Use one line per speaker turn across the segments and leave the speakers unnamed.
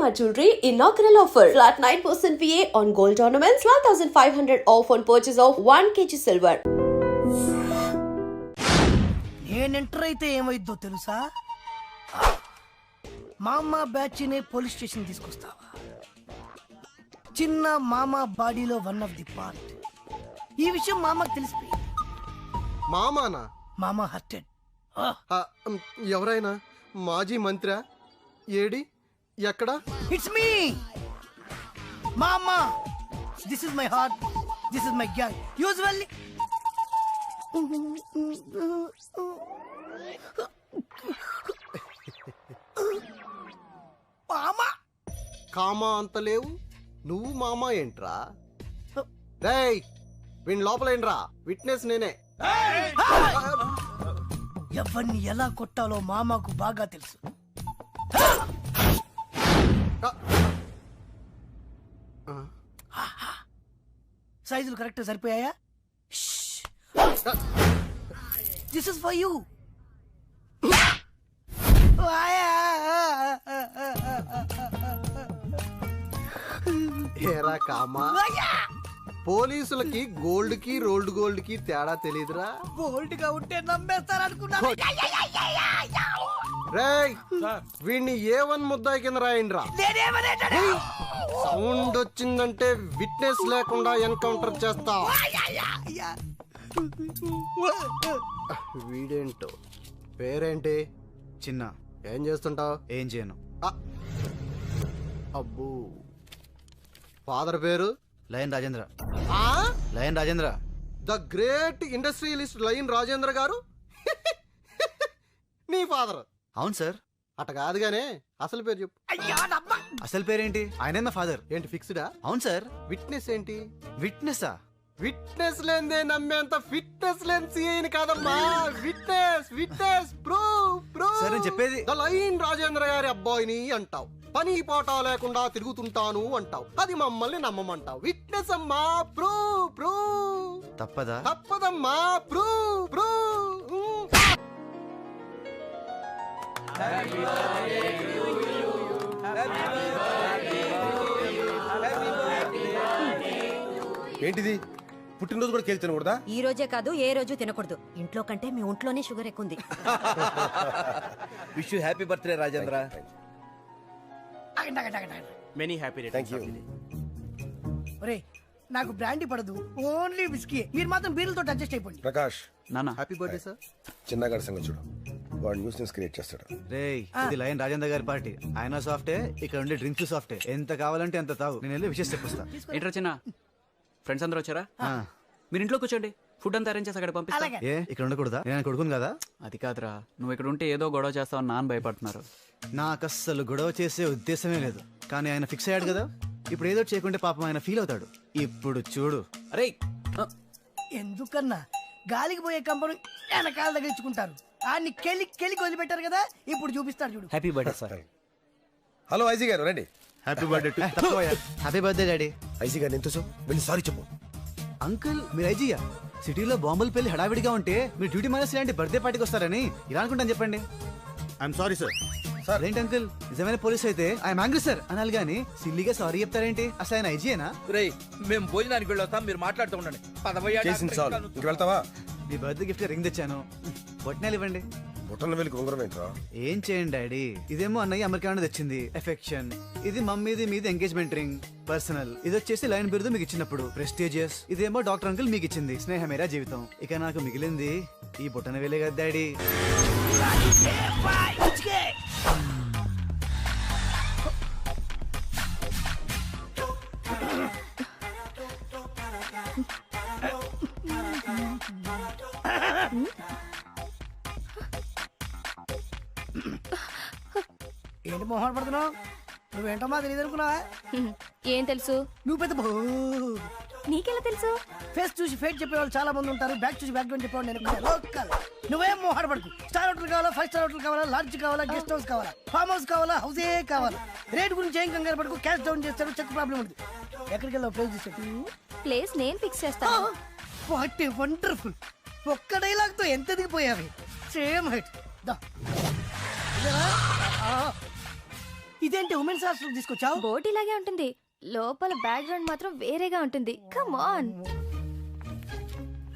Shalimar Jewelry inaugural offer. Flat 9% VA on gold ornaments, 12,500 off on purchase of 1 kg silver.
నేను enter అయితే ఏమైద్దో తెలుసా? మామ batch ని police station తీసుకొస్తావా? చిన్న మామ బాడీలో వన్ ఆఫ్ ది పార్ట్. ఈ విషయం మామకు తెలిసిపోయి
మామానా?
మామ హర్టెడ్.
ఎవరైనా మాజీ మంత్రా? ఏడి? ఎక్కడ?
ఇట్స్ మీ మామ. This is my heart, this is my gang. Usually మామ
కామా అంత లేవు, నువ్వు మామా ఏంట్రా? రేయ్ వీణ్ లోపలేంట్రా, విట్నెస్ నేనే.
ఎవరిని ఎలా కొట్టాలో మామకు బాగా తెలుసు. సైజులు కరెక్ట్ సరిపోయాయా? This is for you.
ఏరా కామా, పోలీసులకి గోల్డ్ కి రోల్డ్ గోల్డ్ కి తేడా తెలియదురా?
గోల్డ్ గా ఉంటే నమ్మేస్తారనుకున్నాను.
రేయ్ వీడిని A1 ముద్దాయి కింద రాయండి రా. సౌండ్ వచ్చిందంటే విట్నెస్ లేకుండా ఎన్కౌంటర్ చేస్తా. వీడేంటో పేరేంటి?
చిన్న.
ఏం చేస్తుంటావు?
ఏం చేయను.
అబ్బో, ఫాదర్ పేరు?
Lion Rajendra. Lion Rajendra,
the great industrialist lion Rajendra గారు నీ ఫాదర్?
అవును సార్.
అట కాదుగానే అసలు పేరు చెప్పు.
అసలు పేరేంటి? ఆయనే మా ఫాదర్.
ఏంటి ఫిక్స్డా?
అవును సార్.
విట్నెస్ ఏంటి?
విట్నెసా?
విట్నెస్ లేదే నమ్మేంత ఫిట్నెస్ లేని సిఐని కాదమ్మా. Witness witness proof.
సార్ నేను చెప్పేది.
ద లయన్ రాజేంద్ర గారి అబ్బాయిని అంటావు, పని పాట లేకుండా తిరుగుతుంటాను అంటావు, అది మమ్మల్ని నమ్మమంటావు. విట్నెస్ అమ్మా, ప్రూఫ్.
తప్పదా?
తప్పదమ్మా, ప్రూఫ్.
ఏంటిది? పుట్టినరోజు కూడా కేక్ తినకూడదా?
ఈ రోజే కాదు, ఏ రోజు తినకూడదు. ఇంట్లో కంటే మీ ఒంట్లోనే షుగర్ ఎక్కువ.
Wish you happy birthday Rajendra.
Many happy returns.
ఒరే నాకు బ్రాండీ పడదు, ఓన్లీ విస్కీ. మీరు మాత్రం బీర్లతో అడ్జస్ట్ అయిపోండి.
Prakash,
happy birthday sir.
చిన్నగాడి సంగతి చూడు, వాడు న్యూసెన్స్ క్రియేట్ చేస్తాడు.
రేయ్ ఇది లయన్ రాజేంద్ర గారి పార్టీ. ఆయన సాఫ్టే, ఇక్కడ ఉండే డ్రింక్స్ సాఫ్టే. ఎంత కావాలంటే ఎంత తావు. నేను వెళ్ళి విషయం చెప్పొస్తా.
ఏంట్రా చిన్న, ఫ్రెండ్స్ అందరూ వచ్చారా? మీరు ఇంట్లో కూర్చోండి, ఫుడ్ అంతా అరేంజ్ చేసి అక్కడ పంపిస్తా.
ఏ ఇక్కడ ఉండకూడదా? నేను కొడుకును కదా.
అది కాదురా, నువ్వు ఇక్కడ ఉంటే ఏదో గొడవ చేస్తావని నాన్న భయపడుతున్నారు.
నాకు అస్సలు గొడవ చేసే ఉద్దేశమే లేదు. కానీ ఆయన ఫిక్స్ అయ్యాడు కదా, ఇప్పుడు ఏదో చేయకుంటే పాపం ఆయన ఫీల్ అవుతాడు. ఇప్పుడు చూడు.
అరే
ఎందుకన్నా గాలికి పోయే కంపెనీ వెనకాల తగిలించుకుంటారు. ఆడిని కెలికి వదిలిపెట్టారు కదా, ఇప్పుడు చూపిస్తాడు చూడు.
Happy birthday sir.
Hello IG గారు, రండి.
Happy birthday. Happy birthday daddy.
IG గారు ఎంతో వెళ్ళి సారీ చెప్పు.
అంకుల్ మీరు ఐజీయా? సిటీలో బాంబులు పెళ్లి హడావిడిగా ఉంటే మీరు డ్యూటీ మానేసి ఇలాంటి బర్త్డే పార్టీకి వస్తారని ఇలా అనుకుంటాను చెప్పండి.
I'm sorry sir.
ఏంటి అంకుల్, నిజమైన పోలీస్ అయితే ఐఎమ్ యాంగ్రీ సార్ అనాలి గానీ సిల్లీగా సారీ చెప్తారేంటి? అసలు ఆయన ఐజీయేనా?
రేయ్ మేము భోజనానికి వెళ్ళొస్తాం, మీరు మాట్లాడుతూ ఉండండి.
చేసింది చాలు, ఇంక వెళ్తావా?
మీ బర్త్డే గిఫ్ట్ రింగ్ తెచ్చాను, బొట్నాలు ఇవ్వండి.
బుట్టల వెళ్ళి ఉంగరం ఏంట్రా?
ఏం చేయండి డాడీ, ఇదేమో అన్నయ్య అమెరికా నుండి తెచ్చింది ఎఫెక్షన్, ఇది మమ్మీది మీది ఎంగేజ్మెంట్ రింగ్ పర్సనల్, ఇది వచ్చేసి లయన్ బిరుదు మీకు ఇచ్చినప్పుడు ప్రెస్టీజియస్, ఇదేమో డాక్టర్ అంకుల్ మీకు ఇచ్చింది స్నేహమేరా జీవితం. ఇక నాకు మిగిలింది ఈ బుట్టన వేలే కదా డాడీ.
ఏంటి మొహం పడుతున్నావు? నువ్వేంటో మా తెలియదు అనుకున్నావా?
ఏం తెలుసు?
నువ్వు పెద్ద
నీకెలా తెలుసు?
ఫేస్ చూసి ఫేట్ చెప్పేవాళ్ళు చాలా మంది ఉంటారు, బ్యాక్ చూసి బ్యాక్ గ్రౌండ్ చెప్పేవాళ్ళు నేను లోకల్. నువ్వేం మొహం పడుకు. స్టార్ హోటల్ కావాలా, 5 స్టార్ హోటల్ కావాలా, లాడ్జ్ కావాలా, గెస్ట్ హౌస్ కావాలా, ఫామ్ హౌస్ కావాలా, హౌసే కావాలా, రేట్ గురించి ఏం కంగారు పడుకు. క్యాష్ డౌన్ చేస్తాడు, చెక్ ప్రాబ్లం ఉంది. ఎక్కడికి వెళ్ళావు? ప్లేస్ తీసుకెళ్ళి.
ప్లేస్ నేను ఫిక్స్ చేస్తాను.
What a wonderful. ఒక్క డైలాగ్ తో ఎంత దిగిపోయావి. Same height. ఇదేంటి ఉమెన్స్ హాస్టల్ తీసుకొచ్చావు?
బోర్డు ఇలాగే ఉంటుంది, లోపల బ్యాక్గ్రౌండ్ మాత్రం వేరేగా ఉంటుంది. Come on.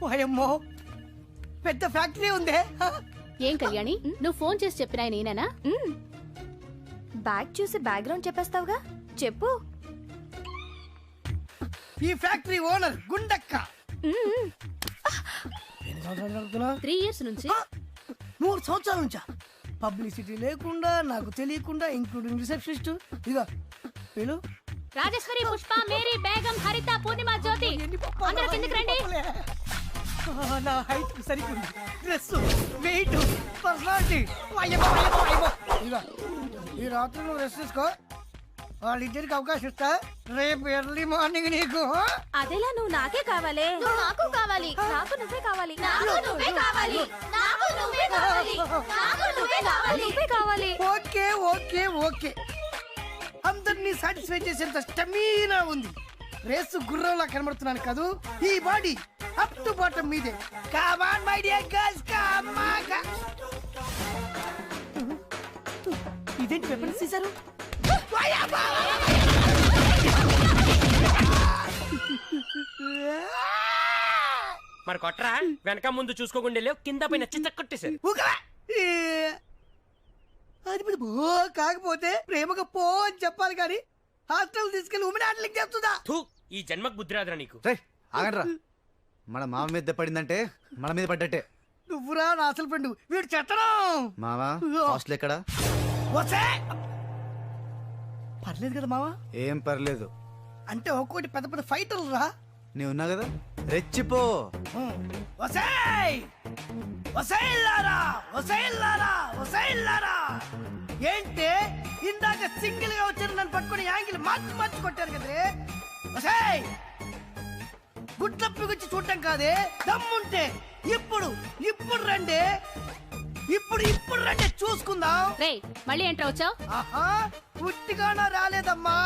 ఓయమ్మో, పెద్ద ఫ్యాక్టరీ ఉందే.
ఏం కళ్యాణి, నువ్వు ఫోన్ చేసి చెప్పినా నేనేనా?
బ్యాగ్ చూసి బ్యాక్గ్రౌండ్ చెప్పేస్తావుగా, చెప్పు.
ఈ ఫ్యాక్టరీ ఓనర్ గుండక్క. ఎన్ని సంవత్సరాలు జరుగుతున్నా?
3 years నుంచి.
3 సంవత్సరాల నుంచా? పబ్లిసిటీ లేకుండా, నాకు తెలియకుండా, ఇంక్లూడింగ్ రిసెప్షనిస్ట్. ఇదిగో వీళ్ళు
రాజేశ్వరి, పుష్ప, మేరీ, బేగం, హరిత, పూర్ణిమ, జ్యోతి, అందరూ కిందకి రండి.
నా హైట్ సరిపోయింది, డ్రెస్, వెయిట్, పర్సనాలిటీ. ఇదిగో ఈ రాత్రి నువ్వు రెస్ట్ తీసుకో, వాళ్ళిద్దరికి అవకాశం ఇస్తా. రేపు ఎర్లీ మార్నింగ్ నీకు.
అదేలా నువ్వు నాకే కావాలి, నాకు కావాలి, నాకు నువ్వే కావాలి, నాకు నువ్వే కావాలి, నాకు నువ్వే కావాలి, నాకు నువ్వే కావాలి, నువ్వే కావాలి.
ఓకే ఓకే ఓకే, అందరినీ సాటిస్ఫై చేసేంత స్టమీనా ఉంది. రేసు గుర్రంలా కనబడుతున్నాను కదూ. ఈ బాడీ అప్ టు బాటమ్ మీదే. Come on my dear girls, come on. ఇదేంటి వెపన్స్ తీశారు?
మరి కొట్రా, వెనక ముందు చూసుకోకుండా లేవు, కింద పైన చిత్త కొట్టేశారు.
అది పో కాకపోతే ప్రేమగా పో అని చెప్పాలి కానీ హాస్టల్ తీసుకెళ్లి ఉమెన్ హ్యాండ్లింగ్ చేస్తుందా?
థూ, ఈ జన్మకు బుద్ధి రాదురా నీకు.
రే ఆగండ్రా, మన మామ మీద పడిందంటే మన మీద పడ్డట్టే.
నువ్వురా నా అసలు ఫ్రెండ్, వీడు చెత్తనం.
మావా హాస్టల్ ఎక్కడ?
వసే పర్లేదు కదా మావా?
ఏం పర్లేదు
అంటే ఒక్కోటి పెద్ద పెద్ద ఫైటర్లు రా.
నేను ఉన్నా కదా, రెచ్చిపో.
వసై వసైల్లారా, వసైల్లారా, వసైల్లారా. ఏంటి ఇందాక సింగిల్ గా వచ్చారు, నన్ను పట్టుకుని యాంగిల్ మార్చి మార్చి కొట్టారు కదే. వసై గుట్లప్పి గుచ్చి చూడటం కాదే, దమ్ముంటే ఇప్పుడు ఇప్పుడు రండి, ఇప్పుడు ఇప్పుడు రండి, చూసుకుందాం.
రే, మళ్ళీ ఎంటర్ వచ్చావు?
ఆహా, ఉట్టిగానా రాలేదమ్మా,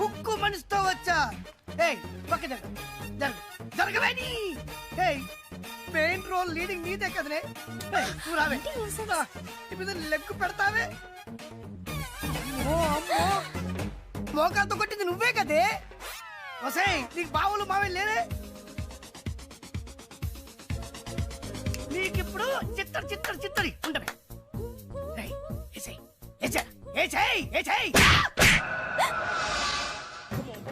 ఉక్కు మనిషితో వచ్చా. ఏయ్ పక్క జరగ జరగ జరగవేని. ఏయ్ మెయిన్ రోల్ లీడింగ్ నీదే కదనే. ఏయ్ నువ్వు రావే, ఇప్పుడు లెగ్గు పెడతావే. ఓ అమ్మో, మోకాలతో కొట్టింది నువ్వే కదే. వసేయ్ నీకు బావులు మావే లేదే. నీకిప్పుడు చిత్తడి చిత్తడి చిత్తడి ఉండవే.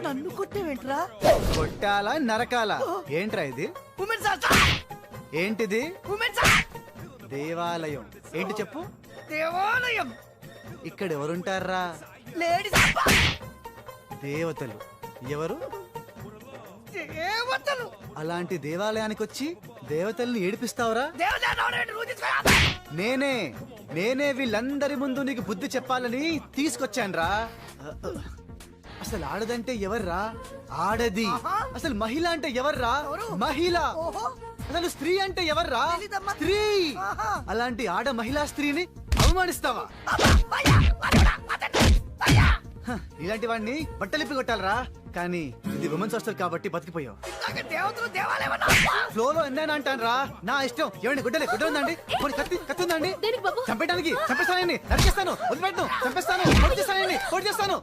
నన్ను కొట్టేవేంట్రా?
కొట్టాలా నరకాలా? ఏంట్రా ఇది?
ఉమెన్స్
ఏంటిది?
ఉమెన్స్
దేవాలయం. ఏంటి చెప్పు?
దేవాలయం.
ఇక్కడ ఎవరుంటారా?
లేడీస్.
దేవతలు. ఎవరు?
దేవతలు.
అలాంటి దేవాలయానికి వచ్చి దేవతల్ని ఏడిపిస్తావురా? నేనే వీళ్ళందరి ముందు నీకు బుద్ధి చెప్పాలని తీసుకొచ్చాన్రా. అసలు ఆడదంటే ఎవర్రా? ఆడది. అసలు మహిళ అంటే ఎవర్రా? మహిళ. అసలు స్త్రీ అంటే ఎవర్రా? స్త్రీ. అలాంటి ఆడ మహిళా స్త్రీని అవమానిస్తావా? ఇలాంటి వాడిని బట్టలిప్పి కొట్టాలరా. కానీ ఇది ఉమెన్స్ హాస్టల్ కాబట్టి బతికిపోయావు. ఫ్లోలో ఎన్నైనా అంటాను రా, నా ఇష్టం. ఏమండి గుడ్డలే గుడ్డ ఉందండి, కత్తి ఉందండి, చంపేయడానికి చంపేస్తానండి, నరికేస్తాను, వదిలిపెట్టను, చంపేస్తాను, పొడి చేస్తానండి, పొడి చేస్తాను.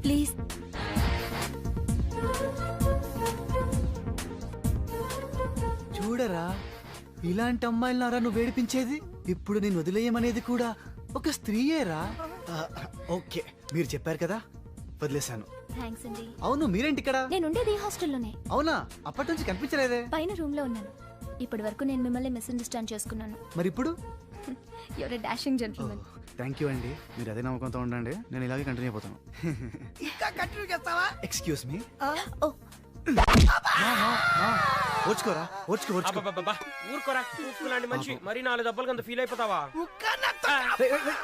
ప్లీజ్.
చూడరా, ఇలాంటి అమ్మాయిలనారా నువ్వు వేడిపించేది? ఇప్పుడు నేను వదిలేయమనేది కూడా ఒక స్త్రీయేరా. ఓకే, మీరు చెప్పారు కదా, వదిలేశాను.
థాంక్స్ అండి.
అవును, మీరేంటి ఇక్కడ?
నేను ఉండేది ఈ హాస్టల్లోనే.
అవునా? అప్పటి నుంచి కనిపించలేదే.
పైన రూమ్ లో ఉన్నాను. ఇప్పటి వరకు నేను మిమ్మల్ని మిస్అండర్స్టాండ్ చేసుకున్నాను.
మరి ఇప్పుడు?
Your a dashing gentleman.
Thank you అండి, మీరు అదే నమ్మకంతో ఉండండి, నేను ఇలాగే కంటిన్యూ అయిపోతాను.
ఇంకా కంటిన్యూ చేస్తావా?
Excuse me.
ఓ
ఓర్చుకోరా, ఓర్చుకో.
ఊరుకోరా, లాంటి మనిషి మరి 4 దెబ్బలు అంత ఫీల్ అయిపోతావా?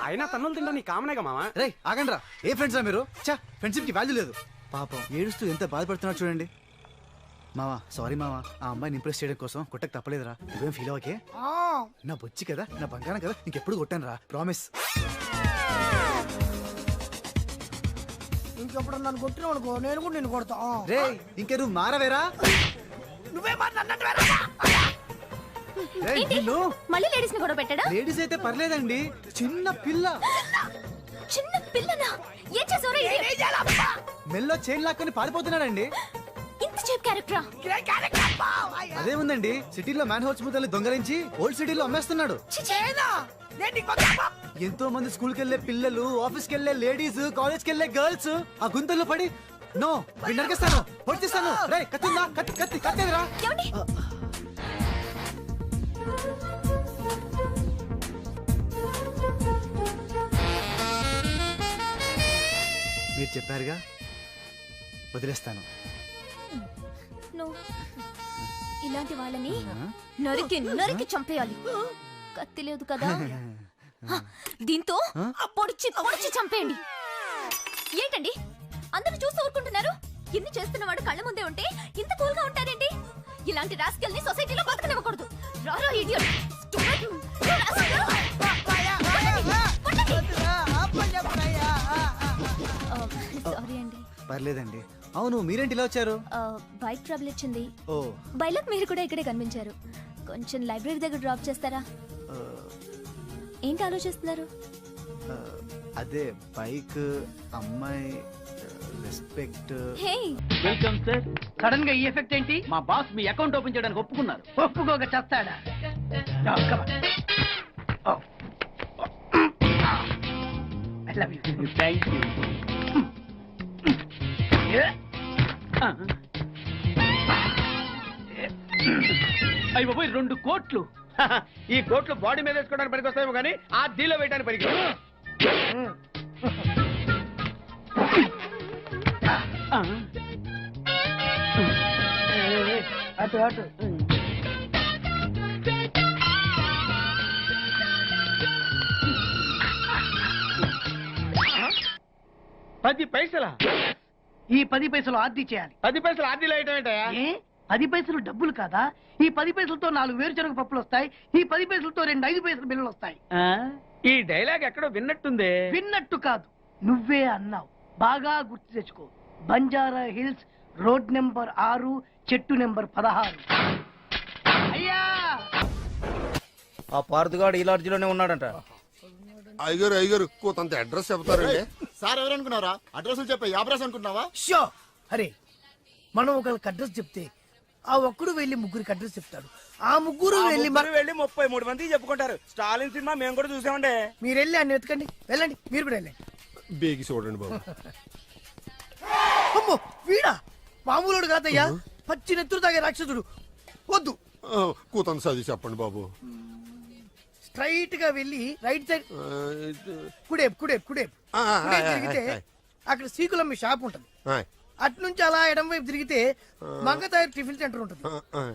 అయినా తన్నులు తింటా నీ కామనేగా మామ.
రే ఆగండ్రా, ఏ ఫ్రెండ్స్ రా మీరు? చా, ఫ్రెండ్షిప్ కి వాల్యూ లేదు. పాపం ఏడుస్తూ ఎంత బాధపడుతున్నా చూడండి. మావా సారీ మావా, ఆ అమ్మాయిని ఇంప్రెస్ చేయడం కోసం కొట్టకు తప్పలేదురా. నువ్వేం ఫీల్ అవ్వకే, నా బొచ్చి కదా, నా బంగారం కదా, ఇంకెప్పుడు కొట్టాను రా, ప్రామిస్.
ఇంకెప్పుడు నన్ను కొట్టినావు అనుకో, నేను కూడా నిన్ను కొడతా.
రే ఇంకే నువ్వు మారవేరా?
నువ్వే
మళ్ళీ లేడీస్ ని గొడవ పెట్టాడా?
లేడీస్ అయితే పర్లేదండి, చిన్న పిల్ల.
చిన్న పిల్లనా ఏం చేసావురా ఇది?
మెల్లో చైన్ లాక్కొని పారిపోతున్నాడండి.
ఇంత చేప్ క్యారెక్టరా?
అదేముందండి, సిటీలో మ్యాన్ హౌస్ ముద్దల్ని దొంగలించి ఓల్డ్ సిటీలో అమ్మేస్తున్నాడు. ఎంతో మంది స్కూల్ కెళ్లే పిల్లలు, ఆఫీస్ కెళ్లే లేడీస్, కాలేజ్ కెళ్లే గర్ల్స్ ఆ గుంతల్లో పడి నో నరికేస్తాను, పొడిచేస్తాను. రేయ్ కత్తిందా? కత్తి కత్తి కత్తేదిరా.
ఏమండి?
మీరు చెప్పారుగా, వదిలేస్తాను.
నువ్వు ఇలాంటి వాళ్ళని నరికి నరికి చంపేయాలి. కత్తి లేదు కదా, దీంతో పొడిచి పొడిచి చంపేయండి. ఏంటండి అందరూ చూస్తూ ఊరుకుంటున్నారు? ఇన్ని చేస్తున్నవాడు కళ్ళ ముందే ఉంటే ఇంత కూల్ గా ఉంటారేంటి? ఇలాంటి రాస్కెల్ ని సొసైటీలో బతకనివ్వకూడదు. రారా ఇడియట్. సారీ అండి.
పర్లేదండి. అవును, మీరేంటి ఇలా వచ్చారు?
బైక్ ట్రబుల్ ఇచ్చింది.
ఓ,
బైలక్ మీరు కూడా ఇక్కడే కనిపించారు. కొంచెం లైబ్రరీ దగ్గర డ్రాప్ చేస్తారా? ఏంటి ఆలోచిస్తున్నారు?
అదే బైక్, అమ్మాయి, రెస్పెక్ట్.
హే,
వెల్కమ్ సార్. సడన్ గా ఈ ఎఫెక్ట్ ఏంటి? మా బాస్ మీ అకౌంట్ ఓపెన్ చేయడానికి ఒప్పుకున్నారు. ఒప్పుకోక చేస్తాడా? I love you. Thank you. అయ్యి బాబోయ్, 2 కోట్లు.
ఈ కోట్లు బాడీ మీద వేసుకోవడానికి పనికి వస్తాయేమో కానీ ఆ దీలో వేయడానికి పనికి
అటు అటు.
పది పైసలా?
ఈ 10 పైసలు ఆర్డీ చేయాలి.
10 పైసలు ఆర్డీలో వేయటం ఏంటయ్యా?
ఏ 10 పైసలు డబ్బులు కాదా? ఈ 10 పైసలతో 4 వేరుశనగ పప్పులు వస్తాయి. ఈ 10 పైసలతో 2 5 పైసలు బిల్లులు వస్తాయి.
ఈ డైలాగ్ ఎక్కడో విన్నట్టుంది.
విన్నట్టు కాదు, నువ్వే అన్నావు. బాగా గుర్తు తెచ్చుకో. బంజారా హిల్స్, రోడ్ నెంబర్ 6, చెట్టు నెంబర్ 16. అయ్యా,
ఆ పార్దుగాడు ఈ లాడ్జిలోనే ఉన్నాడంట.
అయ్యగారు కొంత అడ్రస్ చెప్తారండి.
సార్ ఎవరనుకున్నారా? అడ్రస్ చెప్పే అడ్రస్ అనుకుంటున్నావా?
షో. అరే, మనం ఒకరికి అడ్రస్ చెప్తే ఆ ఒక్కడు వెళ్ళి ముగ్గురికి అడ్రస్ చెప్తాడు. ఆ ముగ్గురు వెళ్ళి
33 మంది చెప్పుకుంటారు. స్టాలిన్ సినిమా మేము కూడా చూసామండి.
మీరు వెళ్ళి అన్ని వెతకండి. వెళ్ళండి, మీరు కూడా వెళ్ళండి.
బేగి చూడండి బాబు.
అమ్మో, వీడా? మామూలుడు కాదయ్యా, పచ్చి నెత్తురు తాగే రాక్షసుడు. వద్దు,
కూతంత చదివి చెప్పండి బాబు.
స్ట్రైట్ గా వెళ్ళి రైట్ సైడ్ కుడేపు కుడేపు కుడేపు తిరిగితే అక్కడ శ్రీకులమ్మి షాప్ ఉంటది. అటు నుంచి అలా ఎడం వైపు తిరిగితే మంగతాయర్ టిఫిన్ సెంటర్ ఉంటుంది.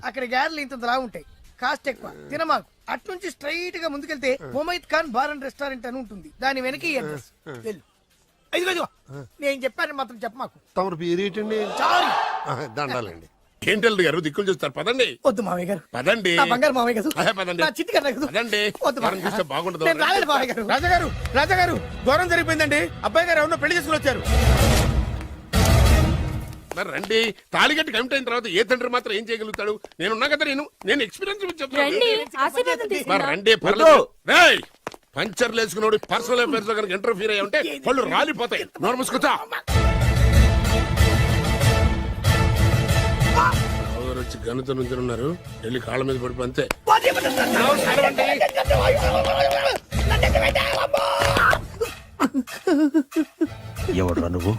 అక్కడ గ్యారెలు ఇంత లా ఉంటాయి, కాస్ట్ ఎక్కువ, తినమాకు. అటు నుంచి స్ట్రైట్ గా ముందుకెళ్తే మొమైద్ ఖాన్ బార్ అండ్ రెస్టారెంట్ అని ఉంటుంది. దాని వెనక ఈ అడ్రస్. వెళ్ళు. ఇదిగో నేను చెప్పాను మాత్రం చెప్పమాకు.
తమరు పేరు ఏంటండి?
సారీ.
దండాలండి. ఏంటల్లి గారు దిక్కులు చూస్తారు, పదండి.
వద్దు మామయ్య గారు.
పదండి.
నా బంగారు మామయ్య గారు.
పదండి.
నా చిట్టి గారు కదా.
పదండి.
వద్దు
మనం చూస్తే బాగుండదు.
నేను రాలేదు మామయ్య గారు.
రాజాగారు ఘోరం జరిగిపోయిందండి. అబ్బాయి గారు ఎవరినో పెళ్లి చేసుకుని వచ్చారు.
మరి రండి. తాళిగట్టి కమిట్ అయిన తర్వాత ఏ తండ్రి మాత్రం ఏం చేయగలుగుతాడు? నేనున్నా కదా, నేను ఎక్స్పీరియన్స్ చెప్తాను. మరి రండి, పర్లేదు. రేయ్, పంచర్లు వేసుకున్నాడు పర్సనల్ అఫైర్స్ లో కనుక ఇంటర్ఫీర్ అయ్యి ఉంటే పళ్ళు రాలిపోతాయి. నోరు మూసుకొచ్చా. వచ్చి గనుత నుంచి ఉన్నారు. వెళ్ళి కాళ్ళ మీద పడిపో, అంతే.
ఎవడ్రా నువ్వు?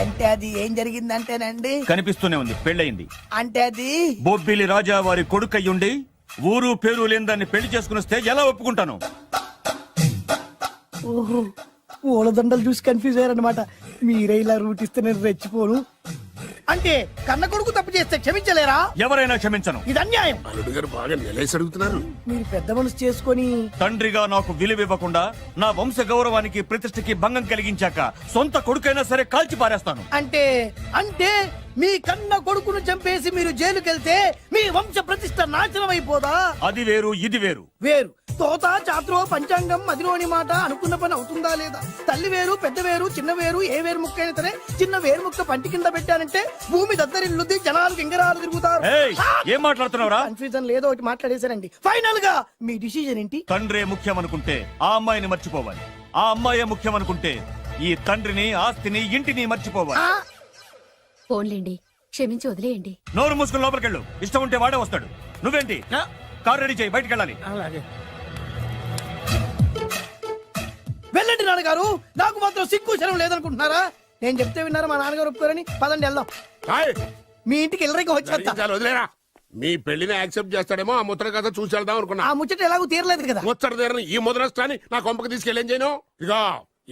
అంటే అది ఏం జరిగిందంటేనండి,
కనిపిస్తూనే ఉంది, పెళ్ళయింది.
అంటే అది
బొబ్బిలి రాజా వారి కొడుకయ్యుండి ఊరు పేరు లేని దాన్ని పెళ్లి చేసుకుని వస్తే ఎలా ఒప్పుకుంటాను?
ఓహో, ఓలదండలు చూసి కన్ఫ్యూజ్ అయ్యారనమాట. మీరే ఇలా రూట్ ఇస్తే నేను రెచ్చిపోను. అంటే కన్న కొడుకు తప్పు చేస్తే క్షమించలేరా?
ఎవరైనా క్షమించను.
ఇది అన్యాయం.
అల్లుడు గారు బాగా నిలేసి అడుగుతున్నారు.
మీరు పెద్ద మనసు చేసుకొని
తండ్రిగా నాకు విలువ ఇవ్వకుండా నా వంశ గౌరవానికి ప్రతిష్టకి భంగం కలిగించాక సొంత కొడుకైనా సరే కాల్చి పారేస్తాను.
అంటే అంటే మీ కన్న కొడుకును చంపేసి మీరు జైలుకెళ్తే మీ వంశ ప్రతిష్ట నాశనం అయిపోదా?
అది వేరు, ఇది వేరు.
వేరు. తోత చాత్రో పంచాంగం మదిలోని మాట అనుకున్న పని అవుతుందా లేదా? తల్లి వేరు, పెద్ద వేరు, చిన్న వేరు, ఏ వేరు ముక్క అయినా సరే చిన్న వేరు ముక్క పంటి కింద పెట్టారంటే భూమి దద్దరిల్లుద్ది, జనాలు గింగరాలు తిరుగుతారు.
ఏం మాట్లాడుతున్నావురా?
కన్ఫ్యూజన్ లేదో ఒకటి మాట్లాడేశారండి. ఫైనల్ గా మీ డిసిజన్ ఏంటి?
తండ్రే ముఖ్యం అనుకుంటే ఆ అమ్మాయిని మర్చిపోవాలి. ఆ అమ్మాయే ముఖ్యం అనుకుంటే ఈ తండ్రిని ఆస్తిని ఇంటిని మర్చిపోవాలి.
ఫోన్లేండి, క్షమించి వదిలేయండి.
నోరు మూసుకుని లోపలికెళ్ళు. ఇష్టం ఉంటే వాడే వస్తాడు. నువ్వేంటి కార్ రెడీ చేయి, బయటికి వెళ్ళాలి.
అలాగే వెళ్ళండి నాన్నగారు. నాకు మాత్రం సిగ్గు శరం లేదనుకుంటున్నారా? నేను చెప్తే విన్నారా మా నాన్నగారు ఒప్పుకోరని? పదండి వెళ్దాం.
హాయ్,
మీ ఇంటికి ఎల్లరికి వచ్చేస్తా.
చాలు వదిలేరా. మీ పెళ్లిని యాక్సెప్ట్ చేస్తాడేమో ఆ ముద్ర కథ చూసి వెళ్దాం అనుకున్నా.
ఆ ముచ్చట ఎలాగూ తీరలేదు కదా.
ముచ్చట తీరని ఈ ముద్రష్టాన్ని నా కొంపకి తీసుకెళ్ళేం చేయను. ఇక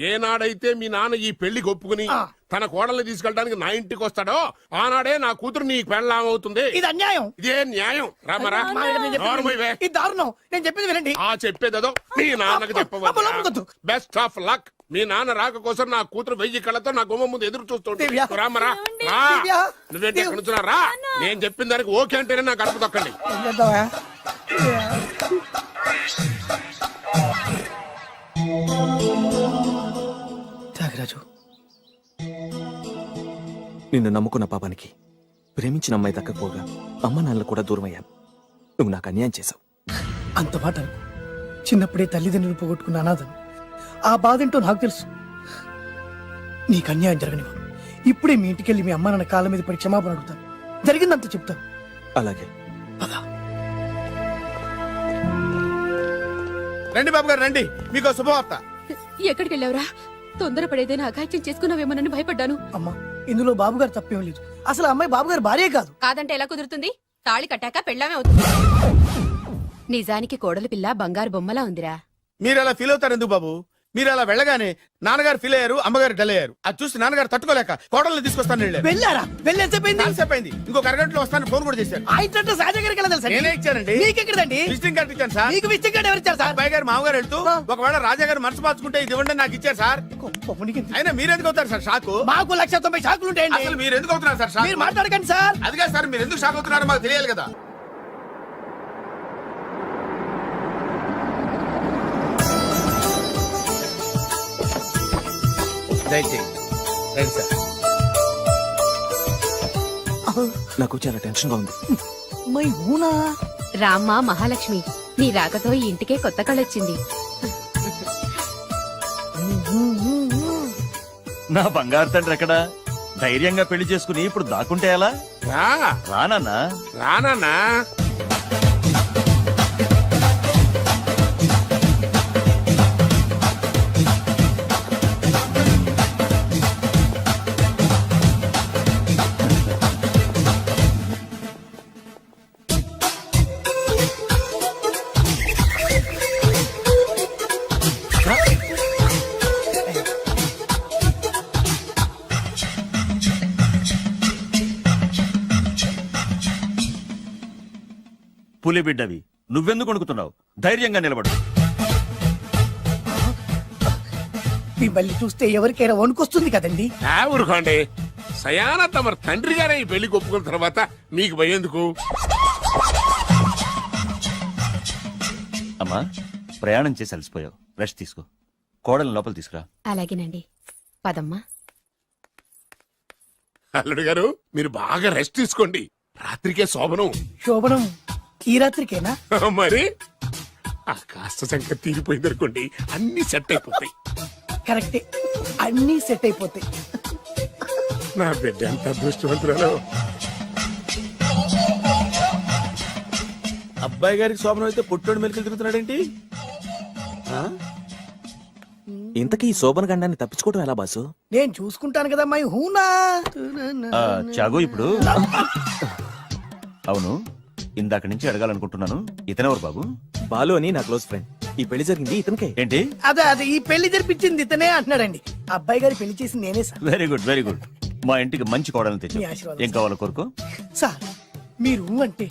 ఏనాడైతే మీ నాన్న ఈ పెళ్లికి ఒప్పుకుని తన కోడల్ని తీసుకెళ్ళడానికి నా ఇంటికి వస్తాడో ఆనాడే నా కూతురు నీ పెళ్ళాం అవుతుంది.
ఇది అన్యాయం.
ఇదే న్యాయం. రామరా,
మా ఆయన నేను చెప్పేది వినండి. ఇది దారుణం. నేను చెప్పేది వినండి.
ఆ చెప్పేదేదో మీ నాన్నకు
అబ్బా, లోపలికొద్దు.
చెప్పవచ్చు. Best of luck. మీ నాన్న రాక కోసం నా కూతురు 1000 కళ్ళతో నా గుమ్మ ముందు ఎదురు చూస్తుంటే
దివ్య.
రామరా రా.
దివ్య.
నువ్వేంటి ఎక్కడ నుంచున్నా? రా. నేను చెప్పిన దానికి ఓకే అంటేనే నా గడప తొక్కండి.
ఏం చేద్దామా? త్యాగరాజు,
నిన్ను నమ్ముకున్న పాపానికి ప్రేమించిన అమ్మాయి దక్కకపోగా అమ్మ నాన్నలు కూడా దూరం అయ్యాను. నువ్వు నాకు అన్యాయం చేశావు.
అంత మాట అనుకో. చిన్నప్పుడే తల్లిదండ్రులు పోగొట్టుకున్న అనాథను. ఆ బాధేంటో నాకు తెలుసు. నీకు అన్యాయం జరగనివ్వను. ఇప్పుడే మీ ఇంటికెళ్ళి మీ అమ్మ నాన్న కాళ్ళ మీద పడి క్షమాపణ అడుగుతాను. జరిగిందంత చెప్తాను.
అలాగే.
పద.
రండి బాబు గారు రండి, మీకు శుభవార్త.
ఎక్కడికి వెళ్ళావురా? తొందరపడేదైనా అఘాయిత్యం చేసుకున్నావేమోనని భయపడ్డాను.
అమ్మా, ఇందులో బాబు గారు తప్పేం లేదు. అసలు ఆ అమ్మాయి బాబు గారు భార్యే కాదు.
కాదంటే ఎలా కుదురుతుంది? తాళి కట్టాక పెళ్ళామే అవుతుంది. నిజానికి కోడలి పిల్ల బంగారు బొమ్మలా ఉందిరా.
మీరు అలా ఫీల్ అవుతారు ఎందుకు బాబు? మీరు అలా వెళ్ళగానే నాన్నగారు ఫీల్ అయ్యారు, అమ్మగారు డల్ అయ్యారు. అది చూసి నాన్నగారు తట్టుకోలేక కోడల్ని తీసుకొస్తాను వెళ్ళారు.
వెళ్ళారా?
ఎంతసేపైంది? ఇంకొక అరగంటలో వస్తాను ఫోన్ కూడా చేశారు.
ఆ ఇంట్లో సహజ గారికి ఎలా తెలుసా?
నేనే ఇచ్చానండి.
మీకెక్కడండి?
విజిటింగ్ కార్డు ఇచ్చాను సార్.
మీకు విజిటింగ్ కార్డు ఎవరు ఇచ్చారు సార్?
అబ్బాయి గారు మామగారు వెళ్తూ ఒకవేళ రాజా గారు మనసు మార్చుకుంటే ఇది ఇవ్వండి నాకు ఇచ్చారు సార్. అయినా మీరు ఎందుకు అవుతారు సార్ షాకు?
మాకు 190 షాకులు ఉంటాయండి.
అసలు మీరు ఎందుకు అవుతున్నారు సార్ షాక్?
మీరు మాట్లాడకండి సార్.
అదిగా సార్, మీరు ఎందుకు షాక్ అవుతున్నారో మాకు తెలియాలి కదా. రండి సార్.
నాకు చాలా టెన్షన్ గా ఉంది.
మై హూనా.
రామ్మ మహాలక్ష్మి, నీ రాకతో ఈ ఇంటికే కొత్త కళొచ్చింది.
నా బంగారు తండ్రి ఎక్కడా? ధైర్యంగా పెళ్లి చేసుకుని ఇప్పుడు దాక్కుంటే ఎలా?
రా
రానన్నా.
రానన్నా.
పులి బిడ్డవి, నువ్వెందుకు వణుకుతున్నావు? ధైర్యంగా నిలబడు.
మిమ్మల్ని చూస్తే ఎవరికైనా వణుకొస్తుంది కదండి.
ఊరుకోండి. సయానా తమ తండ్రి గారే ఈ పెళ్లి ఒప్పుకున్న తర్వాత మీకు భయందుకు?
అమ్మా, ప్రయాణం చేసి అలసిపోయావు, రెస్ట్ తీసుకో. కోడలు లోపల తీసుకురా.
అలాగేనండి, పదమ్మా.
అల్లుడు గారు, మీరు బాగా రెస్ట్ తీసుకోండి. రాత్రికే శోభనం.
శోభనం ఈ రాత్రికేనా?
మరి ఆ కాస్త సంఖ్య తీరిపోయింది అనుకోండి, అన్ని సెట్ అయిపోతాయి.
కరెక్టే, అన్నీ సెట్ అయిపోతాయి.
నా బిడ్డ ఎంత అదృష్టవంతురాలు.
అబ్బాయి గారికి శోభనం అయితే పుట్టోడు మెలికలు తిరుగుతున్నాడేంటి?
ఇంతకీ ఈ శోభన గండాన్ని తప్పించుకోవడం ఎలా బాసు?
నేను చూసుకుంటాను కదా మై హూనా.
చాగు ఇప్పుడు. అవును, ఇందాక నుంచి అడగాలనుకుంటున్నాను, ఇతనెవరు బాబు?
బాలు అని నా క్లోజ్ ఫ్రెండ్. ఈ పెళ్లి జరిగింది ఇతనికే.
ఏంటి?
అదే ఈ పెళ్లి జరిపించింది ఇతనే అంటున్నాడండి. అబ్బాయి గారి పెళ్లి చేసింది నేనే sir.
Very good, very good. మా ఇంటికి మంచి కోడల్ని తెచ్చు.
మీ ఆశీర్వాదం
ఏం కావాలో కోరుకో.
సార్, మీరు అంటే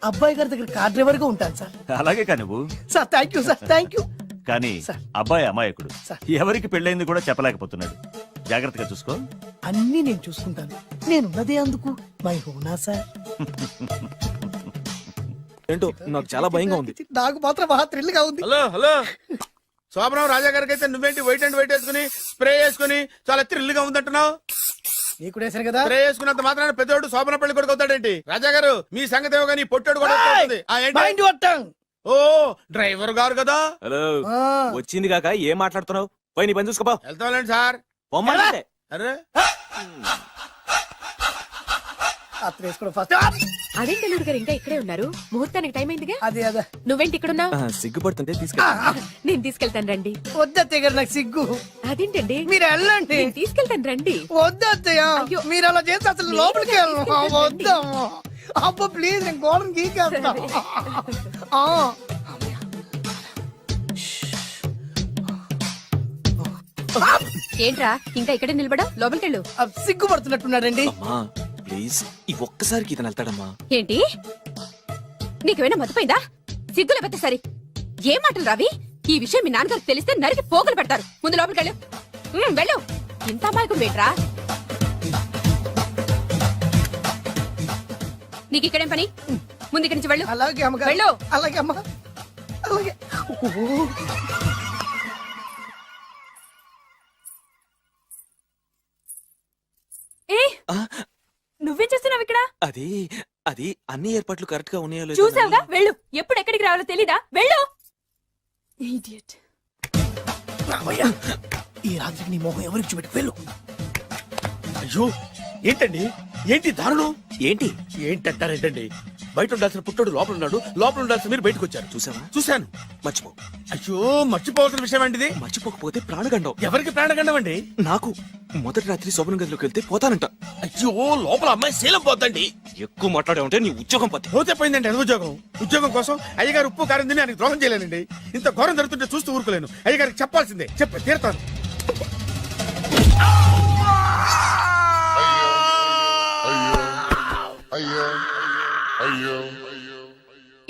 అబ్బాయి గారి దగ్గర కార్ డ్రైవర్ గా ఉంటాను సార్.
అలాగే కా నువ్వు.
Sir thank you sir, thank you.
కానీ
సార్.
అబ్బాయి అమాయకుడు,
సార్.
ఎవరికి పెళ్ళైంది కూడా చెప్పలేకపోతున్నాడు. జాగ్రత్తగా చూసుకో.
అన్నీ నేను చూసుకుంటాను. నేనున్నదే అందుకు మై హూనా సార్.
ఏంటో నాకు చాలా భయంగా ఉంది.
నాకు మాత్రం బాగా థ్రిల్ గా ఉంది.
హలో హలో, శోభనం రాజా గారికి అయితే నువ్వేంటి వైట్ అండ్ వైట్ వేసుకుని స్ప్రే వేసుకుని చాలా థ్రిల్ గా ఉందంటున్నావు?
నీకు వేసాను కదా.
స్ప్రే వేసుకున్నంత మాత్రాన పెద్దోడు శోభన పెళ్లి కొడుకు అవుతాడేంటి? రాజా గారు, మీ సంగతి ఏమో కానీ పొట్టోడు కూడా అవుతుంది.
మైండ్ కొట్టాం.
ఓ డ్రైవర్ గారు కదా.
హలో, వచ్చింది కాక ఏం మాట్లాడుతున్నావు? పోయి నీ పని చూసుకోపో.
వెళ్తాంలేండి సార్.
పొమ్మంటే.
అరే
అత్త వేసుకోవడం ఫస్ట్.
అదేంటి అల్లుడు గారు ఇంకా ఇక్కడే ఉన్నారు? ముహూర్తానికి టైం అయిందిగా.
అదే అదే
నువ్వేంటి ఇక్కడున్నా?
సిగ్గుపడుతుంటే తీసుకెళ్ళి.
నేను తీసుకెళ్తాను రండి.
వద్దత్తయ్య గారు, నాకు సిగ్గు.
అదేంటండి?
మీరు వెళ్ళండి.
నేను తీసుకెళ్తాను రండి.
వద్దత్తయ్య,
అయ్యో.
మీరు అలా చేస్తే అసలు లోపలికి వెళ్ళను. వద్దమ్మా. అబ్బా ప్లీజ్, నేను గోడను గీకేస్తా.
ఏంట్రా ఇంకా ఇక్కడే నిలబడా? లోపలికెళ్ళు.
సిగ్గుపడుతున్నట్టున్నాడండి.
అమ్మా ప్లీజ్, ఈ ఒక్కసారికి ఇతను వెళ్తాడమ్మా.
ఏంటి నీకేమైనా మతిపోయిందా? సిగ్గు లేకపోతే సరి. ఏ మాటలు రావి? ఈ విషయం మీ నాన్నగారికి తెలిస్తే నరికి పోగులు పెడతారు. ముందు లోపలికెళ్ళు. వెళ్ళు. ఇంత అమాయకుడు వేట్రా? నీకు ఇక్కడేం పని? ముందు ఇక్కడి నుంచి వెళ్ళు.
అలాగే అమ్మగారు.
వెళ్ళు.
అలాగే అమ్మా, అలాగే.
నువ్వేం చేస్తున్నావు ఇక్కడ?
అది అది అన్ని ఏర్పాట్లు కరెక్ట్ గా ఉన్నాయో లేదో
చూసావుగా? వెళ్ళు. ఎప్పుడు ఎక్కడికి రావాలో తెలీదా? వెళ్ళు. Idiot.
రామయ్య, ఈ రాత్రికి నీ మొహం ఎవరికి చూపెట్టి వెళ్ళు.
అయ్యో ఏంటండి, ఏంటి దారుణం?
ఏంటి
ఏంటంటారేంటండి? బయట ఉండాల్సిన పుట్టోడు లోపల ఉన్నాడు, లోపల ఉండాల్సిన మీరు బయటకు వచ్చారు.
చూసావా?
చూశాను.
మర్చిపో.
అయ్యో మర్చిపోవాల్సిన విషయం అండి ఇది.
మర్చిపోకపోతే ప్రాణగండం.
ఎవరికి ప్రాణగండం అండి?
నాకు మొదటి రాత్రి శోభన గదిలోకి వెళ్తే పోతానంట.
అయ్యో లోపల అమ్మాయి శీలం పోద్దండి.
ఎక్కువ మాట్లాడే ఉంటే నీ ఉద్యోగం పోతే.
పోతే పోయిందండి అది ఉద్యోగం. ఉద్యోగం కోసం అయ్యగారు ఉప్పు కారం తిని ఆయనకు ద్రోహం చేయలేనండి. ఇంత ఘోరం జరుగుతుంటే చూస్తూ ఊరుకోలేను. అయ్యగారికి చెప్పాల్సిందే, చెప్పి తీరుతాను.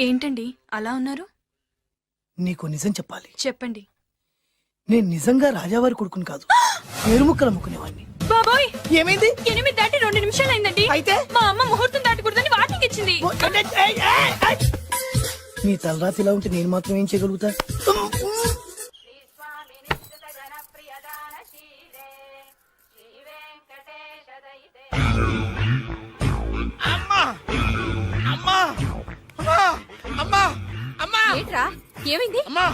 ఏంటండి అలా ఉన్నారు?
నీకు నిజం చెప్పాలి.
చెప్పండి.
నేను నిజంగా రాజావారి కొడుకుని కాదు, పేరుముక్కలు అమ్ముకునేవాడిని.
బాబోయ్,
ఏమైంది?
8 దాటి 2 నిమిషాలు అయిందండి.
అయితే
మా అమ్మ ముహూర్తం దాటకూడదని వాటికి ఇచ్చింది.
నీ తలరాతి ఇలా ఉంటే నేను మాత్రం ఏం చేయగలుగుతా?
ఏంట్రా? ఏమైంది?
అమ్మా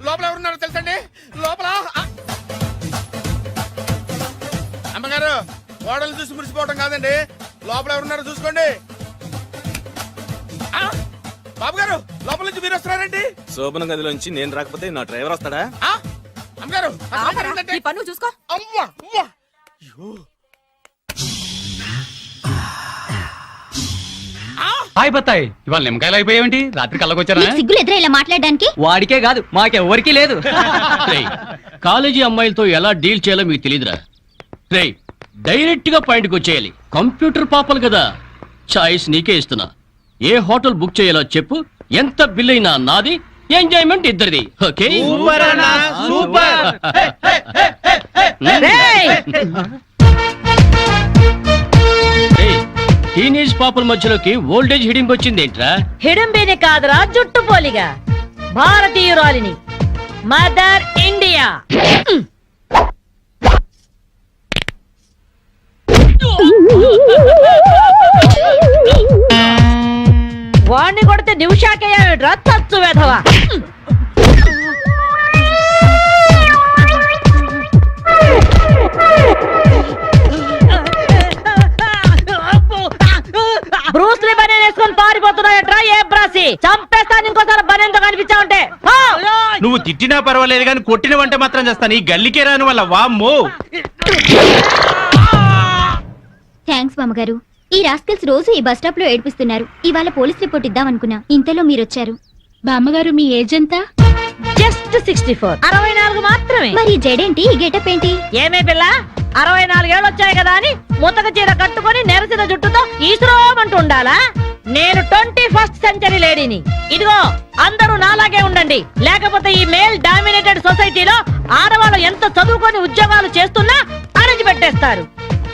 లోపల ఎవరున్నారో తెలుసండి? లోపల అమ్మగారు, గోడలు చూసి మురిసిపోవటం కాదండి, లోపల ఎవరున్నారో చూసుకోండి. బాబు గారు, లోపల నుంచి మీరు వస్తున్నారండి?
శోభన గదిలోంచి నేను రాకపోతే నా డ్రైవర్ వస్తాడా?
అమ్మగారు
ఈ పన్ను చూసుకో.
అమ్మా అమ్మా. అయ్యో
హాయ్ బత్తాయి, ఇవాళ నిమ్మకాయలు అయిపోయావేంటి? రాత్రి కళ్ళకొచ్చారా?
సిగ్గులు ఎదురా ఇలా మాట్లాడడానికి?
వాడికే కాదు మాకెవ్వరికీ లేదు. కాలేజీ అమ్మాయిలతో ఎలా డీల్ చేయాలో మీకు తెలియదురా. రే డైరెక్ట్ గా పాయింట్కి వచ్చేయాలి. కంప్యూటర్ పాపలు కదా, చాయిస్ నీకే ఇస్తున్నా. ఏ హోటల్ బుక్ చేయాలో చెప్పు, ఎంత బిల్ అయినా నాది, ఎంజాయ్మెంట్ ఇద్దరిది. ఓకే? టీనేజ్ పాపల మధ్యలోకి ఓల్డేజ్ హిడింపు వచ్చింది ఏంట్రా?
హిడంబేనే కాదురా, జుట్టు పోలిగా భారతీయురాలిని, మదర్ ఇండియా. వాణ్ణి కొడితే నిమిషాకేయా తచ్చు వెధవా. బ్రూస్లీ బనేన్ వేసుకొని పారిపోతున్నాయట్రా. ఏ బ్రాసి చంపేస్తాను ఇంకోసారి బనేన్తో కనిపించావుంటే.
నువ్వు తిట్టినా పర్వాలేదు కానీ కొట్టిన వంట మాత్రం చేస్తాను. ఈ గల్లికే రాని వల్ల వామ్మో.
థ్యాంక్స్ మామగారు. ఈ రాస్కల్స్ రోజు ఈ బస్ స్టాప్ లో ఏడిపిస్తున్నారు. ఇవాళ పోలీస్ రిపోర్ట్ ఇద్దాం అనుకున్నా, ఇంతలో మీరొచ్చారు. బామ్మగారు మీ ఏజ్ ఎంత?
జస్ట్ 64. 64 మాత్రమే.
మరి జడేంటి, ఈ గెటప్ ఏంటి?
ఏమే పిల్ల, 64 ఏళ్ళు వచ్చాయి కదా అని ముతక చీర కట్టుకొని నెరసిన జుట్టుతో ఈశ్వరమంటూ ఉండాలా? నేను 21st సెంచరీ లేడీని. ఇదిగో అందరూ నాలాగే ఉండండి, లేకపోతే ఈ మేల్ డామినేటెడ్ సొసైటీలో ఆడవాళ్ళు ఎంత చదువుకొని ఉద్యోగాలు చేస్తున్నా అణిచి పెట్టేస్తారు.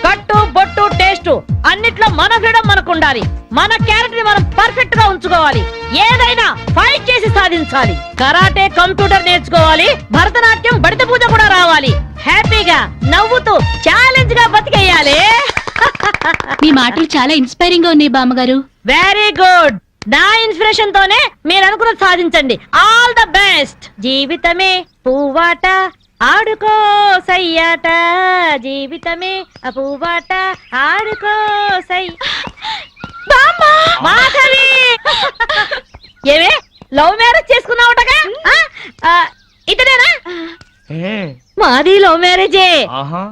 కట్టు బొట్టు టేస్ట్ అన్నిట్లో మన ఫ్రీడమ్ మనకు ఉండాలి. మన క్యారెక్టర్ ని మనం పర్ఫెక్ట్ గా ఉంచుకోవాలి. ఏదైనా ఫైట్ చేసి సాధించాలి. కరాటే, కంప్యూటర్ నేర్చుకోవాలి. భరతనాట్యం, బడిత పూజ కూడా రావాలి. హ్యాపీగా నవ్వుతూ ఛాలెంజ్ గా బతికేయాలి.
మీ మాటలు చాలా ఇన్స్పైరింగ్ గా ఉన్నాయి బామ్మగారు.
Very good. నా ఇన్స్పిరేషన్ తోనే మీరు అనుకున్నది సాధించండి. All the best. జీవితమే పువ్వాట, ఆడుకో సయ్యాట జీవితమే అపూబాట ఆడుకో సై మాధవి ఏమే లవ్ మ్యారేజ్ చేసుకున్నావుటగా ఇతనేనా మాది లవ్ మ్యారేజే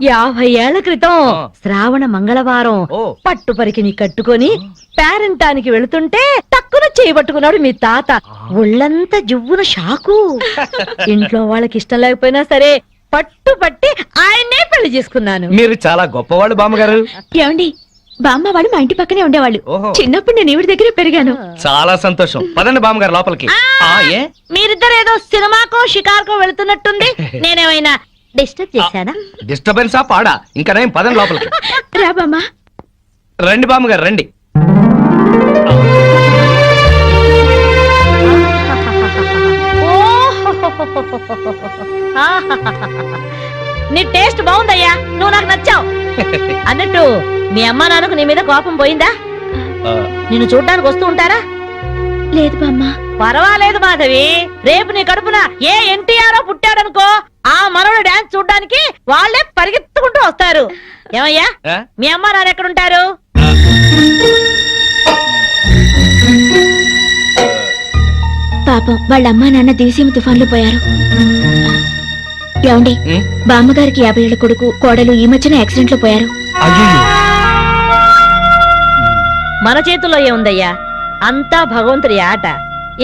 50 ఏళ్ల క్రితం శ్రావణ మంగళవారం పట్టు పరికిని కట్టుకొని పేరంటానికి వెళుతుంటే టక్కున చేయబట్టుకున్నాడు మీ తాత. ఒళ్ళంతా జువ్వున షాకు. ఇంట్లో వాళ్ళకి ఇష్టం లేకపోయినా సరే పట్టు పట్టి ఆయన్నే పెళ్లి చేసుకున్నాను.
మీరు చాలా గొప్పవాళ్ళు బామ్మగారు.
ఏమండి బామ్మ వాళ్ళు మా ఇంటి పక్కనే ఉండేవాళ్ళు. చిన్నప్పుడు నేను ఈవిడ దగ్గరే పెరిగాను.
చాలా సంతోషం. పదండి బామ్మగారు లోపలికి.
మీరిద్దరు ఏదో సినిమాకో షికార్కో వెళుతున్నట్టుంది. నేనేమైనా డిస్టర్బ్ చేశానా?
డిస్టర్బెన్స్ పాడా ఇంకా నేను పదండి లోపలికి.
రా బామ్మ.
రండి బామ్మగారు రండి.
నీ టేస్ట్ బాగుందయ్యా, నువ్వు నాకు నచ్చావు. అన్నట్టు మీ అమ్మ నాన్నకు నీ మీద కోపం పోయిందా? నిన్ను చూడ్డానికి వస్తూ ఉంటారా?
లేదు బామ్మ.
పర్వాలేదు మాధవి, రేపు నీ కడుపున ఏ ఎన్టీఆర్ పుట్టాడనుకో, ఆ మనోడు డాన్స్ చూడ్డానికి వాళ్ళే పరిగెత్తుకుంటూ వస్తారు. ఏమయ్యా మీ అమ్మ నాన్న ఎక్కడుంటారు?
పాపం వాళ్ళ అమ్మా నాన్న దివిసీమ తుఫాన్లో పోయారు. ఏమండి బామ్మగారికి 50 ఏళ్ల కొడుకు కోడలు ఈ మధ్యన యాక్సిడెంట్ లో పోయారు.
మన చేతుల్లో ఏముందయ్యా, అంతా భగవంతుడి ఆట.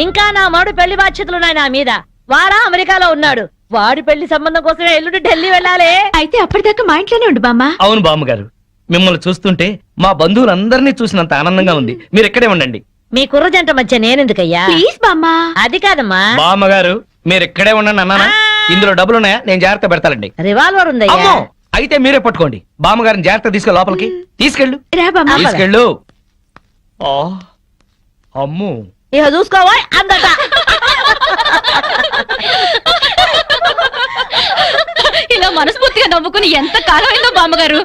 ఇంకా నా మాడు పెళ్లి బాధ్యతలున్నాయి నా మీద. వాడా అమెరికాలో ఉన్నాడు. వాడి పెళ్లి సంబంధం కోసమే ఎల్లుండి ఢిల్లీ వెళ్ళాలి.
అయితే అప్పటిదాకా మా ఇంట్లోనే ఉండు బామ్మ.
అవును బామ్మగారు, మిమ్మల్ని చూస్తుంటే మా బంధువులందరినీ చూసినంత ఆనందంగా ఉంది. మీరు ఇక్కడే ఉండండి.
మీ కుర్ర జంట మధ్య నేనెందుకయ్యా?
ప్లీజ్ బామ్మ.
అది కాదమ్మా.
బామ్మగారు మీరు ఇక్కడే ఉండండి అన్నానా? ఇందులో డబ్బులున్నాయా? నేను జాగ్రత్త పెడతానండి.
రివాల్వర్ ఉందయ్యా.
అమ్మో, అయితే మీరే పట్టుకోండి. బామ్మగారిని జాగ్రత్త తీసుకెళ్ళి లోపలికి తీసుకెళ్ళు.
రా బామ్మ.
తీసుకెళ్ళు. అమ్ము
ఇక చూసుకోవా అందట.
ఇలా మనస్ఫూర్తిగా నవ్వుకుని ఎంత కాలమైందో బామ్మగారు.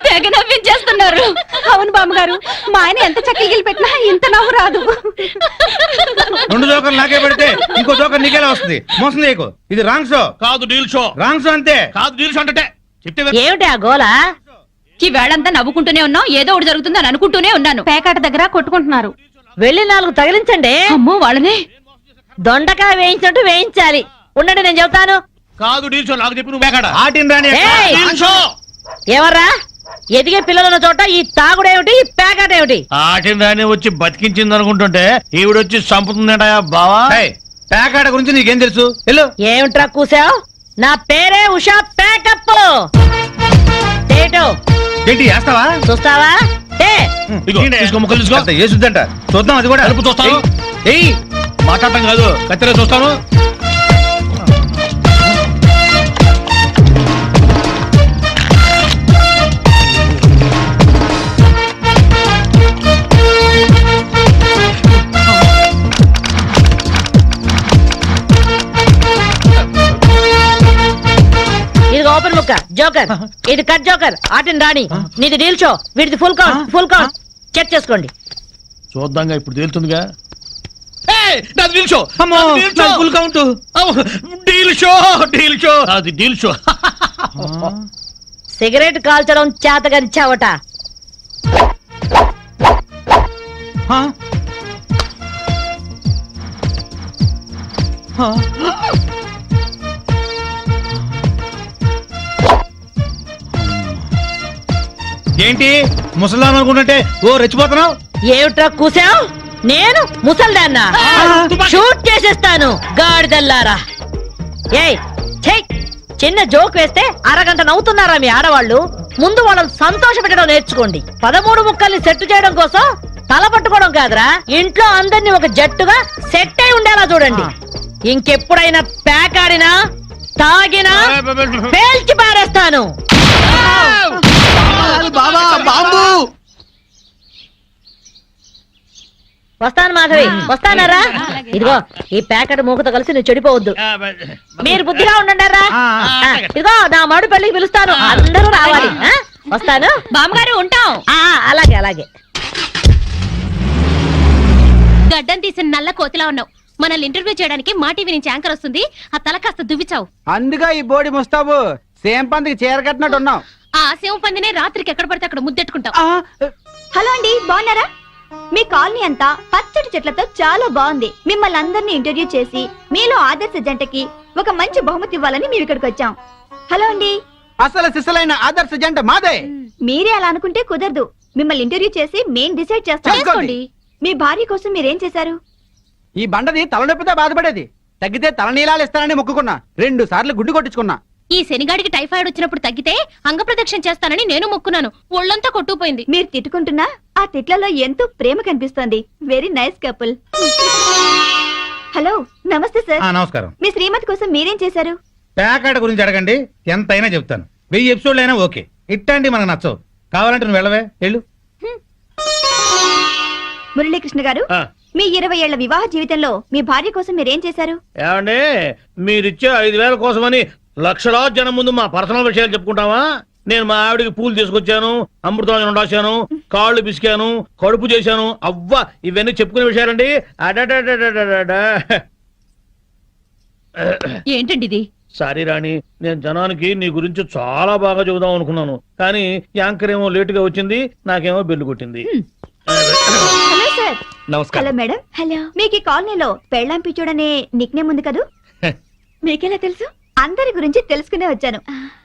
తెగ నవ్వించేస్తున్నారు. అవును బామ్మగారు, మా ఆయన ఎంత చక్కగిలి పెట్టినా ఇంత నవ్వు రాదు.
2 జోకర్లు నాకే పెడితే ఇంకో జోకర్ నీకేలా వస్తుంది? మోసం చేయకు. ఇది రాంగ్ షో
కాదు, డీల్ షో.
రాంగ్ షో అంతే.
కాదు, డీల్ షో అంటే
ఏమిటి ఆ గోలా?
ఈ వేళంతా నవ్వుకుంటూనే ఉన్నాం, ఏదో ఒకటి జరుగుతుందని అనుకుంటూనే ఉన్నాను. పేకాట దగ్గర కొట్టుకుంటున్నారు.
వెళ్ళి 4 తగిలించండి.
అమ్మో వాళ్ళనే
దొండకాయ వేయించినట్టు వేయించాలి. ఉండండి నేను చెబుతాను.
కాదు, డీల్ షో. నాకు చెప్పి నువ్వు బేకాడ.
ఆటిని రాని
ఏయ్!
Deal show.
ఎవర్రా ఎదిగే పిల్లలున్న చోట ఈ తాగుడేమిటి, ఈ పేకాట ఏమిటి?
ఆటిని రాని వచ్చి బతికించింది అనుకుంటుంటే ఈవిడొచ్చి చంపుతుందటయా బావా. పేకాట గురించి నీకేం తెలుసు? వెళ్ళు.
ఏమిట్రా కూసావు? నా పేరే ఉషా పేకప్.
ఏంటి వేస్తావా?
చూస్తావా?
ఇదిగో, తీసుకో, ముక్కలు తీసుకో.
అంత ఏసుద్దంట. చూద్దాం అది కూడా.
కలుపు చూస్తాను.
ఏయ్
మాట్లాడటం కాదు, కత్తిరే చూస్తాను.
ఇది ఓపెన్ ముక్క జోకర్, ఇది కట్ జోకర్. ఆటిని రాణి, నీది డీల్ షో, వీడిది full count. Full count check చేసుకోండి.
చూద్దాంగా, ఇప్పుడు తేలుతుందిగా. Deal show.
అమ్మో, full count.
Deal show, deal show. అది డీల్ షో.
సిగరెట్ కాల్చడం చేతగరిచావట.
ఏంటి ముసలాం అనుకుంటుంటే ఓ రెచ్చిపోతున్నావు?
ఏమిట్రా కూసావు? నేను ముసల్దాన్నా? షూట్ చేసేస్తాను గాడిదల్లారా. ఏయ్ ఛై, చిన్న జోక్ వేస్తే అరగంట నవ్వుతున్నారా మీ ఆడవాళ్ళు? ముందు వాళ్ళని సంతోష పెట్టడం నేర్చుకోండి. 13 ముక్కల్ని సెట్ చేయడం కోసం తల పట్టుకోవడం కాదురా, ఇంట్లో అందరినీ ఒక జట్టుగా సెట్ అయి ఉండేలా చూడండి. ఇంకెప్పుడైనా ప్యాక్ ఆడినా తాగినా పేల్చి పారేస్తాను. వస్తాను మాధవి, వస్తానారా? ఇదిగో ఈ ప్యాకెట్ మూకతో కలిసి నువ్వు చెడిపోవద్దు. మీరు బుద్ధిగా ఉండండారా? ఇదిగో నా మాడు పెళ్లికి పిలుస్తాను, అందరూ రావాలి. వస్తాను
బామ్మగారు, ఉంటాం.
అలాగే అలాగే.
గడ్డం తీసిన నల్ల కోతిలా ఉన్నావు. మనల్ని ఇంటర్వ్యూ చేయడానికి మా టీవీ నుంచి యాంకర్ వస్తుంది. ఆ తల కాస్త దువ్విచావు.
అందుగా ఈ బోడి ముస్తాబు సేమ్ పందికి చీర కట్టినట్టు ఉన్నావు.
ఆ శివ పందినే రాత్రికి ఎక్కడ పడితే అక్కడ ముద్దెట్టుకుంటావు.
హలో అండి, బాగున్నారా? మీ కాలనీ అంతా పచ్చటి చెట్లతో చాలా బాగుంది. మిమ్మల్ని అందరినీ ఇంటర్వ్యూ చేసి మీలో ఆదర్శ జంటకి ఒక మంచి బహుమతి ఇవ్వాలని మేము ఇక్కడికి వచ్చాం. హలో అండి.
అసలు సిసలైన ఆదర్శ జంట మాదే.
మీరే అలా అనుకుంటే కుదరదు. మిమ్మల్ని ఇంటర్వ్యూ చేసి మేం డిసైడ్ చేస్తాం.
చేసుకోండి.
మీ భార్య కోసం మీరేం చేశారు?
ఈ బండది తలనొప్పితో బాధపడేది. తగ్గితే తలనీలాలు ఇస్తానని మొక్కుకున్నా. 2 సార్లు గుడ్డు కొట్టించుకున్నా.
ఈ శనిగాడికి టైఫాయిడ్ వచ్చినప్పుడు తగ్గితే అంగప్రదక్షిణ చేస్తానని నేను మొక్కున్నాను. ఒళ్ళంతా కొట్టుకుపోయింది.
మీరు తిట్టుకుంటున్నా ఆ తిట్లలో ఎంతో ప్రేమ కనిపిస్తోంది. Very nice couple. హలో, నమస్తే సార్.
నమస్కారం.
మీ శ్రీమతి కోసం మీరేం చేశారు?
ప్యాకాట గురించి అడగండి, ఎంతైనా చెప్తాను. 1000 ఎపిసోడ్లు అయినా ఓకే. ఇట్టండి మనకు నచ్చవు. కావాలంటే నువ్వు వెళ్ళవే, వెళ్ళు.
మురళీకృష్ణ గారు, మీ 20 ఏళ్ల వివాహ జీవితంలో మీ భార్య కోసం మీరేం చేశారు?
ఏమండి, మీరిచ్చే 5000 కోసమని లక్షలాది జనం ముందు మా పర్సనల్ విషయాలు చెప్పుకుంటావా? నేను మా ఆవిడికి పూలు తీసుకొచ్చాను, అమృతం రాశాను, కాళ్ళు పిసికాను, కడుపు చేశాను. అవ్వా, ఇవన్నీ చెప్పుకునే విషయాలండి.
ఏంటండి ఇది?
సారీ రాణి, నేను జనానికి నీ గురించి చాలా బాగా చెబుదాం అనుకున్నాను. కానీ యాంకర్ ఏమో లేటుగా వచ్చింది, నాకేమో బెల్లు కొట్టింది.
Hello sir.
నమస్కారం.
Hello madam. హలో. మీకు ఈ కాలనీలో పెళ్ళాం పిచ్చోడనే నిక్నేమ్ ఉంది కదూ? మీకెలా తెలుసు? అందరి గురించి తెలుసుకునే వచ్చాను.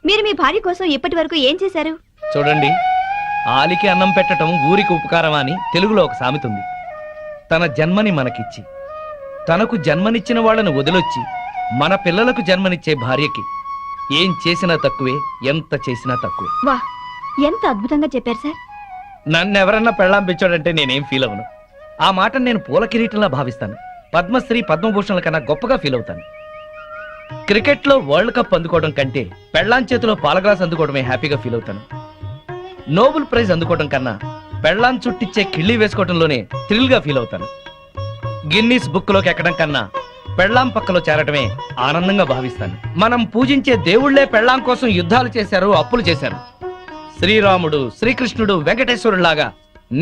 మీరు మీ భార్య కోసం ఇప్పటి వరకు ఏం చేశారు?
చూడండి, ఆలికి అన్నం పెట్టడం ఊరికి ఉపకారం అని తెలుగులో ఒక సామెత ఉంది. తన జన్మని మనకిచ్చి తనకు జన్మనిచ్చిన వాళ్ళను వదిలొచ్చి మన పిల్లలకు జన్మనిచ్చే భార్యకి ఏం చేసినా తక్కువే, ఎంత చేసినా తక్కువే.
వా, ఎంత అద్భుతంగా చెప్పారు సార్.
నన్నెవరన్నా పెళ్ళాం పిచ్చోడంటే నేనేం ఫీల్ అవను. ఆ మాట నేను పూల కిరీటంలా భావిస్తాను. పద్మశ్రీ పద్మభూషణల కన్నా గొప్పగా ఫీల్ అవుతాను. క్రికెట్ లో వరల్డ్ కప్ అందుకోవడం కంటే పెళ్ళాం చేతిలో పాల గ్లాస్ అందుకోవడమే హ్యాపీగా ఫీల్ అవుతాను. నోబెల్ ప్రైజ్ అందుకోవడం కన్నా పెళ్ళాం చుట్టిచ్చే కిళ్ళి వేసుకోవడంలోనే థ్రిల్ గా ఫీల్ అవుతాను. గిన్నీస్ బుక్ లోకి ఎక్కడం కన్నా పెళ్ళాం పక్కలో చేరటమే ఆనందంగా భావిస్తాను. మనం పూజించే దేవుళ్లే పెళ్ళాం కోసం యుద్ధాలు చేశారు, అప్పులు చేశారు. శ్రీరాముడు, శ్రీకృష్ణుడు, వెంకటేశ్వరులాగా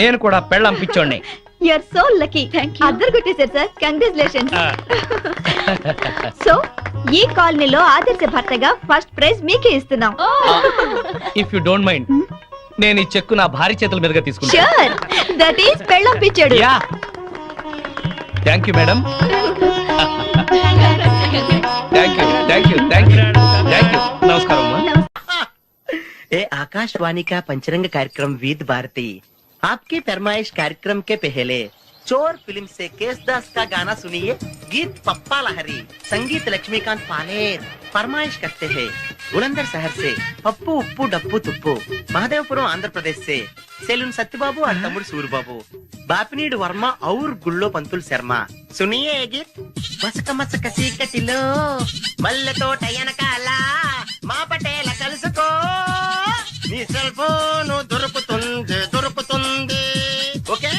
నేను కూడా పెళ్ళాం పిచ్చోడ్నే.
You are so lucky. అద్దరు కొట్టేశారు సార్. కంగ్రాచులేషన్స్. సో ఈ కాలనీలో ఆదర్శ భర్తగా ఫస్ట్ ప్రైజ్ మీకే ఇస్తున్నాం.
ఇఫ్ యు డోంట్ మైండ్, నేను ఈ చెక్కు నా భార్య చేతుల మీదుగా తీసుకుంటా.
ష్యూర్, దట్ ఈస్ పెళ్ళాం పిచ్చోడు.
Yeah, thank you madam. Thank you, thank you, thank you, thank you. నమస్కారం అమ్మా.
ए आकाशवाणी का पंचरंग कार्यक्रम विद भारती आपकी फरमाइश कार्यक्रम के पहले चोर फिल्म से केसदास का गाना सुनिए. गीत पप्पा लहरी, संगीत लक्ष्मीकांत पालेर. फरमाइश करते हैं बुलंदर शहर से पप्पू उप्पू डप्पू तुप्पू, महादेवपुरम आंध्र प्रदेश से सेलून सत्यबाबू और तमुड़ सूरबाबू, बापिनीड वर्मा और गुल्लो पंतुल शर्मा. सुनिए ये गीत. मसक मसक सीकटिलो मल्ले तो टयन काला మా పటేల కలుసుకో, నీ సెల్ ఫోన్ దొరుకుతుంది. Okay,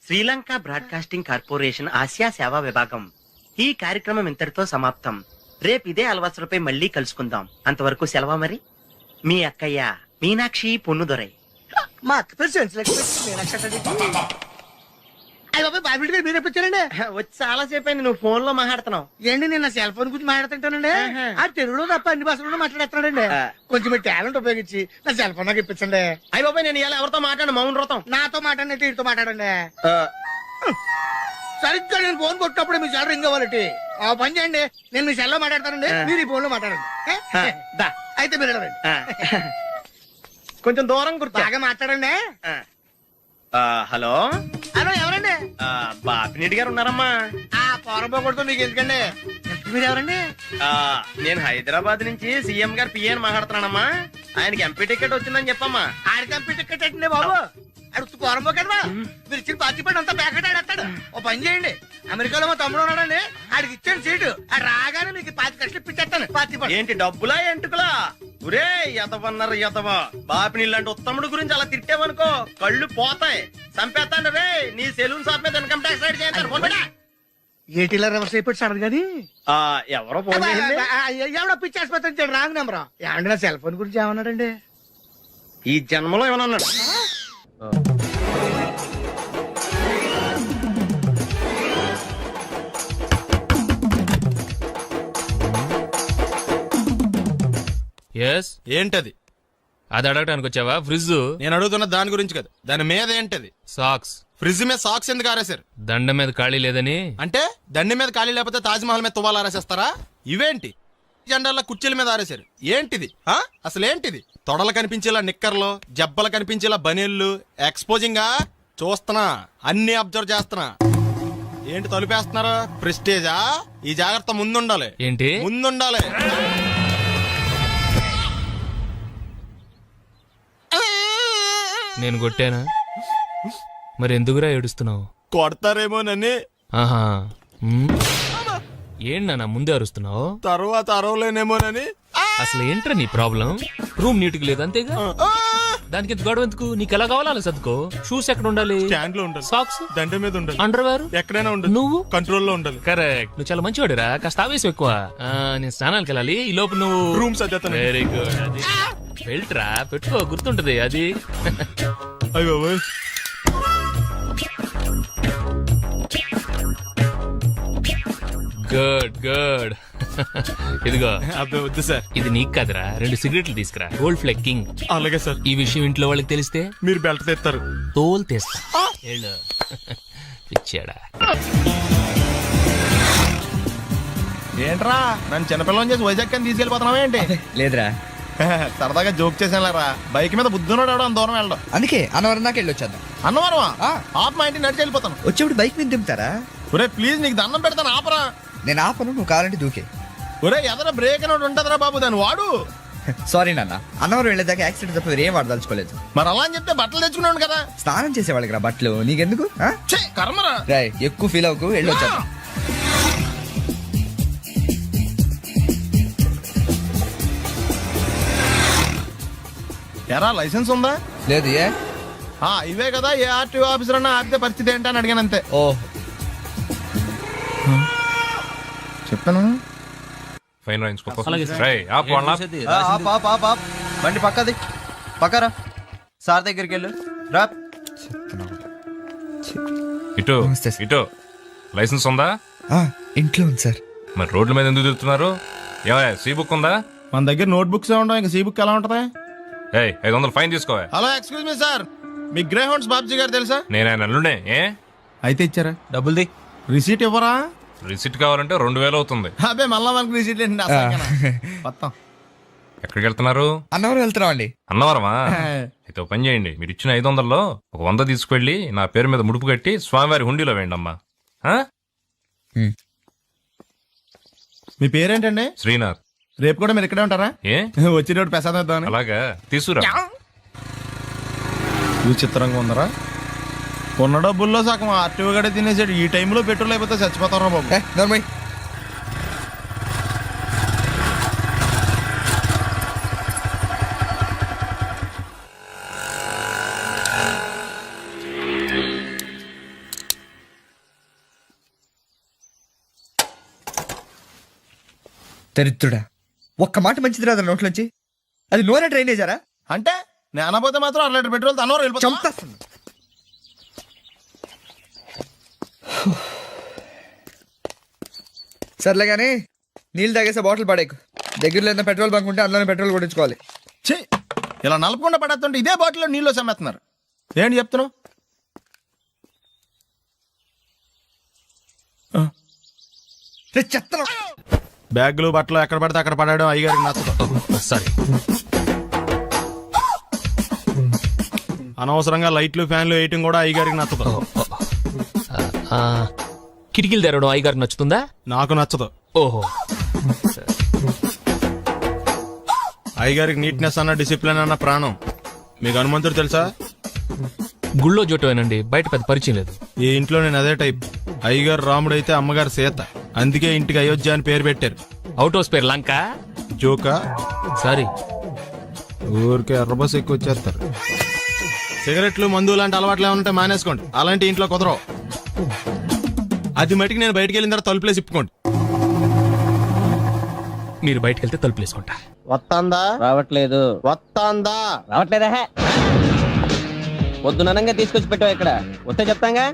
Sri Lanka broadcasting corporation Asia సేవా విభాగం. ఈ కార్యక్రమం ఇంతటితో సమాప్తం. రేపు ఇదే అలవాసులపై మళ్ళీ కలుసుకుందాం. అంతవరకు సెలవా మరి. మీ అక్కయ్య మీనాక్షి పొన్నుదొరై.
మా అక్క పేరు సెన్స్ అయ్య బాబాయ్, బాబిడి గారు మీరు ఎప్పుడండి?
వచ్చి చాలా సేపు అయింది. నువ్వు ఫోన్ లో మాట్లాడుతున్నావు
ఏంటి? నేను నా సెల్ ఫోన్ గురించి మాట్లాడుతుంటానండి. ఆ తెలుగులో తప్ప అన్ని భాషల్లో మాట్లాడేస్తున్నాడండి. కొంచెం మీ టాలెంట్ ఉపయోగించి నా సెల్ ఫోన్ నాకు ఇప్పించండి.
అయ్య బాబాయ్, నేను ఇలా ఎవరితో మాట్లాడు? మౌన్ వ్రతం.
నాతో మాట్లాడినట్టు వీటితో మాట్లాడండి. సరిగ్గా నేను ఫోన్ కొట్టినప్పుడు మీ సెల్ రింగ్ అవ్వాలంటే ఆ పని చేయండి. నేను మీ సెల్ లో మాట్లాడతానండి, మీరు ఈ ఫోన్ లో మాట్లాడండి. అయితే మీరు వెళ్ళండి.
కొంచెం దూరం కూర్చో.
బాగా మాట్లాడండి.
హలో
హలో, ఎవరండి?
బాపినీటి గారు ఉన్నారమ్మా.
ఆ పోరపోకూడదు మీకు ఎందుకండి. మీరు ఎవరండి?
నేను హైదరాబాద్ నుంచి సీఎం గారు పిఏ అని మాట్లాడుతున్నానమ్మా. ఆయనకి ఎంపీ టికెట్ వచ్చిందని చెప్పమ్మా.
ఆడికి ఎంపీ టికెట్ అండి బాబు. అడుగుతూ పోరపోకడవా? మీరు ఇచ్చిన పార్టీ పడి అంతా ప్యాకెట్ ఆడేస్తాడు. ఓ పని చేయండి, అమెరికాలో మా తమ్ముడు ఉన్నాడండి, ఆడికి ఇచ్చాను సీటు. ఆడు రాగానే మీకు 5 లక్షలు ఇప్పించేస్తాను. పార్టీ పడి
ఏంటి, డబ్బులా ఎంటుకులా? ఒరే ఎదవన్నారు ఎదవా. బాపిని ఇలాంటి ఉత్తముడు గురించి అలా తిట్టావనుకో కళ్ళు పోతాయి, చంపేస్తాను రే. నీ సెలూన్ షాప్ మీద ఇన్కమ్ ట్యాక్స్ రైడ్ చేస్తారు.
ఏటీలో రివర్స్ అయిపోయి సడన్ గాని
ఎవరో ఫోన్ చేసింది.
ఎవడో పిచ్చి ఆసుపత్రి ఇచ్చాడు, రాంగ్ నెంబర్. ఏమండి నా సెల్ ఫోన్ గురించి ఏమన్నాడండి?
ఈ జన్మలో ఏమన్నా అన్నాడు?
ఎస్
ఏంటది?
అది అడగటానికి వచ్చావా? ఫ్రిడ్జ్.
నేను అడుగుతున్న దాని గురించి కదా, దాని మీద ఏంటది?
సాక్స్.
ఫ్రిడ్జ్ మీద సాక్స్ ఎందుకు ఆరేశారు?
దండం మీద ఖాళీ లేదని.
అంటే దండి మీద ఖాళీ లేకపోతే తాజ్మహల్ మీద తువ్వాలు ఆరేసేస్తారా? ఇవేంటి జెండాల కుర్చీల మీద ఆరేశారు? ఏంటిది అసలు ఏంటిది? తొడలు కనిపించేలా నిక్కర్లు, జబ్బలు కనిపించేలా బనీళ్లు, ఎక్స్పోజింగా చూస్తున్నా, అన్ని అబ్జర్వ్ చేస్తున్నా. ఏంటి తలుపేస్తున్నారా? ప్రెస్టేజా? ఈ జాగ్రత్త ముందుండాలి.
ఏంటి
ముందుండాలి?
నేను కొట్టానా? మరి ఎందుకురా ఏడుస్తున్నావు?
కొడతారేమోనని.
ఆహా. ఏంటి నాన్న ముందే అరుస్తున్నావు?
తర్వాత అరవలేనేమోనని.
అసలు ఏంట్రా నీ ప్రాబ్లం? రూమ్ నీట్ గా లేదు అంతేగా, దానికి ఎంత గొడవ ఎందుకు? నీకు ఎలా కావాలో అలా సర్దుకో. షూస్ ఎక్కడ ఉండాలి?
స్టాండ్ లో ఉండాలి.
సాక్స్
దండ మీద ఉండాలి.
అండర్వేర్
ఎక్కడైనా ఉండాలి.
నువ్వు
కంట్రోల్లో ఉండాలి.
కరెక్ట్. నువ్వు చాలా మంచివాడురా, కాస్త ఆవేశం ఎక్కువ. నేను స్నానానికి వెళ్ళాలి, ఈ లోపు నువ్వు
రూమ్ సర్దేస్తాను.
Very good. అది బెల్ట్రా, పెట్టుకో, గుర్తుంటది అది.
అయ్యో
గుడ్ గుడ్. ఇదిగో.
అబ్బాయి వద్దు సార్.
ఇది నీకు కాదురా, 2 సిగరెట్లు తీసుకురా. Gold Flake King.
అలాగే సార్.
ఈ విషయం ఇంట్లో వాళ్ళకి తెలిస్తే
మీరు బెల్ట్ తెస్తారు.
తోలు తెస్తా. వెళ్ళు. పిచ్చాడా.
ఏంట్రా నన్ను చిన్నపిల్లని చేసి వైజాగ్ అని తీసుకెళ్ళిపోతున్నావా ఏంటి?
లేదురా,
సరదాగా జోక్ చేసానులేరా. బైక్ మీద బుద్ధున్నాడు అంత దూరం వెళ్ళడం.
అందుకే అన్నవరం దాకా వెళ్ళి వచ్చేద్దాం.
అన్నవరమా? ఆప్ మా ఇంటికి నడిచి వెళ్ళిపోతాను.
వచ్చేప్పుడు బైక్ మీద దింపుతారా?
ఒరే ప్లీజ్ నీకు దండం పెడతాను, ఆపరా.
నేను ఆపను, నువ్వు కావాలంటే దూకే.
ఒరే ఎదర బ్రేక్ అని ఉంటదిరా బాబు, దాన్ని వాడు.
సారీ నాన్న, అన్నవరం వెళ్ళేదాకా యాక్సిడెంట్ తప్ప వేరేం వాడదలుచుకోలేదు.
మరి అలా అని చెప్తే బట్టలు తెచ్చుకున్నాడు కదా.
స్నానం చేసేవాళ్ళకి రా బట్టలు, నీకెందుకు?
కర్మరా.
ఎక్కువ ఫీల్ అవ్వకు, వెళ్ళి వచ్చేద్దాం.
ఎరా లైసెన్స్ ఉందా?
లేదు. ఏ
ఇవే కదా, ఏ ఆర్టీఓ ఆఫీసర్ అన్నా ఆపితే పరిస్థితి ఏంటని అడిగాను అంతే.
ఓ
చెప్పాను.
ఫైన్
బండి పక్కది, పక్కరా. సార్ దగ్గరికి వెళ్ళు రా.
ఇటు ఇటు. లైసెన్స్ ఉందా?
ఇంట్లో ఉంది సార్.
మరి రోడ్ల మీద ఎందుకు తిరుగుతున్నారు? ఏమయ్యా, సీ బుక్ ఉందా?
మన దగ్గర నోట్ బుక్స్ ఉండవు, ఇంకా సీ బుక్ ఎలా ఉంటది?
500 ఫైన్ తీసుకోవా.
హలో ఎక్స్క్యూజ్ మీ సార్, మీ గ్రే హౌండ్స్ బాబ్జీ గారు తెలుసా?
నేను ఆయన అల్లుడే. ఏ
అయితే ఇచ్చారా?
డబ్బుల్ది.
రిసీట్ ఇవ్వరా?
రిసిట్ కావాలంటే 2000 అవుతుంది.
అబ్బే మళ్ళా మనకి రిసీట్ ఏంటి? మొత్తం
ఎక్కడికి వెళ్తున్నారు?
అన్నవరం వెళ్తున్నాం అండి.
అన్నవరమా? అయితే ఓ పని చేయండి, మీరు ఇచ్చిన 500లో ఒక 100 తీసుకెళ్లి నా పేరు మీద ముడుపు కట్టి స్వామివారి హుండీలో వేయండి అమ్మా.
మీ పేరేంటండి?
శ్రీనాథ్.
రేపు కూడా మీరు ఇక్కడే ఉంటారా?
ఏ
వచ్చేటప్పుడు ప్రసాదం.
అలాగా, తీసుకురా.
విచిత్రంగా ఉందరా. కొన్న డబ్బుల్లో సగం ఆర్టీఓ గడే తినేసాడు. ఈ టైంలో పెట్రోల్ అయిపోతే చచ్చిపోతారా బాబు.
దరిద్రుడా, ఒక్క మాట మంచిది రాదు నోట్లోంచి. అది నూనె డ్రైనేజారా?
అంటే నేను అనబోతే మాత్రం 1 లీటర్ పెట్రోల్ తనవారు వెళ్ళిపోతా.
సర్లే కానీ నీళ్ళు తాగేసే బాటిల్ పడేకు. దగ్గరలో ఏదైనా పెట్రోల్ బంక్ ఉంటే అందులోనే పెట్రోల్ కొట్టించుకోవాలి.
ఇలా నలపకుండా పడేస్తుంటే ఇదే బాటిల్లో నీళ్ళు సమ్మేస్తున్నారు. ఏంటి చెప్తున్నావు?
చెత్త
బ్యాగులు బట్టలు ఎక్కడ పడితే అక్కడ పడడం అయ్యగారికి నచ్చదు.
సారీ.
అనవసరంగా లైట్లు ఫ్యాన్లు వేయటం కూడా అయ్యగారికి నచ్చదు.
కిటికీలు తెరవడం అయ్యగారికి నచ్చుతుందా?
నాకు నచ్చదు.
ఓహో.
అయ్యగారికి నీట్నెస్ అన్న డిసిప్లిన్ అన్న ప్రాణం. మీకు హనుమంతుడు తెలుసా?
గుళ్ళో జోటమేనండి, బయట పెద్ద పరిచయం లేదు.
ఈ ఇంట్లో నేను అదే టైప్. అయ్యగారు రాముడు అయితే అమ్మగారు సీత. అందుకే ఇంటికి అయోధ్య అని పేరు పెట్టారు.
అవుట్ హౌస్ పేరు లంక.
జోకా?
సారీ.
ఊరికే ఎర్రబస్ ఎక్కువ వచ్చేస్తారు. సిగరెట్లు మందు లాంటి అలవాట్లు ఏమంటే మానేసుకోండి. అలాంటి ఇంట్లో కుదరవు. అది మటుకు నేను బయటికి వెళ్ళిన తర్వాత తలుపులేసి ఇప్పుకోండి.
మీరు బయటకు వెళ్తే తలుపులు వేసుకుంటా.
వస్తాందా? రావట్లేదు. వస్తాందా? రావట్లేదా? పొద్దుననంగా తీసుకొచ్చి పెట్టావు ఇక్కడ. వస్తే చెప్తాంగా.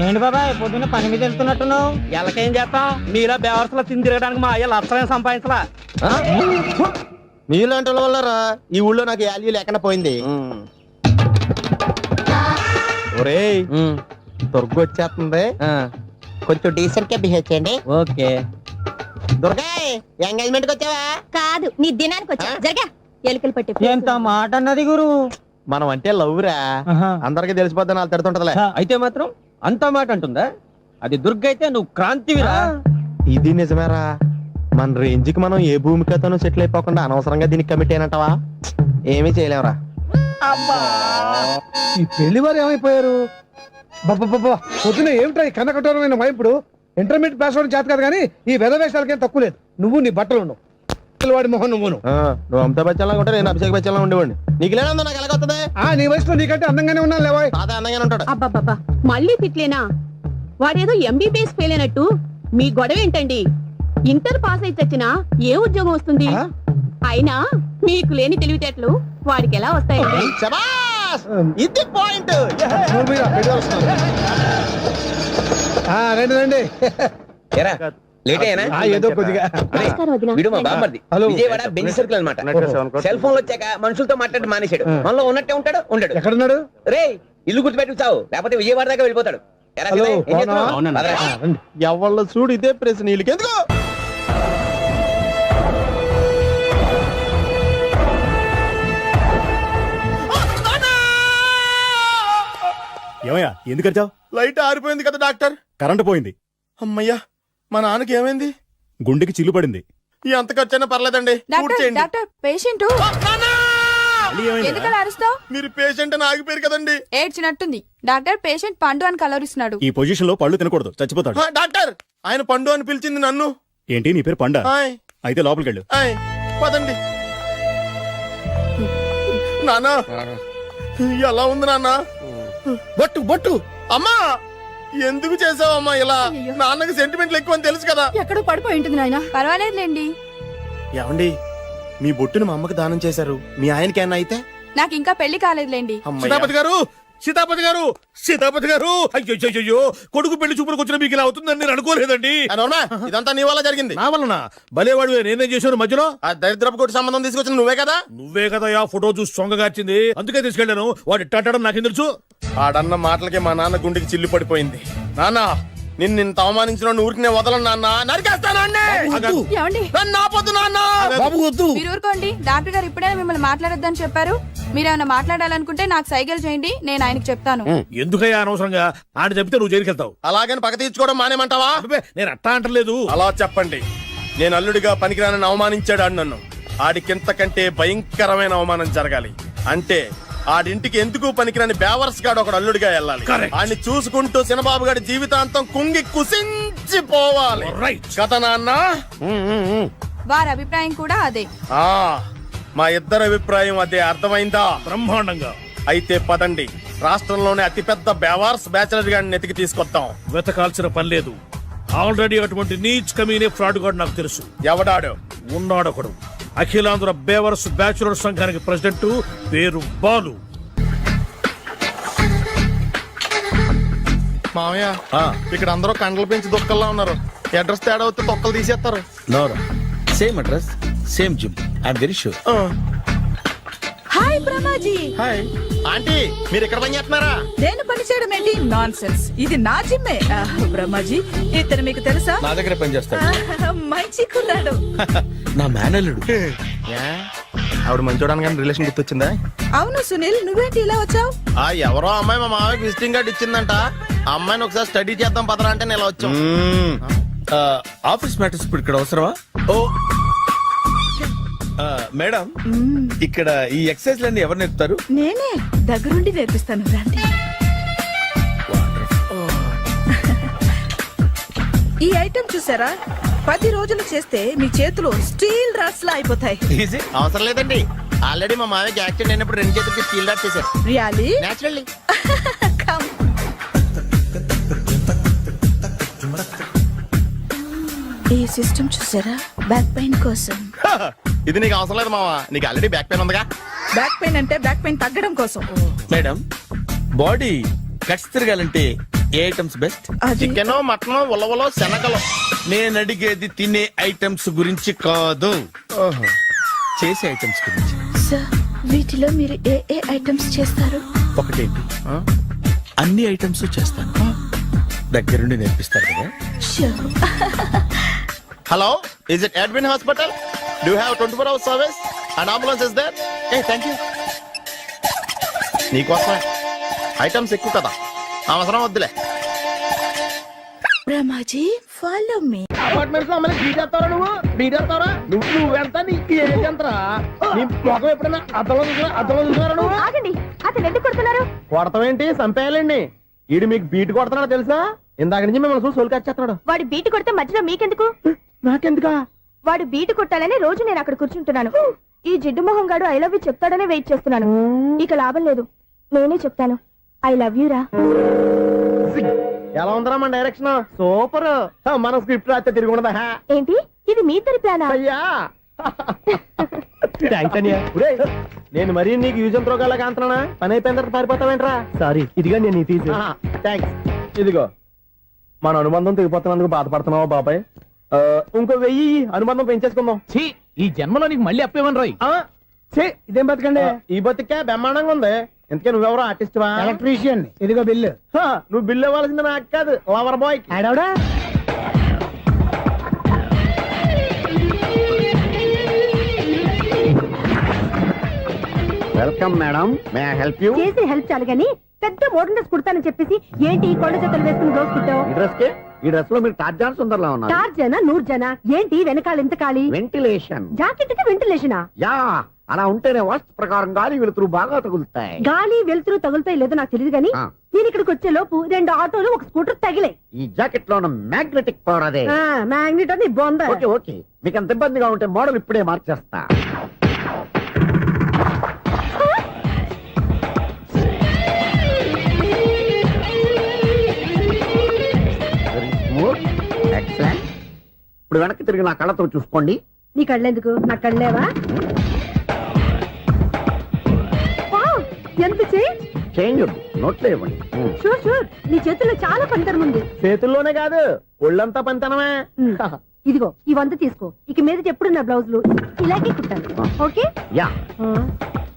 ఏంటి బాబాయ్ పొద్దున్న పని మీద వెళ్తున్నట్టున్నావు? ఎలాకేం చేస్తాం? మీలా బేవర్సలా తిని తిరగడానికి మా అయ్య లక్షణం సంపాదించలా.
నీలాంటి వాళ్ళ వల్లరా ఈ ఊళ్ళో నాకు వాల్యూ లేకుండా పోయింది. ఒరేయ్ దుర్గ వచ్చేస్తుంది, కొంచెం డీసెంట్ గా బిహేవ్ చేయండి. ఓకే. దుర్గా ఎంగేజ్మెంట్ కి వచ్చావా?
కాదు, నీ దినానికి వచ్చా. జరగా ఎలుకలు పట్టి
ఎంత మాట అన్నది గురు. మనం అంటే లవ్ రా, అందరికి తెలిసిపోద్దని వాళ్ళు తిడుతుంటదిలే.
అయితే మాత్రం అంత మాట అంటుందా? అది దుర్గ అయితే నువ్వు క్రాంతివిరా.
ఇది నిజమేరా, మన రేంజ్ కి మనం ఏ భూమికతోనూ సెటిల్ అయిపోకుండా అనవసరంగా దీనికి కమిట్ అయినట్టవా? ఏమీ చేయలేవురా.
ఈ పెళ్లి వారు ఏమైపోయారు? పొద్దున ఏమిటా ఈ కన్నకఠోరమైన వైపుడు? ఇంటర్మీడియట్ పాస్ అవడం చేత కాదు కానీ ఈ వెధవేషాలకేం తక్కువ లేదు. నువ్వు నీ బట్టలు ఉండవు, వాడి మొహం నువ్వును.
నువ్వు అమితాబ్ బచ్చన్ లాగా ఉంటే నేను అభిషేక్ బచ్చన్ లాగా ఉండేవాడిని. నీకు లేనందో నాకు ఎలాగొస్తుంది?
నీ వయసులో నీకంటే అందంగానే ఉన్నాను లేవాయ్.
తాత అందంగానే ఉంటాడు.
అబ్బబ్బబ్బా, మళ్ళీ తిట్లేనా? వాడేదో ఎంబీబీఎస్ ఫెయిల్ అయినట్టు మీ గొడవ ఏంటండి? ఇంటర్ పాస్ అయితే వచ్చినా ఏ ఉద్యోగం వస్తుంది? అయినా మీకు లేని తెలివితేటలు వాడికి ఎలా వస్తాయండి?
ఇది పాయింట్.
రండి రండి.
ఏదో కొద్దిగా విజయవాడ బెంచ్ సర్కిల్ అనమాట. సెల్ ఫోన్ వచ్చాక మనుషులతో మాట్లాడి మానేశాడు. మనలో ఉన్నట్టే ఉంటాడు. ఉండడు.
ఎక్కడున్నాడు?
రే ఇల్లు గుర్తుపెట్టుకు చావు, లేకపోతే విజయవాడ దాకా వెళ్ళిపోతాడు.
ఎవళ్ళ చూడు ఇదే ప్రశ్న. వీళ్ళకి ఎందుకు?
ఏమయ్యా ఎందుకు వచ్చావు?
లైట్ ఆరిపోయింది కదా డాక్టర్.
కరెంటు పోయింది.
అమ్మయ్యా, మా నాన్నకి ఏమైంది?
గుండెకి చిల్లు పడింది.
ఎంత ఖర్చైనా పర్లేదండి.
పేషెంట్
మీరు పేషెంట్ అని ఆగిపోయారు కదండి.
ఏడ్చినట్టుంది. డాక్టర్ పేషెంట్ పండు అని కలవరిస్తున్నాడు.
ఈ పొజిషన్ లో పళ్ళు తినకూడదు, చచ్చిపోతాడు.
డాక్టర్ ఆయన పండు అని పిలిచింది నన్ను.
ఏంటి నీ పేరు పండా? అయితే లోపలికి వెళ్ళు.
పదండి. నాన్న ఎలా ఉంది నాన్న?
బొట్టు బొట్టు.
అమ్మా ఎందుకు చేసావమ్మా ఇలా? నాన్నకి సెంటిమెంట్లు ఎక్కువ అని తెలుసు కదా.
ఎక్కడో పడిపోయి ఉంటుంది నాయన. పర్వాలేదులేండి.
ఏమండి, మీ బొట్టును మా అమ్మకి దానం చేశారు, మీ ఆయనకి ఏమన్నా అయితే?
నాకు ఇంకా పెళ్లి కాలేదులేండి.
సీతాపతి గారు, సీతాపతి గారు, సీతాపతి గారు, అయ్యో కొడుకు పెళ్లి చూపులకు వచ్చిన మీకు ఇలా అవుతుందని నేను అనుకోలేదండి.
ఇదంతా నీ వల్ల జరిగింది.
నా వలన? భలేవాడు, నేనేం చేశాను మధ్యలో?
ఆ దరిద్రపు కొట్టి సంబంధం తీసుకొచ్చిన నువ్వే కదా.
నువ్వే కదా ఆ ఫోటో చూసి సొంగగార్చింది, అందుకే తీసుకెళ్లాను. వాడు ఇట్టాడడం నాకేం తెలుసు?
ఆడన్న మాటలకి మా నాన్న గుండెకి చిల్లు పడిపోయింది. నాన్న నిన్ను ఇంత అవమానించిన ఊరికి నేను వదలను నాన్న, నరికేస్తాను.
మీరు ఊరుకోండి. డాక్టర్ గారు ఇప్పుడే మిమ్మల్ని మాట్లాడొద్దని చెప్పారు. మీరేమైనా మాట్లాడాలనుకుంటే నాకు సైగలు చేయండి, నేను ఆయనకు చెప్తాను.
ఎందుకయ్యా అనవసరంగా ఆయన చెప్తే నువ్వు జైలుకి వెళ్తావు?
అలాగని పక్క తీర్చుకోవడం మానేమంటావా?
నేను అట్టా అంటలేదు.
అలా చెప్పండి. నేను అల్లుడిగా పనికిరానని అవమానించాడు ఆడు నన్ను. ఆడికింతకంటే భయంకరమైన అవమానం జరగాలి. అంటే ఆడింటికి ఎందుకు పనికిరాని బేవర్స్ గాడు ఒకడు అల్లుడిగా వెళ్ళాలి. ఆడిని చూసుకుంటూ చిన్నబాబు గారి జీవితాంతం కుంగి కుసించిపోవాలి కదా నాన్న.
వారి అభిప్రాయం కూడా అదే.
మా ఇద్దరి అభిప్రాయం అదే. అర్థమైందా?
బ్రహ్మాండంగా.
అయితే పదండి, రాష్ట్రంలోనే అతిపెద్ద బేవార్స్ బ్యాచిలర్ గాడిని ఎతికి తీసుకొద్దాం.
వెతకాల్సిన పని లేదు. ఆల్రెడీ అటువంటి నీచ్ కమీనే ఫ్రాడ్ గాడు నాకు తెలుసు.
ఎవడాడు?
ఉన్నాడొకడు. అఖిలాంధ్ర బేవర్స్ బ్యాచులర్ సంఘానికి ప్రెసిడెంట్, పేరు బాలు.
మామయ్య, ఇక్కడ అందరూ కండలు పెంచి దుక్కల్లా ఉన్నారు. అడ్రస్ తేడా వస్తే తొక్కలు తీసేస్తారు.
Same address, same gym. I'm very sure.
Hi Brahmaji.
Hi aunty, మీరు ఇక్కడ పని చేస్తున్నారా?
నేను పని చేయడం ఏంటి? Non sense. ఇది నా జిమ్మే. బ్రహ్మాజీ ఇతను మీకు తెలుసా?
నా దగ్గర పని చేస్తాడు.
మంచి కుర్రాడు.
నా మేనల్లుడు.
ఆవిడ మంచి చూడడానికి రిలేషన్ గుర్తొచ్చిందా?
అవును సునీల్, నువ్వేంటి ఇలా వచ్చావు?
ఎవరో అమ్మాయి మా మామయ్యకి విజిటింగ్ కార్డు ఇచ్చిందంట. ఆ అమ్మాయిని ఒకసారి స్టడీ చేద్దాం పదరా అంటే నేను ఇలా వచ్చాం.
ఆఫీస్ మ్యాటర్స్ ఇప్పుడు ఇక్కడ అవసరమా? ఓ మేడం, ఇక్కడ ఈ ఎక్సర్సైజ్ లన్నీ ఎవరు నేర్పుతారు?
నేనే దగ్గరుండి నేర్పిస్తాను. రండి. ఈ ఐటమ్ చూసారా? 10 రోజులు చేస్తే మీ చేతులు స్టీల్ రాట్స్ లా అయిపోతాయి.
అవసరం లేదండి, ఆల్రెడీ మా మామయ్యకి యాక్సిడెంట్ అయినప్పుడు 2 చేతులకి స్టీల్ రాట్ చేశారు.
రియల్లీ?
నేచురల్లీ.
ఈ సిస్టమ్ చూసారా? బ్యాక్ పెయిన్ కోసం.
ఇది నీకు అవసరం లేదు మావా, నీకు ఆల్రెడీ బ్యాక్ పెయిన్ ఉందిగా.
బ్యాక్ పెయిన్ అంటే బ్యాక్ పెయిన్ తగ్గడం కోసం.
మేడం, బాడీ కట్స్ తిరగాలంటే ఏ ఐటమ్స్ బెస్ట్?
చికెన్, మటన్, ఉలవలో, శనగలు.
నేను అడిగేది తినే ఐటమ్స్ గురించి కాదు.
చేసే ఐటమ్స్ గురించి.
సార్ వీటిలో మీరు ఏ ఏ ఐటమ్స్ చేస్తారు?
ఒకటేంటి, అన్ని ఐటమ్స్ చేస్తాను. దగ్గరుండి నేర్పిస్తారు కదా.
Hello, is it admin hospital? Do have 24 hours service and ambulance is there? ఏ థ్యాంక్ యూ. నీకోసమే ఐటమ్స్ ఎక్కువ కదా, అవసరం వద్దులే.
Brahmaji follow me.
అపార్ట్మెంట్స్ లో అమ్మని బీటేస్తారా నువ్వెంత నీకు ఏంటంతరా? నీ ముఖం ఎప్పుడైనా అద్దంలో చూసారా నువ్వు?
ఆగండి, అతను ఎందుకు కొడుతున్నారు?
కొడతావేంటి? చంపేయాలండి. ఈడు మీకు బీట్ కొడుతున్నాడు తెలుసా? ఇందాక నుంచి మిమ్మల్ని చూసి సోల్ కచ్చేస్తున్నాడు.
వాడు బీటు కొడితే మధ్యలో మీకెందుకు?
నాకెందుకా?
వాడు బీటు కొట్టాలని రోజు నేను అక్కడ కూర్చుంటున్నాను. ఈ జిడ్డు మొహం గాడు ఐ లవ్ యూ చెప్తాడనే వెయిట్ చేస్తున్నాను. ఇక లాభం లేదు, నేనే చెప్తాను ఐ లవ్ యూ రా.
ఎలా ఉందరా మన డైరెక్షన్? సూపర్. మన స్క్రిప్ట్ రాస్తే తిరిగి ఉండదా?
ఏంటి ఇది మీ ఇద్దరి ప్లానా?
అయ్యా నేను మరీ నీకు యూజ్ ఎంతో గల కాంతనా? పని అయిపోయిన తర్వాత పారిపోతావేంట్రా? సారీ, ఇదిగా నేను తీసి. థ్యాంక్స్. ఇదిగో మన అనుబంధం తెగిపోతున్నందుకు బాధపడుతున్నావా బాబాయ్? ఇంకో 1000 అనుబంధం పెంచేసుకుందాం.
ఈ జన్మలో నీకు మళ్ళీ అప్పేమని రాయి.
ఇదేం బతకండి? ఈ బతికే బ్రహ్మాండంగా ఉంది. ఎందుకే నువ్వెవరో ఆర్టిస్ట్ వా? ఎలక్ట్రీషియన్. ఇదిగో బిల్లు. నువ్వు బిల్లు ఇవ్వాల్సింది నాకు కాదు, లవర్ బాయ్. ఆడవడా? Welcome madam, may I help you?
చేసి హెల్ప్ చాలు గాని పెద్ద మోడల్ డ్రెస్ కుడతానని చెప్పేసి ఏంటి కొండ జతలు వేసుకుని రోజు కుట్టావు?
ఈ డ్రెస్ కి, ఈ డ్రెస్ లో మీరు టార్జాన్ సుందర్లా ఉన్నారు.
టార్జనా నూర్జనా? ఏంటి వెనకాల ఎంత ఖాళీ?
వెంటిలేషన్.
జాకెట్ కి వెంటిలేషనా?
యా, అలా ఉంటేనే వాస్తు ప్రకారం గాలి వెలుతురు బాగా తగులుతాయి.
గాలి వెలుతురు తగులుతాయి లేదో నాకు తెలియదు గానీ నేను ఇక్కడికి వచ్చే లోపు 2 ఆటోలు ఒక స్కూటర్ తగిలే.
ఈ జాకెట్ లో ఉన్న మ్యాగ్నెటిక్ పవర్ అదే.
మ్యాగ్నెట్ అని బొంద.
ఓకే ఓకే, మీకు అంత ఇబ్బందిగా ఉంటే మోడల్ ఇప్పుడే మార్చేస్తా. ఎక్సలెంట్. ఇప్పుడు వెనక్కి తిరిగి నా కళ్ళతో చూసుకోండి.
నీ కళ్ళెందుకు? నా కళ్ళేవా? ఎంత
చేంజ్ నోట్లో ఇవ్వండి.
షూర్ షూర్, నీ చేతుల్లో చాలా పంతరం ఉంది.
చేతుల్లోనే కాదు, ఒళ్ళంతా పంతనమే.
ఇదిగో ఈ 100 తీసుకో. ఇక మీద ఎప్పుడు నా బ్లౌజులు ఇలాగే కుట్టాను. ఓకే?
యా.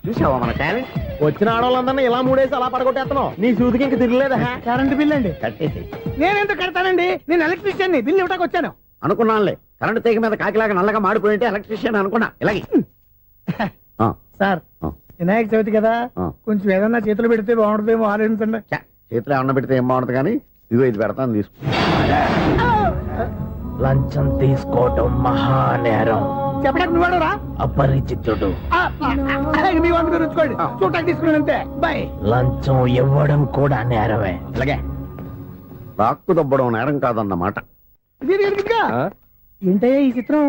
చూసావా మన టాలెంట్? వచ్చిన ఆడవాళ్ళందరినీ ఇలా మూడేసి అలా పడగొట్టేస్తున్నావు. నీ సూదికి ఇంక తిరగలేదా? కరెంట్ బిల్ అండి. కట్టేసి. నేనెందుకు కడతానండి? నేను ఎలక్ట్రీషియన్ ని, బిల్ ఇవ్వడానికి వచ్చాను. అనుకున్నానులే, కరెంట్ తీగ మీద కాకిలాగా నల్లగా మాడిపోయింటే ఎలక్ట్రీషియన్ అనుకున్నా. ఇలాగే సార్, వినాయక చవితి కదా, కొంచెం ఏదన్నా చేతులు పెడితే బాగుంటుందేమో ఆలోచించండి. చేతులు ఏమన్నా పెడితే ఏం బాగుంటుంది కానీ ఇదిగో ఇది పెడతాను, తీసుకో. లంచం తీసుకోవటం మహానేరం. చెప్పడానికి నువ్వాడరా? అపరిచితుడు. మీ వంట మీరు ఉంచుకోండి, చూడటానికి తీసుకున్నాను అంతే. బాయ్. లంచం ఇవ్వడం కూడా నేరమే. అలాగే రాక్కు దబ్బడం నేరం కాదన్నమాట. ఏంటయ్యా ఈ చిత్రం?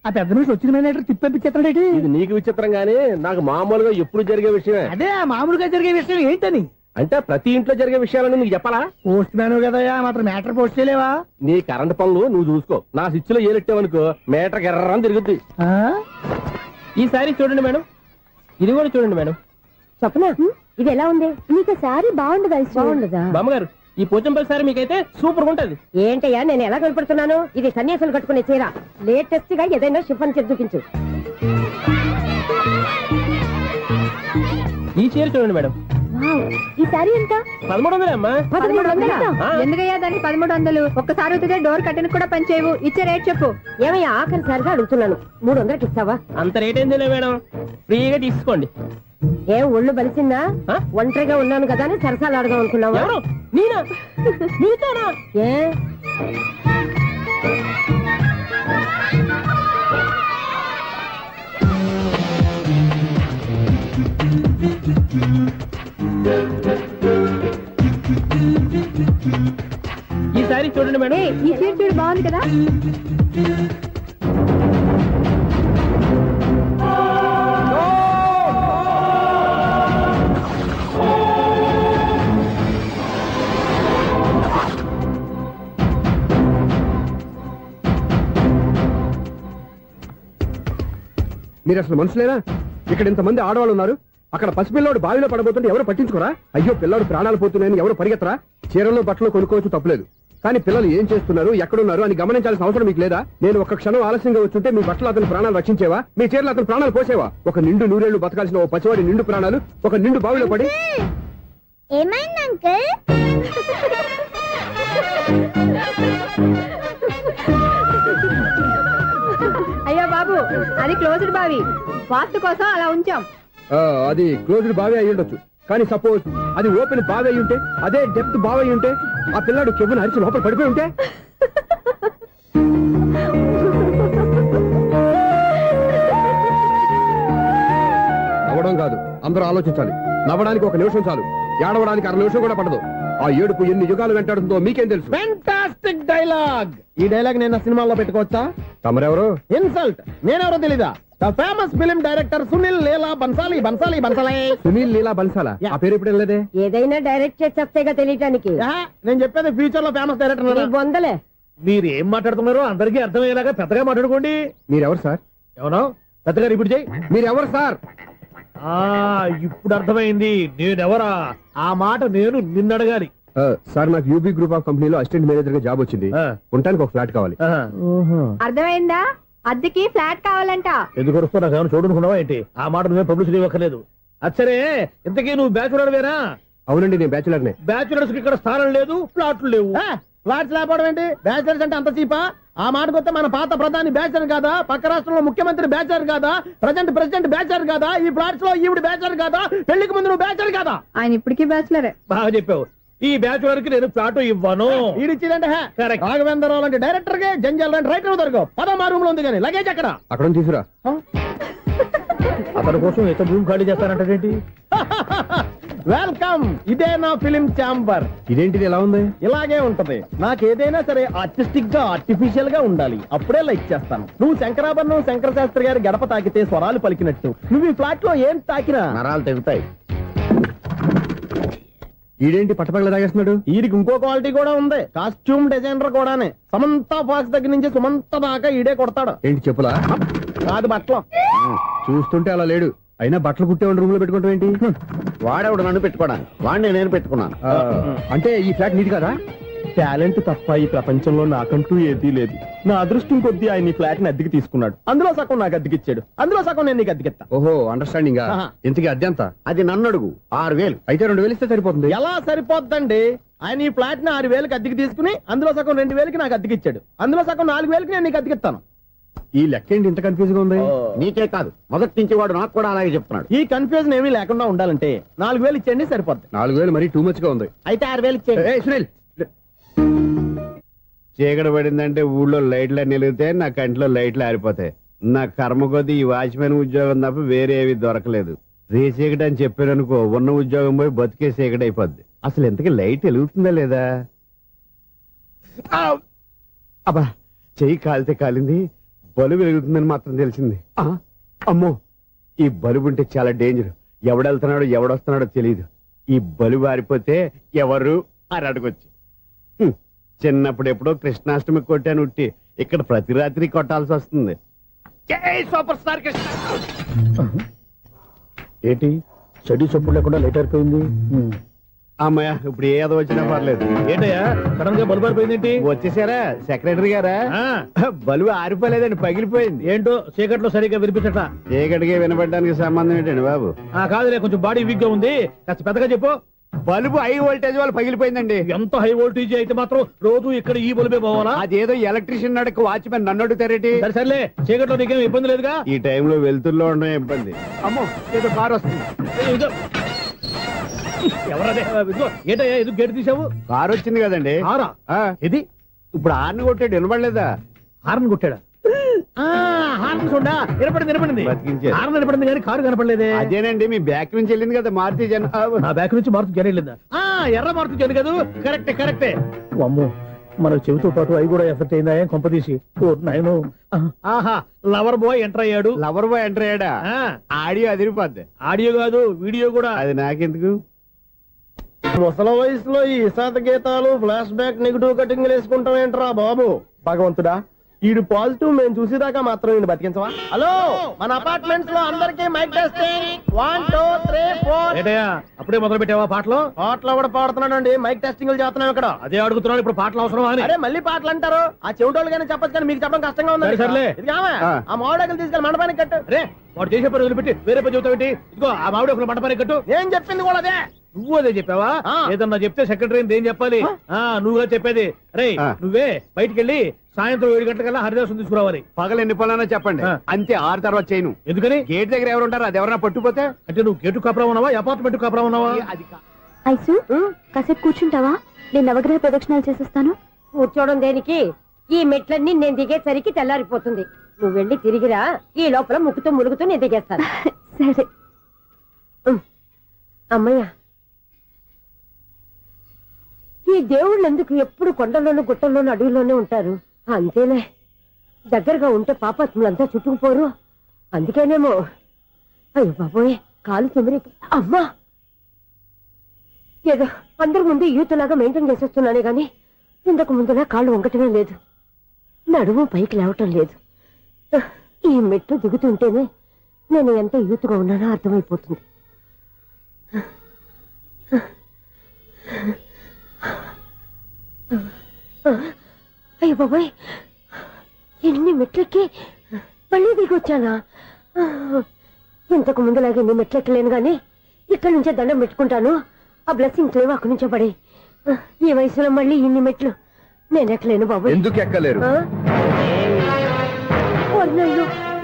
ఆ పెద్ద నుంచి వచ్చిన మేనేటర్ తిప్పించేస్తాడేటి? ఇది నీకు విచిత్రం గానీ నాకు మామూలుగా ఎప్పుడు జరిగే విషయమే. అదే మామూలుగా జరిగే విషయం ఏంటని? అంటే ప్రతి ఇంట్లో జరిగే విషయాలని నీకు చెప్పాలా? పోస్ట్ మ్యాన్ కదయ్యా, మాత్రం మేటర్ పోస్ట్ చేయలేవా? నీ కరెంట్ పనులు నువ్వు చూసుకో. నా స్విచ్ లో ఏలెట్టావనుకో మేటర్ ఎర్రని తిరుగుద్ది. ఈసారి చూడండి మేడం, ఇది కూడా చూడండి మేడం.
చెప్పనా, ఇది ఎలా ఉంది? నీకు సారీ బాగుండదా? బాగుండదా
బామ్మగారు? ఈ పోచంపల్లి సారీ మీకైతే సూపర్ ఉంటది.
ఏంటయ్యా నేను ఎలా కనపడుతున్నాను? ఇది సన్యాసులు కట్టుకునే చీర. లేటెస్ట్ గా ఏదైనా షిఫన్ చేసి చూపించు.
ఈ చీర చూడండి మేడం.
ఈ సారీ ఎంత?
1300 అమ్మా.
1300? ఎందుకయ్యా దానికి 1300? ఒక్కసారి అవుతుందే డోర్ కట్టెన్ కూడా పనిచేయవు. ఇచ్చే రేట్ చెప్పు. ఏమయ్యా ఆఖరిసారిగా అడుగుతున్నాను, 300కి ఇస్తావా?
అంత రేట్ ఏందిలే మేడం, ఫ్రీగా తీసుకోండి.
ఏం ఒళ్ళు బలిసిందా? ఒంటరిగా ఉన్నాను కదా అని సరసాలు అడదాం అనుకున్నావా?
నేనా? నీతోనా?
ఏ
ఈ సారీ చూడండి మేడం.
ఈ చీర చూడు, బాగుంది కదా?
మీరు అసలు మనుషులేనా? ఇక్కడ ఇంతమంది ఆడవాళ్ళు ఉన్నారు, అక్కడ పసిపిల్లాడు బావిలో పడబోతుంటే ఎవరు పట్టించుకోరా? అయ్యో పిల్లాడు ప్రాణాలు పోతున్నాయని ఎవరు పరిగెత్తరా? చీరలో బట్టలు కొనుక్కోవచ్చు, తప్పులేదు.
కానీ పిల్లలు ఏం చేస్తున్నారు ఎక్కడున్నారు అని గమనించాల్సిన అవసరం మీకు లేదా? నేను ఒక్క క్షణం ఆలస్యంగా వచ్చుంటే మీ బట్టలు అతని ప్రాణాలు రక్షించేవా? మీ చీరలు అతని ప్రాణాలు పోసేవా? ఒక నిండు నూరేళ్లు బతకాల్సిన ఓ పసివాడి నిండు ప్రాణాలు ఒక నిండు బావిలో పడి.
ఏమైంది అంకుల్?
అయ్యో బాబు, అది క్లోజ్డ్ బావి, వాస్తు కోసం అలా ఉంచాం.
అది క్లోజ్డ్ బావి అయి ఉండొచ్చు, కానీ సపోజ్ అది ఓపెన్ బావి అయి ఉంటే, అదే డెప్త్ బావి అయి ఉంటే, ఆ పిల్లాడు కెవ్వును అరిచి లోపల పడిపోయి ఉంటే. నవ్వడం కాదు, అందరూ ఆలోచించాలి. నవ్వడానికి ఒక నిమిషం చాలు, ఏడవడానికి 1/2 నిమిషం కూడా పడదు. ఆ ఏడుపు ఎన్ని యుగాలు వెంటాడుతుందో మీకేం తెలుసు?
Fantastic dialogue. ఈ డైలాగ్ నేను సినిమాలో పెట్టుకోవచ్చా?
తమరెవరు?
ఇన్సల్ట్. నేనెవరో తెలీదా? The famous film director Sunil Leela Bansali.
Sunil Leela Bansala? ఆ పేరు ఇప్పుడు వెళ్ళలేదే.
ఏదైనా డైరెక్ట్ చేసేస్తేగా తెలియటానికి.
నేను చెప్పేది ఫ్యూచర్ లో ఫేమస్ డైరెక్టర్.
బొందలే.
మీరు ఏం మాట్లాడుతున్నారో అందరికీ అర్థమయ్యేలాగా పెద్దగా మాట్లాడుకోండి.
మీరెవరు సార్?
ఎవరో పెద్దగా రిపీట్ చేయి.
మీరెవరు సార్?
ఇప్పుడు అర్థమైంది నేనెవరా. ఆ మాట నేను నిన్నడగాలి.
సార్, నాకు యూబీ గ్రూప్ ఆఫ్ కంపెనీలో అసిస్టెంట్ మేనేజర్ గా జాబ్ వచ్చింది. ఉండటానికి ఒక ఫ్లాట్ కావాలి.
అర్థమైందా? అద్దెకి ఫ్లాట్ కావాలంట.
ఎందుకు వస్తున్నా ఏమైనా చూడనుకున్నావా ఏంటి? ఆ మాట నువ్వే పబ్లిసిటీ ఇవ్వక్కర్లేదు. అచ్చరే, ఇంతకీ నువ్వు బ్యాచులర్ వేరా?
అవునండి, నేను బ్యాచులర్నే.
బ్యాచులర్స్ కి ఇక్కడ స్థానం లేదు, ఫ్లాట్లు లేవు.
ఫ్లాట్స్ లేకపోవడం ఏంటి? బ్యాచులర్స్ అంటే అంత చీపా? ఆ మాటకొస్తే మన పాత ప్రధాని బ్యాచర్ కాదా? పక్క రాష్ట్రంలో ముఖ్యమంత్రి బ్యాచర్ కాదా? ప్రెసిడెంట్ బ్యాచర్ కాదా? ఈ ఫ్లాట్స్ లో ఈవిడ బ్యాచర్ కాదా? పెళ్లికి ముందు నువ్వు బ్యాచర్ కాదా?
ఆయన ఇప్పటికీ బ్యాచులరే.
బాగా చెప్పావు. ఈ బ్యాచులర్ కి నేను ఫ్లాట్ ఇవ్వను.
ఈడిచ్చిందంటే రాఘవేంద్రరావు లాంటి డైరెక్టర్ కి, జంజాల్ లాంటి రైటర్ దొరకవు. పదమా రూమ్ లో ఉంది కానీ లగేజ్ అక్కడ.
అక్కడ తీసుకురా.
అతని కోసం ఎంత భూమి ఖాళీ చేస్తానంటే
వెల్కమ్. ఇదే నా ఫిలిం ఛాంబర్.
ఇదేంటిది ఎలా ఉంది?
ఇలాగే ఉంటది. నాకు ఏదైనా సరే ఆర్టిస్టిక్ గా, ఆర్టిఫిషియల్ గా ఉండాలి. అప్పుడే లైక్ చేస్తాను. నువ్వు శంకరాభరణం శంకర శాస్త్రి గారి గడప తాకితే స్వరాలు పలికినట్టు నువ్వు ఈ ఫ్లాట్ లో ఏం తాకినా నరాలు తెగుతాయి.
ఈడేంటి పట్టపగల తాగేస్తున్నాడు?
వీడికి ఇంకో క్వాలిటీ కూడా ఉంది. కాస్ట్యూమ్ డిజైనర్ కూడానే. సమంత ఫాక్స్ దగ్గర నుంచి సుమంత దాకా ఈడే కొడతాడు.
ఏంటి చెప్పులా?
కాదు, బట్టలు.
చూస్తుంటే అలా లేడు. అయినా బట్టలు కుట్టేవాడి రూమ్ లో పెట్టుకోవడం ఏంటి?
వాడేవాడు నన్ను పెట్టుకోవడానికి, వాడిని నేను పెట్టుకున్నాను.
అంటే ఈ ఫ్లాట్ నీది కదా?
టాలెంట్ తప్ప ఈ ప్రపంచంలో నాకంటూ ఏదీ లేదు. నా అదృష్టం కొద్దీ ఆయన ఈ ఫ్లాట్ ని అద్దెకి తీసుకున్నాడు. అందులో సగం నాకు అద్దెకిచ్చాడు, అందులో సగం నేను నీకు అద్దెకిస్తా.
ఓహో, అండర్స్టాండింగ్. ఇంతకీ అద్దె ఎంత?
అది నన్ను అడుగు. 6,000.
అయితే 2,000 ఇస్తే సరిపోతుంది.
ఎలా సరిపోద్దండి? ఆయన ఈ ఫ్లాట్ ని 6,000కి అద్దెకి తీసుకుని అందులో సగం 2,000కి నాకు అద్దెకిచ్చాడు. అందులో సగం 4,000కి నేను నీకు అద్దెకిస్తాను.
ఈ లెక్క ఏంటి ఇంత కన్ఫ్యూజ్ గా ఉంది?
నీకే కాదు, మొదటి నుంచి వాడు నాకు కూడా అలాగే చెప్తున్నాడు. ఈ కన్ఫ్యూజన్ ఏమీ లేకుండా ఉండాలంటే 4,000 ఇచ్చేయండి, సరిపోద్ది.
4,000 మరీ టూ మచ్ గా ఉంది.
అయితే 6,000 ఇచ్చేయండి.
సునీల్,
చీకటి పడిందంటే ఊళ్ళో లైట్లు అన్ని వెలిగితే నా కంటిలో లైట్లు ఆరిపోతాయి. నా కర్మ కొద్దీ ఈ వాచ్మెన్ ఉద్యోగం తప్ప వేరే ఏవి దొరకలేదు. రే చీకటి అని చెప్పారనుకో, ఉన్న ఉద్యోగం పోయి బతికే చీకటి అయిపోద్ది. అసలు ఇంతకీ లైట్ వెలుగుతుందా లేదా? అబ్బా, చెయ్యి కాలితే కాలింది, బలుబు వెలుగుతుందని మాత్రం తెలిసింది. అమ్మో, ఈ బలుబు ఉంటే చాలా డేంజర్. ఎవడెళ్తున్నాడో ఎవడొస్తున్నాడో తెలియదు. ఈ బలుబు ఆరిపోతే ఎవరు అని అడగొచ్చు. చిన్నప్పుడు ఎప్పుడో కృష్ణాష్టమి కొట్టాను ఉట్టి, ఇక్కడ ప్రతి రాత్రి కొట్టాల్సి వస్తుంది.
Super star Krishna. ఏంటి చెడు చప్పుడు లేకుండా లేట్ అయిపోయింది?
అమ్మయ్య, ఇప్పుడు ఏదో వచ్చినా పర్లేదు.
ఏంటయ్యా సడన్ గా బలుబు ఆరిపోయింది?
వచ్చేసారా సెక్రటరీ గారా? బలుబు ఆరిపోలేదండి, పగిలిపోయింది.
ఏంటో చీకట్లో సరిగ్గా వినిపించట.
చీకటికి వినపడడానికి సంబంధం ఏంటండి బాబు?
కాదులే, కొంచెం బాడీ వీక్ గా ఉంది, కాస్త పెద్దగా చెప్పు.
బల్బు హై వోల్టేజ్ వాళ్ళు పగిలిపోయిందండి.
ఎంత హై వోల్టేజ్ అయితే మాత్రం రోజు ఇక్కడ ఈ బల్బే పోవాలా?
అదేదో ఎలక్ట్రీషియన్ నడక వాచ్మెన్ నన్ను అడుగుతారేటి?
సర్లే, చీకట్లో నీకేం ఇబ్బంది లేదుగా?
ఈ టైంలో వెళ్తుల్లో ఉండడం ఇబ్బంది. అమ్మో, ఏదో కారు వస్తుంది.
ఎవరదే? ఏంటయ్యా ఎందుకు గేట్ తీసావు?
కారు వచ్చింది కదండి.
ఇది
ఇప్పుడు హార్న్ కొట్టాడు, వినపడలేదా?
హార్న్ కొట్టాడా? హార్న్ చూడా వినపడింది. హార్న్ వినపడింది కానీ కారు కనపడలేదే.
అదేనండి, మీ బ్యాక్ నుంచి వెళ్ళింది కదా మారుతి జన.
ఆ బ్యాక్ నుంచి మారుతి జన వెళ్ళిందా? ఎర్ర మారుతి జన కదా? కరెక్టే. అమ్మో, మన చెవితో పాటు అవి కూడా ఎఫెక్ట్ అయిందా కొంపదీసి? నాయను, ఆహా, లవర్ బాయ్ ఎంటర్ అయ్యాడు.
లవర్ బాయ్ ఎంటర్ అయ్యాడా? ఆడియో అదిరిపోద్ది.
ఆడియో కాదు, వీడియో కూడా.
అది నాకెందుకు?
ముసల వయసులో ఈ ఇసాత గీతాలు, ఫ్లాష్ బ్యాక్, నెగిటివ్ కటింగ్ వేసుకుంటాం ఏంట్రా బాబు? భగవంతుడా, ఈడు పాజిటివ్ మేము చూసేదాకా మాత్రం ఈయన బతికించవా? హలో, మన అపార్ట్మెంట్స్ లో అందరికీ మైక్ టెస్టింగ్. 1 2 3 4.
ఏటయ్యా అప్పుడే మొదలు పెట్టావా పాటలు?
పాటలు కూడా పాడుతున్నాడు అండి, మైక్ టెస్టింగ్ చేస్తున్నాం ఇక్కడ.
అదే అడుగుతున్నాను, ఇప్పుడు పాటలు అవసరమా అని.
అరే మళ్ళీ పాటలు అంటారు, ఆ చెవిటోళ్ళు కానీ చెప్పచ్చు కానీ మీకు చెప్పడం కష్టంగా ఉంది.
సర్లే.
ఆ మామిడాకులు తీసుకెళ్ళి మండపానికి కట్టు.
రే వాడు చేసే పని వదిలిపెట్టి వేరే పని చెబుతావు ఏంటి? ఇదిగో ఆ మామిడి ఒక మంటపానికి కట్టు.
ఏం చెప్పింది కూడా అదే.
నువ్వు అదే చెప్పావా? ఏదన్నా చెప్తే సెక్రటరీ ఏం చెప్పాలి? నువ్వుగా చెప్పేది. రే నువ్వే బయటికి వెళ్ళి సాయంత్రం 7 గంటలకల్లా హరిదాసు తీసుకురావాలి.
పగలు ఎన్ని పనులన్నా చెప్పండి, అంతే 6 తర్వాత చేయను.
ఎందుకని?
గేట్ దగ్గర ఎవరు ఉంటారు, అది ఎవరన్నా పట్టుపోతే.
అంటే నువ్వు గేటు కాపురా ఉన్నావా, అపార్ట్మెంట్ కాపురా ఉన్నావా?
ఐసు కాసేపు కూర్చుంటావా? నేను నవగ్రహ ప్రదక్షిణాలు చేసేస్తాను.
కూర్చోవడం దేనికి? ఈ మెట్లన్నీ నేను దిగేసరికి తెల్లారిపోతుంది. నువ్వు వెళ్ళి తిరిగిరా, ఈ లోపల ముక్కుతూ ములుగుతూ నేను దిగేస్తాను.
సరే
అమ్మయ్య, ఈ దేవుళ్ళు ఎందుకు ఎప్పుడు కొండల్లోనూ గుట్టల్లోనూ అడవిలోనే ఉంటారు? అంతేలే, దగ్గరగా ఉంటే పాపాత్ములంతా చుట్టుకుపోరు. అందుకేనేమో. అయ్యో బాబోయ్, కాలు చెమిరి. అమ్మా, ఏదో అందరి ముందు యూత్లాగా మెయింటైన్ చేసేస్తున్నానే గాని ఇంతకు ముందులా కాళ్ళు వంకటమే లేదు, నడుము పైకి లేవటం లేదు. ఈ మెట్లు దిగుతుంటేనే నేను ఎంత యూత్గా ఉన్నానో అర్థమైపోతుంది. అయ్యో బాబాయ్, ఎన్ని మెట్లెక్కి మళ్ళీ దిగొచ్చానా? ఇంతకు ముందులాగే ఎన్ని మెట్లెక్కలేను గాని ఇక్కడి నుంచే దండం పెట్టుకుంటాను. ఆ బ్లెస్సింగ్స్ లేవు అక్కడి నుంచే పడి. ఈ వయసులో మళ్ళీ ఇన్ని మెట్లు నేను ఎక్కలేను బాబాయ్.
ఎందుకు ఎక్కలేరు?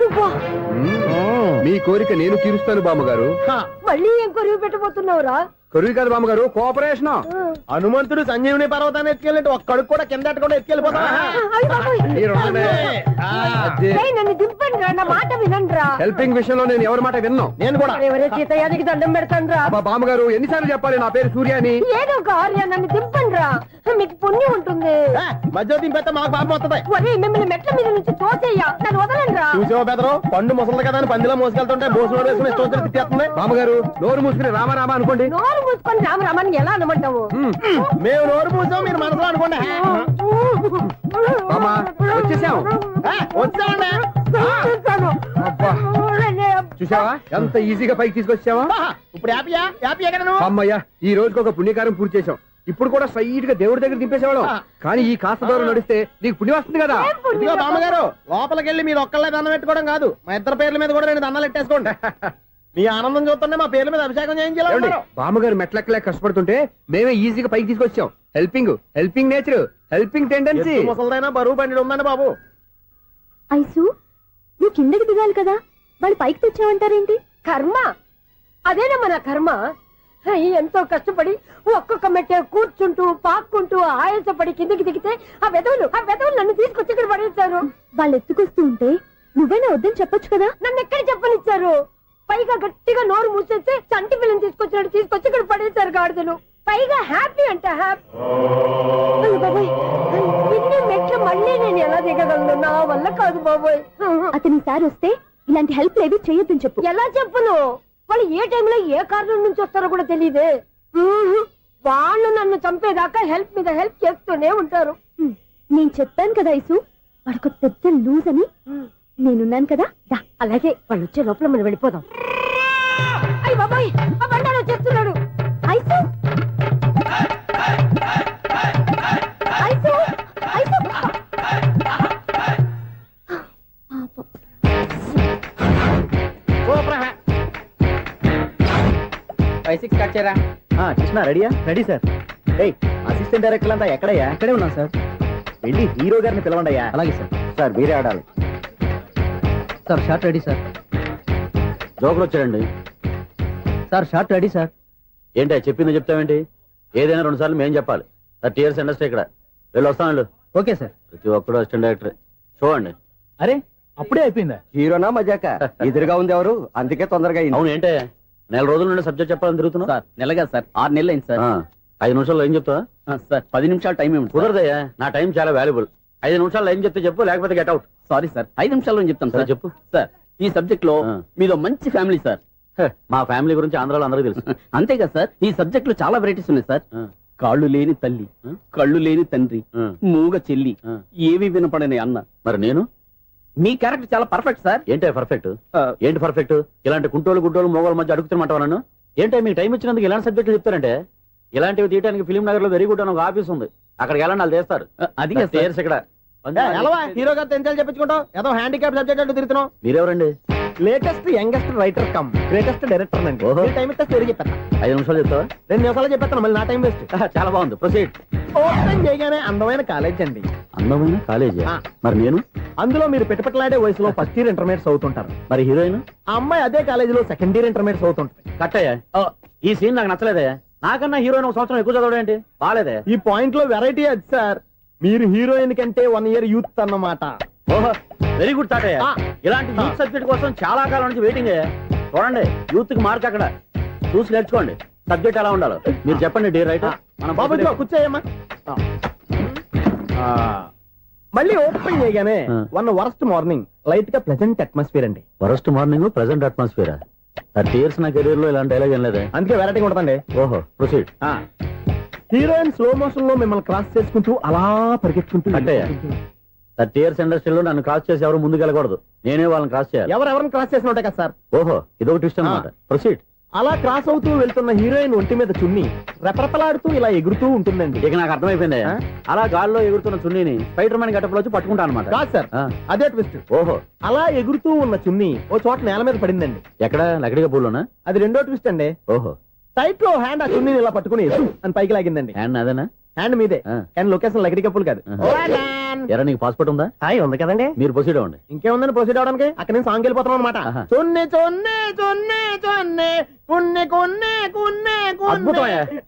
నువ్వా?
మీ కోరిక నేను తీరుస్తాను బామ్మగారు.
మళ్ళీ ఏం కొరివి పెట్టబోతున్నావురా?
కొరువు కాదు బామ్మగారు, కోఆపరేషన్.
హనుమంతుడు సంజీవుని పర్వతాన్ని ఎత్తుకెళ్ళి ఒక్కడికి కూడా కింద ఎట్టకుండా ఎత్తుకెళ్ళిపోతా.
నన్ను దింపండి రా, నా మాట వినండిరా.
హెల్పింగ్ విషయంలో నేను ఎవరి మాట విన్నాను.
నేను కూడా
ఎవరే సీతయ్యానికి దండం పెడతాను రా.
బామ్మగారు ఎన్నిసార్లు చెప్పాలి నా పేరు సూర్యాని?
ఏదో ఒక ఆర్య, నన్ను దింపండి రా, మీకు పుణ్యం ఉంటుంది.
మధ్య దింపేస్తే మాకు పాపం వస్తుంది.
ఒరే మిమ్మల్ని మెట్ల మీద నుంచి తోసేయ్యా, నన్ను వదలండి రా.
చూసావా బెదరు, పండు ముసలి కదా అని పందిలో మోసుకెళ్తుంటే బోసులో వేసుకుని స్తోత్రం తిట్టేస్తుంది.
బామ్మగారు నోరు మూసుకుని రామారామా అనుకోండి.
నోరు మూసుకొని రామరామని ఎలా అనమంటావు?
మేము నోరు మూసాం, మీరు మనసులో అనుకోండి.
వచ్చేసాం.
వచ్చామండి.
అబ్బా, చూసావా ఎంత ఈజీగా పైకి తీసుకొచ్చావా?
ఇప్పుడు హ్యాపీ ఎక్కడ నువ్వు?
అమ్మయ్యా, ఈ రోజుకి ఒక పుణ్యకారం పూర్తి చేసాం. ఇప్పుడు కూడా స్ట్రైట్ గా దేవుడి దగ్గర దింపేసేవాళ్ళం. కానీ ఈ కాస్త దూరం నడిస్తే నీకు పుణ్యం వస్తుంది కదా.
ఇదిగో బామ్మగారు, లోపలికి వెళ్ళి మీరు ఒక్కళ్ళే దండం పెట్టుకోవడం కాదు, మా ఇద్దరు పేర్ల మీద కూడా 2 దండాలు ఎట్టేసుకోండి. మీ ఆనందం చూస్తుంటే మా పేర్ల మీద అభిషేకం చేయించాలి.
బామ్మగారు మెట్లెక్కలే కష్టపడుతుంటే మేమే ఈజీగా పైకి తీసుకొచ్చాం. Helping nature, helping tendency.
ముసలిదైనా బరువు బండి ఉందండి బాబు.
ఐసు నువ్వు కిందకి దిగాలి కదా, వాళ్ళు పైకి తెచ్చావంటారేంటి?
కర్మ, అదేనమ్మా నా కర్మ. ఎంతో కష్టపడి ఒక్కొక్క మెట్టే కూర్చుంటూ పాక్కుంటూ ఆయాసపడి కిందకి దిగితే ఆ వెధవులు నన్ను తీసుకొచ్చి ఇక్కడ పడేశారు.
వాళ్ళు ఎత్తుకొస్తూ ఉంటే నువ్వేనా వద్దని చెప్పొచ్చు కదా.
నన్ను ఎక్కడ చెప్పనిచ్చారు? పైగా గట్టిగా నోరు మూసేస్తే చంటి పిల్లని తీసుకొచ్చినట్టు తీసుకొచ్చి ఇక్కడ పడేశారు గాడిదలు. పైగా హ్యాపీ అంటే హ్యాపీ. బాబోయ్, ఇన్ని మెట్లు మళ్ళీ నేను ఎలా దిగగలను? నా వల్ల కాదు బాబోయ్.
అతని సారి వస్తే ఇలాంటి హెల్ప్ లేవి చేయొద్దని చెప్పు.
ఎలా చెప్పును? వాళ్ళు ఏ టైంలో ఏ కారణం నుంచి వస్తారో కూడా తెలియదే. వాళ్ళు నన్ను చంపేదాకా హెల్ప్ మీద హెల్ప్ చేస్తూనే ఉంటారు.
నేను చెప్పాను కదా ఐసు, వాడొక పెద్ద లూజ్ అని. నేనున్నాను కదా.
అలాగే వాళ్ళు వచ్చే లోపల మనం వెళ్ళిపోదాం. అయ్య బాబాయ్, ఆ బండారు వచ్చేస్తున్నాడు.
ఐసు ఐసు ఐసు
కృష్ణ రెడీయా? Ready sir. అసిస్టెంట్ డైరెక్టర్ అంతా ఎక్కడయ్యా? ఇక్కడే ఉన్నాం సార్. వెళ్ళి హీరో గారిని పిలవండి అయ్యా. అలాగే సార్. సార్ మీరే ఆడాలి సార్. Short ready sir. జోకులు వచ్చారండి సార్. Short ready sir. ఏంటి చెప్పింది చెప్తావేంటి? ఏదైనా 2 సార్లు మేం చెప్పాలి. 30 years ఇండస్ట్రీ ఇక్కడ. వెళ్ళి వస్తాను. Okay sir. ప్రతి ఒక్కడు అసిస్టెంట్ డైరెక్టర్. చూడండి. అరే అప్పుడే అయిపోయిందా? హీరోనా మజాక? ఎదురుగా ఉంది ఎవరు, అందుకే తొందరగా. అవును ఏంటే 4 రోజుల నుండి సబ్జెక్ట్ చెప్పాలని తిరుగుతున్నా సార్. నెలగా సార్, 6 నెలలు అయింది సార్. 5 నిమిషాల్లో ఏం చెప్తా సార్? 10 నిమిషాలు టైం ఏమి కుదరదయ్యా. నా టైం చాలా వాల్యుబుల్. 5 నిమిషాల్లో ఏం చెప్తే చెప్పు, లేకపోతే గెట్ అవుట్. సారీ సార్, 5 నిమిషాల్లో చెప్తాను సార్. చెప్పు సార్. ఈ సబ్జెక్ట్ లో మీదో మంచి ఫ్యామిలీ సార్. మా ఫ్యామిలీ గురించి ఆంధ్రాలో అందరికీ తెలుసు. అంతేగా సార్, ఈ సబ్జెక్ట్ లో చాలా వెరైటీస్ ఉన్నాయి సార్. కాళ్ళు లేని తల్లి, కళ్ళు లేని తండ్రి, మూగ చెల్లి, ఏవి వినపడని అన్న. మరి నేను మీ క్యారెక్టర్ చాలా పర్ఫెక్ట్ సార్. ఏంటి పర్ఫెక్ట్? ఏంటి పర్ఫెక్ట్? ఇలాంటి గుంటోలు మోగోల మధ్య అడుగుతున్నమాట నన్ను.
ఏంటో మీకు టైం ఇచ్చినందుకు ఇలాంటి సబ్జెక్టులు చెప్తారంటే ఇలాంటివి తీయడానికి ఫిలిం నగర్ లో వెరీ గుడ్ అని ఒక ఆఫీస్ ఉంది, అక్కడికి వెళ్ళండి వాళ్ళు చేస్తారు. అది ఇక్కడ
హీరో గారితో ఎంత చెప్పించుకుంటావు ఏదో హ్యాండిక్యాప్ సబ్జెక్ట్ అంటే తిరుగుతున్నావు.
మీరెవరండి?
Latest youngest writer cum greatest director అండి. టైం ఇస్తే స్టోరీ చెప్పేస్తా.
5 నిమిషాలు చెప్తావా?
2 నిమిషాలు చెప్పేస్తాను, మళ్ళీ నా టైం వేస్ట్.
చాలా బాగుంది, ప్రొసీడ్.
ఓపెన్ చేయగానే అందమైన కాలేజ్ అండి.
అందమైన కాలేజీ? మరి నేను?
అందులో మీరు పెట్టుపట్లాడే వయసులో ఫస్ట్ ఇయర్ ఇంటర్మీడియట్స్ అవుతుంటారు.
మరి హీరోయిన్?
ఆ అమ్మాయి అదే కాలేజీలో సెకండ్ ఇయర్ ఇంటర్మీడియట్స్ అవుతుంటారు.
కట్టయ్యా, ఈ సీన్ నాకు నచ్చలేదే. నాకన్నా హీరోయిన్ 1 సంవత్సరం ఎక్కువ చదవడం ఏంటి? బాలేదే.
ఈ పాయింట్ లో వెరైటీ అది సార్, మీరు హీరోయిన్ కంటే 1 ఇయర్ యూత్ అన్నమాట.
ఓహో, వెరీ గుడ్ తాటయ్య. ఇలాంటి యూత్ సబ్జెక్ట్ కోసం చాలా కాలం నుంచి వెయిటింగ్. చూడండి, యూత్ కి మార్క్ అక్కడ చూసి నేర్చుకోండి. సబ్జెక్ట్ ఎలా ఉండాలో మీరు చెప్పండి డి రైటర్.
బాబు కూర్చోయమ్మా. మళ్ళీ ఓపెన్ చేయగానే వన్ వరస్ట్ మార్నింగ్ లైట్ గా ప్లెజెంట్ అట్మాస్ఫియర్ అండి.
Worst morning present atmosphere. 30 years నా కెరీర్ లో ఇలాంటి డైలాగ్ ఏం లేదే.
అందుకే వెరైటీ ఉంటుందండి.
ఓహో, ప్రొసీడ్.
హీరోయిన్ స్లో మోషన్ లో మిమ్మల్ని క్రాస్ చేసుకుంటూ అలా పరిగెత్తుకుంటూ
అంటే 30 years ఇండస్ట్రీలో నన్ను క్రాస్ చేసి ఎవరు ముందుకు వెళ్ళకూడదు, నేనే వాళ్ళని క్రాస్ చేయాలి.
ఎవరెవరిని క్రాస్ చేసిన ఉంటాయి కదా సార్.
ఓహో, ఇదొక ట్విస్ట్ అన్నమాట. ప్రొసీడ్.
అలా క్రాస్ అవుతూ వెళ్తున్న హీరోయిన్ ఒంటి మీద చున్ని రెపరెపలాడుతూ ఇలా ఎగురుతూ ఉంటుందండి.
ఇక నాకు అర్థమైపోయింది. అలా గాల్లో ఎగురుతున్న చున్నీని స్పైడర్ మ్యాన్ గెటప్ లో వచ్చి పట్టుకుంటాను అనమాట.
కాదు సార్, అదే ట్విస్ట్.
ఓహో,
అలా ఎగురుతూ ఉన్న చున్ని ఓ చోట నేల మీద పడిందండి.
ఎక్కడ? లకడిగా పూలోనా?
అది రెండో ట్విస్ట్ అండి.
ఓహో,
టైట్ లో హ్యాండ్ ఆ చున్నీని ఇలా పట్టుకుని అని పైకి లాగిందండి.
హ్యాండ్ అదేనా?
హ్యాండ్ మీదే, కానీ లొకేషన్ లకడి కప్పులు కాదు.
ఎరా, నీకు పాస్పోర్ట్ ఉందా?
ఉంది కదండి.
మీరు ప్రొసీడ్ అవ్వండి.
ఇంకేముందని ప్రొసీడ్ అవడానికి? అక్కడ నేను సాంగ్ వెళ్ళిపోతున్నాం అనమాట. చొన్నే చొన్నే చొన్నే చొన్నే కున్నే కొన్నే కున్నే.
అద్భుతం,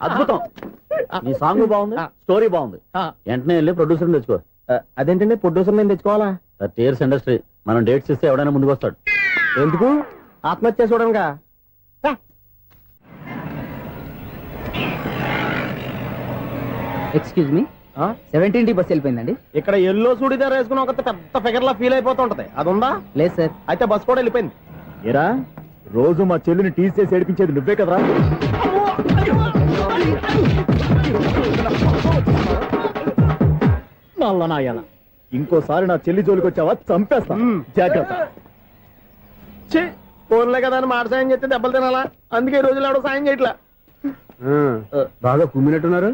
అద్భుతం. ఈ సాంగ్ బాగుంది, స్టోరీ బాగుంది. వెంటనే వెళ్ళి ప్రొడ్యూసర్ తెచ్చుకో.
అదేంటండి ప్రొడ్యూసర్ నేను తెచ్చుకోవాలా?
30 years ఇండస్ట్రీ, మనం డేట్స్ ఇస్తే ఎవడైనా ముందుకు వస్తాడు.
ఎందుకు? ఆత్మహత్య చూడంగా.
ఎక్స్క్యూజ్ మీ, 17D బస్ వెళ్ళిపోయిందండి.
ఇక్కడ ఎల్లో చూడిదార్ వేసుకుని ఒక పెద్ద ఫిగర్ లా ఫీల్ అయిపోతుంటది, అది ఉందా?
లేదు సార్.
అయితే బస్ కూడా వెళ్ళిపోయింది.
ఏరా, రోజు మా చెల్లిని టీస్ చేసి ఏడిపించేది నువ్వే కదరా? నాయన, ఇంకోసారి నా చెల్లి జోలికి వచ్చావా చంపేస్తా, జాగ్రత్త.
ఫోన్లే కదా అని మాట సాయం చేస్తే దెబ్బలు తినాలా? అందుకే ఈ రోజులు ఎవడో సాయం చేయట్లా.
బాగా కుమ్మినట్టున్నారు.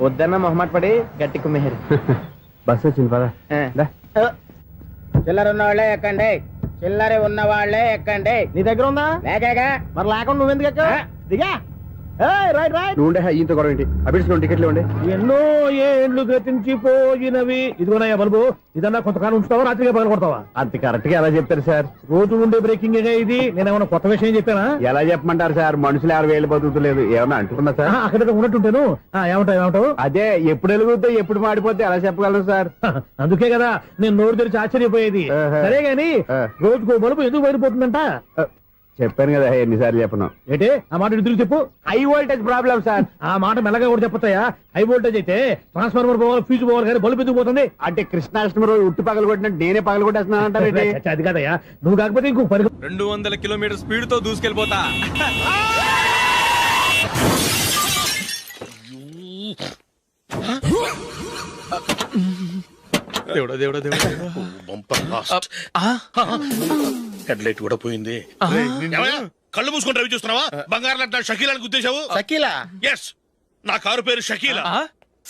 వద్దన్న మొహమాట పడి గట్టి కుమ్మేరు.
బస్ వచ్చింది పదా.
చిల్లర ఉన్న వాళ్ళే ఎక్కండి, చిల్లర ఉన్న వాళ్ళే ఎక్కండి.
నీ దగ్గర ఉందా?
లేకగా.
మరి లేకుండా నువ్వెందుకు ఎక్కావు? దిగా. Right right.
నువ్వు ఉండే ఇంత గొడవ ఏంటి? అభిడ్స్ టికెట్లు ఇవ్వండి.
ఎన్నో ఏండ్లు గతించిపోయినవి. ఇదిగోనయ్యా బల్బు, ఇదన్నా కొంతకాలం ఉంచుతావా, రాత్రిగా పగల కొడతావా?
అంత కరెక్ట్ గా ఎలా చెప్తారు సార్?
రోజు ఉండే బ్రేకింగ్ ఇది. నేనేమన్నా కొత్త విషయం చెప్పానా?
ఎలా చెప్పమంటారు సార్? మనుషులు 60 ఏళ్ళు బతుకుతలేదు, ఏమన్నా అంటున్నా సార్?
అక్కడ ఉన్నట్టుంటాను. ఏమంటావు?
అదే ఎప్పుడు వెలుగుతో ఎప్పుడు మాడిపోతే ఎలా చెప్పగలరు సార్?
అందుకే కదా నేను నోరు తెరిచి ఆశ్చర్యపోయేది. సరే గాని రోజుకో బలుపు ఎందుకు బయటపోతుందంట?
చెప్పాను కదా ఎన్నిసార్లు చెప్పను.
ఏంటే ఆ మాట ఎదురు చెప్పు.
High voltage problem sir.
ఆ మాట మెల్లగా కూడా చెప్పతాయా? హై వోల్టేజ్ అయితే ట్రాన్స్ఫార్మర్ పోవాలి, ఫ్యూజ్ పోవాలి, కానీ బల్బు ఎందుకు పోతుంది?
అంటే కృష్ణాష్టమి రోజు ఉట్టు పగలు కొట్టినట్టు నేనే పగలు కొట్టేస్తున్నాను అంటారు.
అది కాదయ్యా, నువ్వు కాకపోతే ఇంకో
200 కిలోమీటర్ స్పీడ్ తో దూసుకెళ్ళిపోతా. దేవుడా దేవుడా దేవుడా,
హెడ్ లైట్ కూడా పోయింది. కళ్ళు మూసుకొని రవి చూస్తున్నావా? బంగారం లాంటి షకీలాని గుద్దేశావు.
షకీలా?
ఎస్, నా కారు పేరు Shakeela.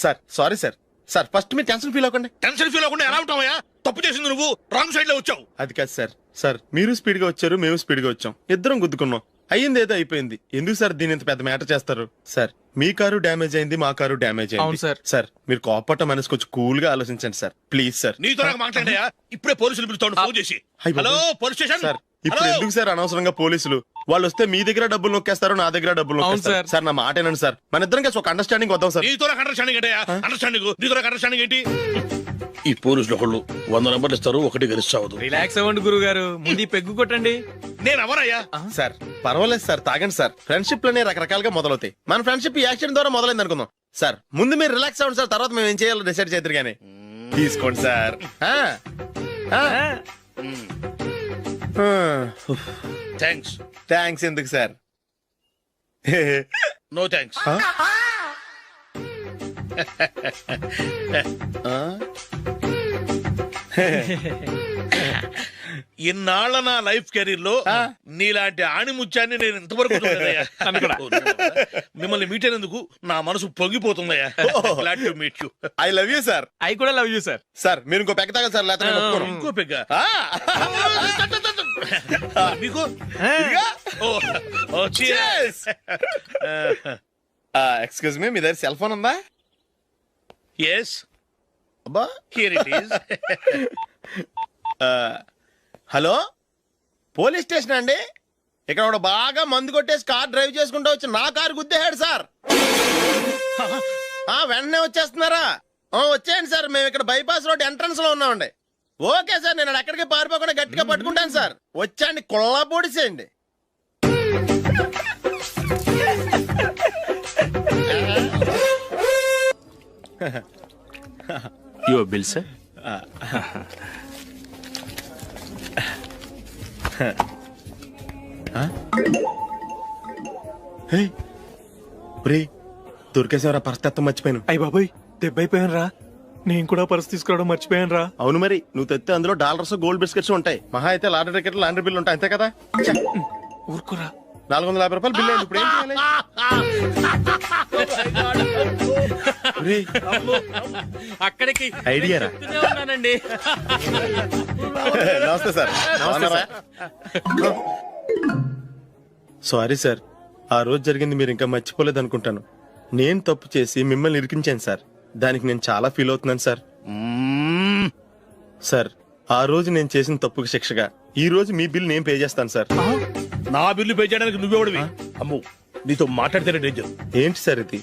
Sir sorry sir. Sir first మీరు టెన్షన్ ఫీల్ అవ్వకండి.
టెన్షన్ ఫీల్ అవ్వకుండా ఎలా ఉంటావయ్యా? తప్పు చేసింది నువ్వు, రాంగ్ సైడ్ లో వచ్చావు.
అది కాదు సార్. సార్ మీరు స్పీడ్ గా వచ్చారు, మేము స్పీడ్ గా వచ్చాం, ఇద్దరం గుద్దుకున్నాం. అయ్యింది ఏదో అయిపోయింది. ఎందుకు సార్ దీని ఇంత పెద్ద మ్యాటర్ చేస్తారు? సార్ మీ కారు డ్యామేజ్ అయింది, మా కారు డ్యామేజ్ అయింది. సార్ సార్ మీరు కోపట్ట మనసు కొంచెం కూల్ గా ఆలోచించండి సార్, ప్లీజ్ సార్.
నీతో నాకు మాట్లాడాయా? ఇప్పుడే పోలీసులు పిలుస్తాను, ఫోన్ చేసి. Hello police station.
సార్ ఇప్పుడు ఎందుకు సార్ అనవసరంగా పోలీసులు? వాళ్ళు వస్తే మీ దగ్గర డబ్బులు నొక్కేస్తారు, నా దగ్గర డబ్బులు నొక్కేస్తారు. సార్ నా మాట ఏనండి సార్, మన ఇద్దరం కలిసి ఒక అండర్స్టాండింగ్ వద్దాం సార్.
నీతో నాకు అండర్స్టాండింగ్ ఏంటయ్యా? అండర్స్టాండింగ్ నీతో నాకు అండర్స్టాండింగ్ ఏంటి? ఈ పోలీసులు ఒకళ్ళు 100 నెంబర్లు ఇస్తారు, ఒకటి గెలుస్తావు.
రిలాక్స్ అవ్వండి గురువు గారు, ముందు పెగ్గు కొట్టండి.
నేను ఎవరయ్యా?
సార్ పర్వాలేదు సార్, తాగండి సార్. ఫ్రెండ్షిప్ లోనే రకరకాలుగా మొదలవుతాయి. మన ఫ్రెండ్షిప్ ఈ యాక్సిడెంట్ ద్వారా మొదలైంది అనుకుందాం. సార్ ముందు మీరు రిలాక్స్ అవ్వండి సార్, తర్వాత మేము ఏం చేయాలో డిసైడ్ చేద్దరు గానీ. తీసుకోండి సార్.
థ్యాంక్స్.
థ్యాంక్స్ ఎందుకు సార్?
No thanks.
ఇన్నాళ్ళ నా లైఫ్ కెరీర్ లో నీలాంటి ఆణిముత్యాన్ని నేను ఇంతవరకు చూడలేదయ్యా. మిమ్మల్ని మీట్ అయినందుకు నా మనసు పొంగిపోతుందయ్యా. Glad to meet you.
I love you sir.
I కూడా లవ్ యూ సార్.
సార్ మీరు ఇంకో పెక్క తాగండి సార్, లేకపోతే నేను ఒప్పుకోను.
ఇంకో పెగ్గ మీకు
ఎక్స్క్యూజ్ మీ, మీ దగ్గర సెల్ ఫోన్ ఉందా?
ఎస్,
అబ్బా
here it is.
Hello, police station అండి. ఇక్కడ ఒకడు బాగా మందు కొట్టేసి కార్ డ్రైవ్ చేసుకుంటూ వచ్చి నా కారు గుద్దేశాడు సార్. వెంటనే వచ్చేస్తున్నారా? వచ్చేయండి సార్, మేము ఇక్కడ బైపాస్ రోడ్ ఎంట్రన్స్ లో ఉన్నామండి. ఓకే సార్, నేను ఎక్కడికి పారిపోకుండా గట్టిగా పట్టుకుంటాను సార్. వచ్చాండి, కుళ్ళా పొడిసేయండి.
Your bill sir.
దొరికేసేవరా, పరిస్థితి మర్చిపోయాను.
అయ్య బాబాయ్, దెబ్బైపోయాను రా. నేను కూడా పర్స్ తీసుకురావడం మర్చిపోయాను రా.
అవును మరి, నువ్వు తెస్తే అందులో డాలర్స్, గోల్డ్ బిస్కెట్స్ ఉంటాయి. మహా అయితే లాటరీ టికెట్, లాండ్రీ బిల్లు ఉంటాయి, అంతే కదా.
ఊరుకురా.
450 రూపాయలు బిల్లు అయింది. ఇప్పుడు ఏం చేయాలి?
అక్కడికి
ఐడియా రా.
ఉన్నానండి.
నమస్తే సార్. సారీ సార్, ఆ రోజు జరిగింది మీరు ఇంకా మర్చిపోలేదు అనుకుంటాను. నేను తప్పు చేసి మిమ్మల్ని ఇరికించాను సార్. దానికి నేను చాలా ఫీల్ అవుతున్నాను సార్. సార్, ఆ రోజు నేను చేసిన తప్పుకి శిక్షగా ఈ రోజు మీ బిల్ నేను పే చేస్తాను సార్.
నా బిల్లు పే చేయడానికి నువ్వెవడివి? అమ్ము, నీతో మాట్లాడితేనే డేంజర్.
ఏంటి సార్ ఇది?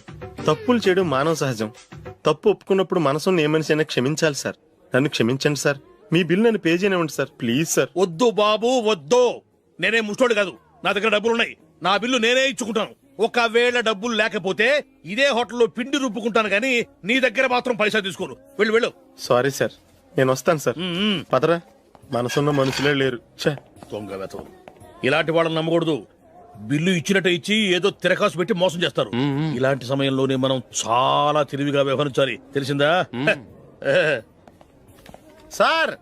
తప్పులు చేయడం మానవ సహజం. తప్పు ఒప్పుకున్నప్పుడు మనసుని ఏ మనిషి అయినా క్షమించాలి సార్. నన్ను క్షమించండి సార్. మీ బిల్ నన్ను పే చేయనివ్వండి సార్, ప్లీజ్ సార్.
వద్దు బాబు, వద్దు. నేనే ముష్టోడు కాదు, నా దగ్గర డబ్బులు ఉన్నాయి. నా బిల్లు నేనే ఇచ్చుకుంటాను. ఒకవేళ డబ్బులు లేకపోతే ఇదే హోటల్లో పిండి రుబ్బుకుంటాను, కానీ నీ దగ్గర మాత్రం పైసా తీసుకోను. వెళ్ళు వెళ్ళు.
సారీ సార్, నేను వస్తాను సార్. పదరా, మనసున్న మనుషులే లేరు.
దొంగ వెతవు. ఇలాంటి వాళ్ళని నమ్మకూడదు. బిల్లు ఇచ్చినట్టు ఇచ్చి ఏదో తిరకాసు పెట్టి మోసం చేస్తారు. ఇలాంటి సమయంలోనే మనం చాలా తెలివిగా వ్యవహరించాలి, తెలిసిందా?
సార్,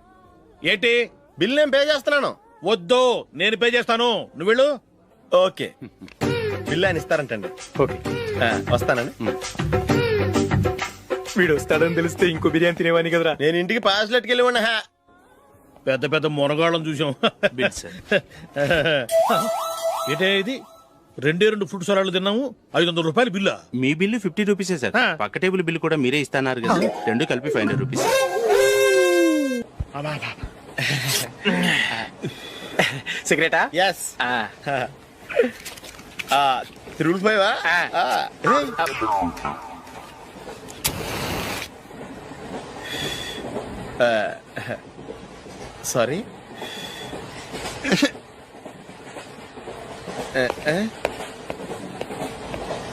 ఏంటి?
బిల్ నేను పే చేస్తున్నాను.
వద్దు, నేను పే చేస్తాను, నువ్వు వెళ్ళు.
ఓకే, బిల్ ఆయన ఇస్తారంటండి. ఓకే, వస్తానండి.
వీడు వస్తాడని తెలిస్తే ఇంకో బిర్యానీ తినేవాని కదరా.
నేను ఇంటికి పాస్లెట్కి వెళ్ళి ఉన్నా.
పెద్ద పెద్ద మునగాళ్ళం చూసాం. ఏంటే ఇది? 2 ఫ్రూట్ సలాడ్లు తిన్నాము, 500 రూపాయలు బిల్లా?
మీ బిల్లు 50 రూపీసే సార్. పక్క టేబుల్ బిల్లు కూడా మీరే ఇస్తాన్నారు కదా, రెండు కలిపి 500 రూపీస్.
సిగరెటా? ఎస్. 355. సారీ.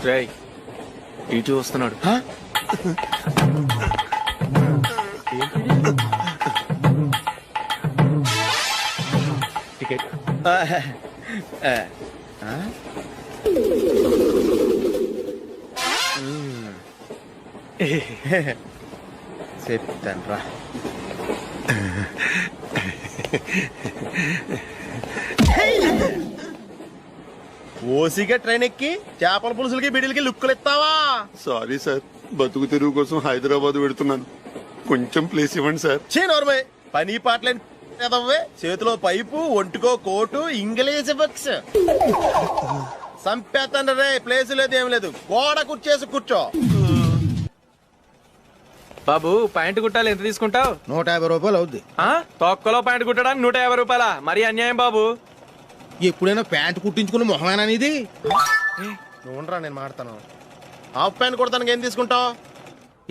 రేయ్, ఇటు వస్తున్నాడు. టికెట్.
చెప్తాను రా. ఓసిగా ట్రైన్ ఎక్కి చేపల పులుసులకి బిడిలకి లుక్కులు ఇస్తావా?
సారీ సార్, బతుకు తెరువు కోసం హైదరాబాద్ పెడుతున్నాను. కొంచెం ప్లేస్ ఇవ్వండి సార్.
నోర్మే, పని పాటలేని చేతిలో పైపు, ఒంటికో కోటు, ఇంగ్లీష్ బుక్స్. సంపేతండ్రి రే, ప్లేస్ లేదు ఏం లేదు, గోడ కుర్చేసి కూర్చో.
బాబు, ప్యాంటు కుట్టాలి, ఎంత తీసుకుంటావు?
150 రూపాయలు అవుద్ది.
తొక్కలో ప్యాంటు కుట్టడానికి 150 రూపాయల? మరి అన్యాయం బాబు.
ఎప్పుడైనా ప్యాంటు కుట్టించుకున్న మొహమేనా ఇది?
నువ్వురా, నేను మాడతాను. హాఫ్ ప్యాంట్ కుడతానికి ఏం తీసుకుంటావు?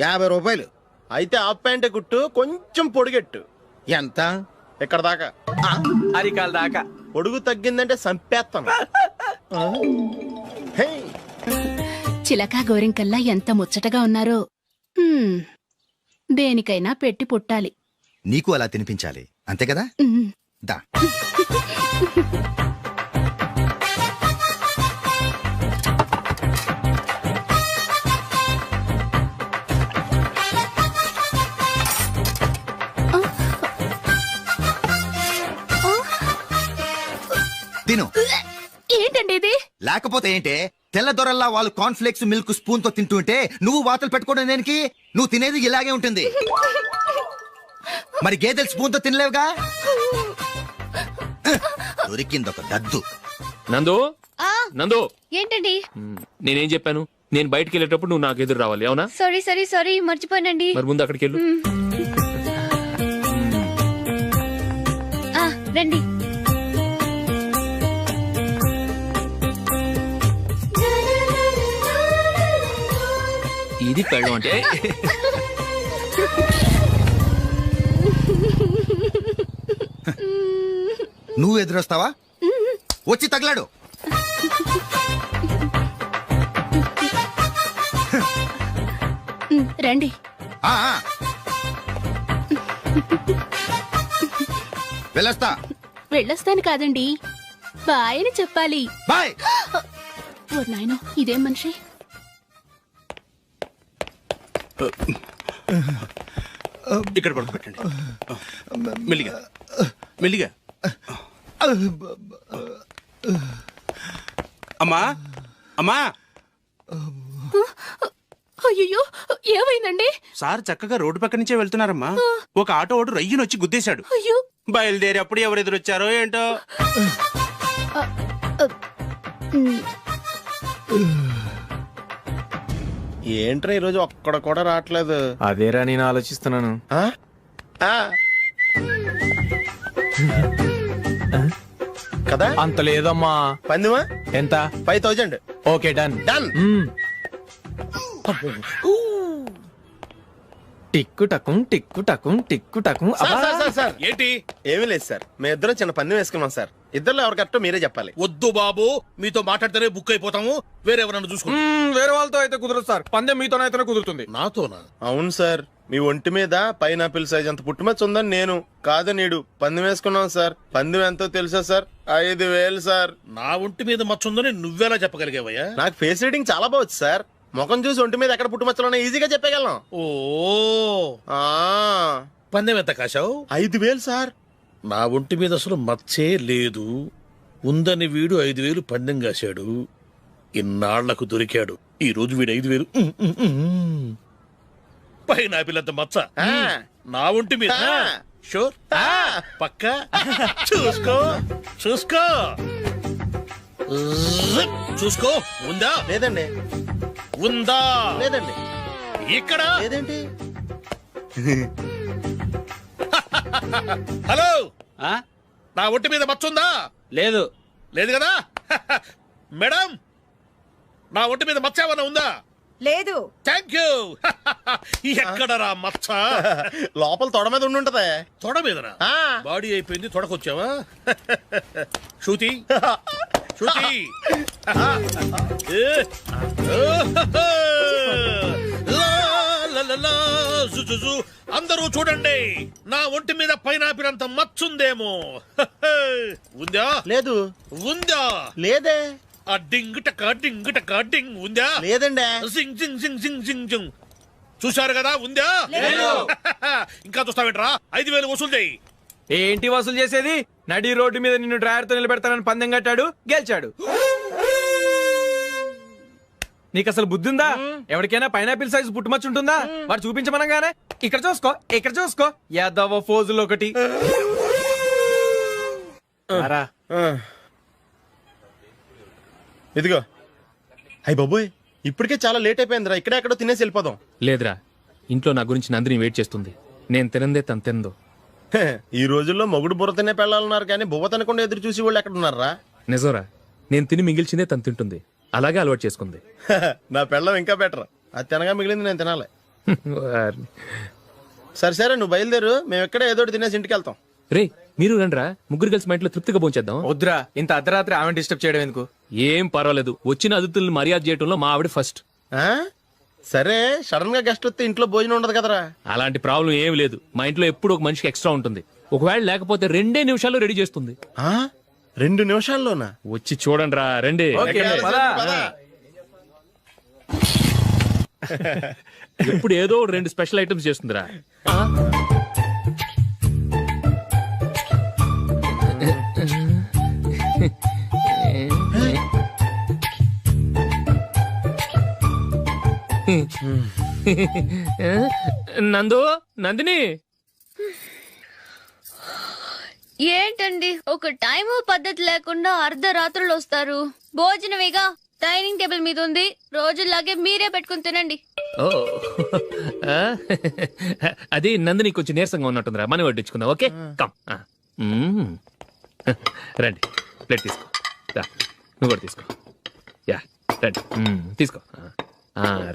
50 రూపాయలు.
అయితే హాఫ్ ప్యాంటే కుట్టు, కొంచెం పొడిగెట్టు.
ఎంత?
ఎక్కడ దాకా?
అరికాల దాకా.
పొడుగు తగ్గిందంటే సంపేస్తాను.
చిలకా గోరింకల్లా ఎంత ముచ్చటగా ఉన్నారో. దేనికైనా పెట్టి పుట్టాలి.
నీకు అలా తినిపించాలి, అంతే కదా? దా.
ఇది
లేకపోతే ఏంటే తెల్లదొరల్లా వాళ్ళు కాన్ఫ్లెక్స్ మిల్క్ స్పూన్ తో తింటుంటే నువ్వు వాతలు పెట్టుకోవడం దేనికి? నువ్వు తినేది ఇలాగే ఉంటుంది. మరి గేదెలు స్పూన్ తో తినలేవుగా. దొరికింది ఒక దద్దు.
నందు నందు
ఏంటండి?
నేనేం చెప్పాను? నేను బయటికి వెళ్ళేటప్పుడు నువ్వు నాకు ఎదురు రావాలి, అవునా?
సారీ మర్చిపోయానండి.
మరి ముందు అక్కడికి వెళ్ళు.
రండి.
ఇది పెళ్ళం అంటే
నువ్వు ఎదురొస్తావా? వచ్చి తగలాడు.
రండి.
వెళ్ళొస్తా.
వెళ్ళొస్తాను కాదండి, బాయ్ అని చెప్పాలి.
బాయ్.
ఓ నాయనో, ఇదేం మనిషి?
ఇక్కడ పడుకోబెట్టండి. మెల్లిగా మెల్లిగా. అమ్మా అమ్మా.
అయ్యో, ఏమైందండి?
సార్ చక్కగా రోడ్డు పక్క నుంచే వెళ్తున్నారమ్మా. ఒక ఆటో ఓడు రయ్యనొచ్చి గుద్దేశాడు.
అయ్యో.
బయలుదేరి అప్పుడు ఎవరు ఎదురొచ్చారో ఏంటో.
ఏంట్రా ఈరోజు ఒక్కడ కూడా రావట్లేదు?
అదేరా నేను ఆలోచిస్తున్నాను.
కదా
అంత లేదమ్మా.
పందిమా
ఎంత?
5000.
Okay done.
డన్.
టిక్కు టకుం టిక్కు టకుం టిక్కు టకుం.
సార్ ఏంటి? ఏమీ లేదు సార్, మేము ఇద్దరం చిన్న పందెం వేసుకున్నాం సార్. ఇద్దరు ఎవరు కరెక్టో మీరే చెప్పాలి.
వద్దు బాబు, మీతో మాట్లాడితేనే బుక్ అయిపోతాము. వేరెవరన్నా చూసుకుంటాం.
వేరే వాళ్ళతో అయితే కుదరదు సార్, పందెం మీతోనైతేనే కుదురుతుంది.
నాతోనా?
అవును సార్, మీ ఒంటి మీద పైనాపిల్ సైజ్ అంత పుట్టుమచ్చ ఉందని నేను కాదు నీడు పందెం వేసుకున్నాం సార్. పందెం ఎంతో తెలుసా సార్? 5000 సార్.
నా ఒంటి మీద మచ్చ ఉందని నువ్వెలా చెప్పగలిగావయ్యా?
నాకు ఫేస్ రీడింగ్ చాలా బాగుంది సార్. ముఖం చూసి ఒంటి మీద ఎక్కడ పుట్టుమచ్చలో ఈజీగా చెప్పగలను.
ఓ పందెం ఎంత కాశావు?
5000 సార్.
నా ఒంటి మీద అసలు మచ్చే లేదు. ఉందని వీడు 5000 పందెం కాశాడు. ఇన్నాళ్లకు దొరికాడు. ఈ రోజు వీడు 5000 పైన పిల్లంత మచ్చ నా ఒంటి మీద. షూర్ పక్క చూసుకో చూసుకో చూసుకో. ఉందా?
లేదండి.
ఉందా?
లేదండి.
ఇక్కడ
లేదేంటి?
హలో, నా ఒంటి మీద మచ్చ ఉందా?
లేదు.
లేదు కదా? మేడం, నా ఒంటి మీద మచ్చ ఏమన్నా ఉందా?
లేదు.
Thank you. ఎక్కడరా మచ్చ?
లోపల తొడ మీద ఉండుంటదే.
తొడ మీదనా? బాడీ అయిపోయింది, తొడకొచ్చావా? శృతి శృతి. అందరూ చూడండి, నా ఒంటి మీద పైనాపిల్ అంత మచ్చుందేమో. ఉందా?
లేదు.
ఉందా?
లేదే.
ఆ డింగ్ టక డింగ్ టక డింగ్ ఉందా?
లేదండి.
జింగ్ జింగ్ జింగ్ జింగ్ జింగ్ జింగ్. చూశారు కదా? ఉందా? ఇంకా చూస్తావేంట్రా? 5000 వసూలు చేయి.
ఏంటి వసూలు చేసేది? నడి రోడ్డు మీద నిన్ను డ్రైవర్ తో నిలబెడతానని పందెం కట్టాడు, గెలిచాడు. నీకు అసలు బుద్ధి ఉందా? ఎవరికైనా పైనాపిల్ సైజ్ పుట్టుమచ్చు ఉంటుందా? వాడు చూపించమనగానే ఇక్కడ చూసుకో ఇక్కడ చూసుకో యాదవ ఫోజులు ఒకటి.
ఇదిగో. అయ్య బాబోయ్, ఇప్పటికే చాలా లేట్ అయిపోయిందిరా. ఇక్కడే ఎక్కడో తినేసి వెళ్ళిపోదాం.
లేదురా, ఇంట్లో నా గురించి నందిని వెయిట్ చేస్తుంది. నేను తినందే తను తిందో.
ఈ రోజుల్లో మొగుడు బుర్ర తినే పెళ్ళాలన్నారు కానీ బువ్వ తినకుండా ఎదురు చూసి వాళ్ళు ఎక్కడ ఉన్నారా?
నిజంరా, నేను తిని మిగిల్చిందే తను తింటుంది. అలాగే అలవాటు చేసుకుంది.
నా పెళ్ళం ఇంకా బెటర్. అది తినగా మిగిలింది నేను తినాలి. సరే సరే, నువ్వు బయలుదేరు. మేము ఎక్కడే ఏదో తినేసి ఇంటికి వెళ్తాం.
రే, మీరు రండిరా, ముగ్గురు కలిసి మా ఇంట్లో తృప్తిగా పోంచేద్దాం.
వద్దురా, ఇంత అర్ధరాత్రి ఆమె డిస్టర్బ్ చేయడం ఎందుకు?
ఏం పర్వాలేదు, వచ్చిన అతిథుల్ని మర్యాద చేయడంలో మా ఆవిడ ఫస్ట్.
సరే, సడన్ గా గెస్ట్ వస్తే ఇంట్లో భోజనం ఉండదు కదరా?
అలాంటి ప్రాబ్లం ఏం లేదు. మా ఇంట్లో ఎప్పుడు ఒక మనిషికి ఎక్స్ట్రా ఉంటుంది. ఒకవేళ లేకపోతే 2 నిమిషాల్లో రెడీ చేస్తుంది.
2 నిమిషాల్లోనా?
వచ్చి చూడండి రా, రండి. ఎప్పుడు ఏదో 2 స్పెషల్ ఐటమ్స్ చేస్తుందిరా. నందు, నందిని,
ఏంటండి ఒక టైం పద్ధతి లేకుండా అర్ధరాత్రులు వస్తారు? భోజనమేగా డైనింగ్ టేబుల్ మీద ఉంది, రోజుల్లాగే మీరే పెట్టుకుని తినండి.
ఓ అది నందిని కొంచెం నీరసంగా ఉన్నట్టుందిరా, మనీ వడ్డించుకుందాం. Okay come. రండి, ప్లేట్ తీసుకో. రా, నువ్వు కూడా తీసుకో. యా రండి, తీసుకో.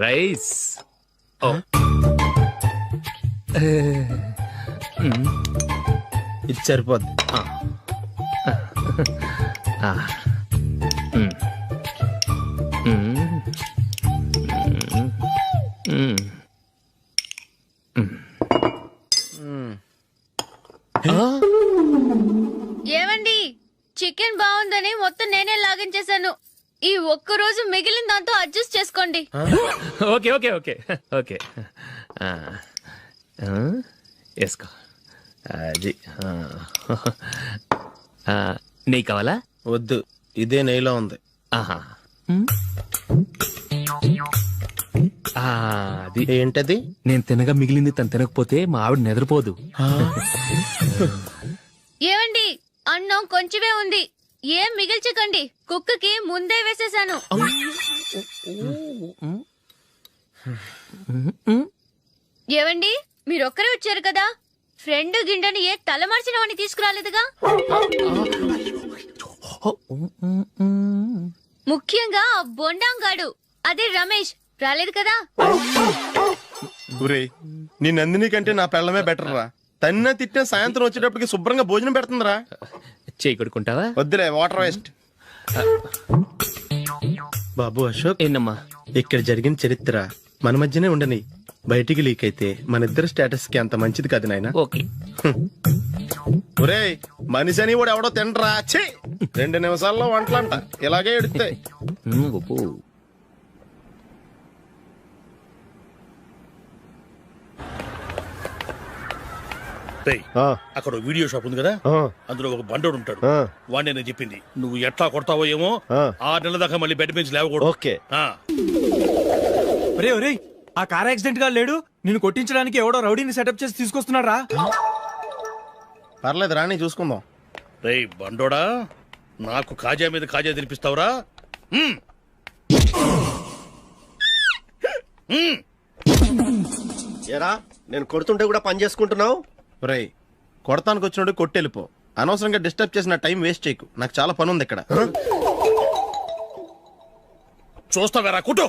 రైస్. ఓ
ఇది సరిపోద్ది.
ఏమండి, చికెన్ బాగుందని మొత్తం నేనే లాగించేశాను. ఈ ఒక్క రోజు మిగిలిన దాంతో అడ్జస్ట్ చేసుకోండి.
ఓకే ఓకే ఓకే ఓకే వేసుకో. అది నెయ్యి కావాలా?
వద్దు, ఇదే నెయ్యిలో ఉంది.
ఆహా, అది
ఏంటది?
నేను తినగా మిగిలింది తను తినకపోతే మా ఆవిడ నిద్రపోదు.
ఏమండి, అన్నం కొంచెమే ఉంది, ఏం మిగిల్చకండి. కుక్కకి ముందే వేసేసాను. ఏవండి, మీరొక్కరే వచ్చారు కదా, ఫ్రెండ్ గిండెని ఏ తలమార్చిన వాడిని తీసుకురాలేదుగా? ముఖ్యంగా ఆ బొండాంగాడు, అదే రమేష్, రాలేదు కదా?
ఒరేయ్, నీ నందిని కంటే నా పెళ్ళమే బెటర్ రా. తన్న తిట్టిన సాయంత్రం వచ్చేటప్పటికి శుభ్రంగా భోజనం పెడుతుందిరా.
చేయి కొడుకుంటావా?
వద్దులే, వాటర్ వేస్ట్. బాబు అశోక్,
ఏంటమ్మా
ఇక్కడ జరిగిన చరిత్ర మన మధ్యనే ఉండని, బయటికి లీక్ అయితే మన ఇద్దరు స్టేటస్ కి అంత మంచిది కాదు నాయన.
ఓకే.
ఒరేయ్, మనిషి అని కూడా ఎవడో తినరా. 2 నిమిషాల్లో వంటలంట, ఇలాగే ఎడుతాయి.
అక్కడ వీడియో షాప్ ఉంది కదా, అందులో ఒక బండోడు ఉంటాడు. వాడిని నేను చెప్పింది, నువ్వు ఎట్లా కొడతావో ఏమో, 6 నెలల దాకా మళ్ళీ బెడ్ నుంచి లేవకూడదు.
ఓకే.
ఒరే ఒరే, ఆ కార్ యాక్సిడెంట్ గా లేడు, నిన్ను కొట్టించడానికి ఎవడో రౌడీని సెటప్ చేసి తీసుకొస్తున్నాడు రా.
పర్లేదు రాని, చూసుకుందాం.
రేయ్ బండోడా, నాకు కాజా మీద కాజా తినిపిస్తావురా?
ఏరా, నేను కొడుతుంటే కూడా పని చేసుకుంటున్నావు? రేయ్, కొడతానికి వచ్చినోడు కొట్టెళ్ళిపో. అనవసరంగా డిస్టర్బ్ చేసిన టైం వేస్ట్ చేయకు, నాకు చాలా పని ఉంది ఇక్కడ.
చూస్తావేరా కుట్టు.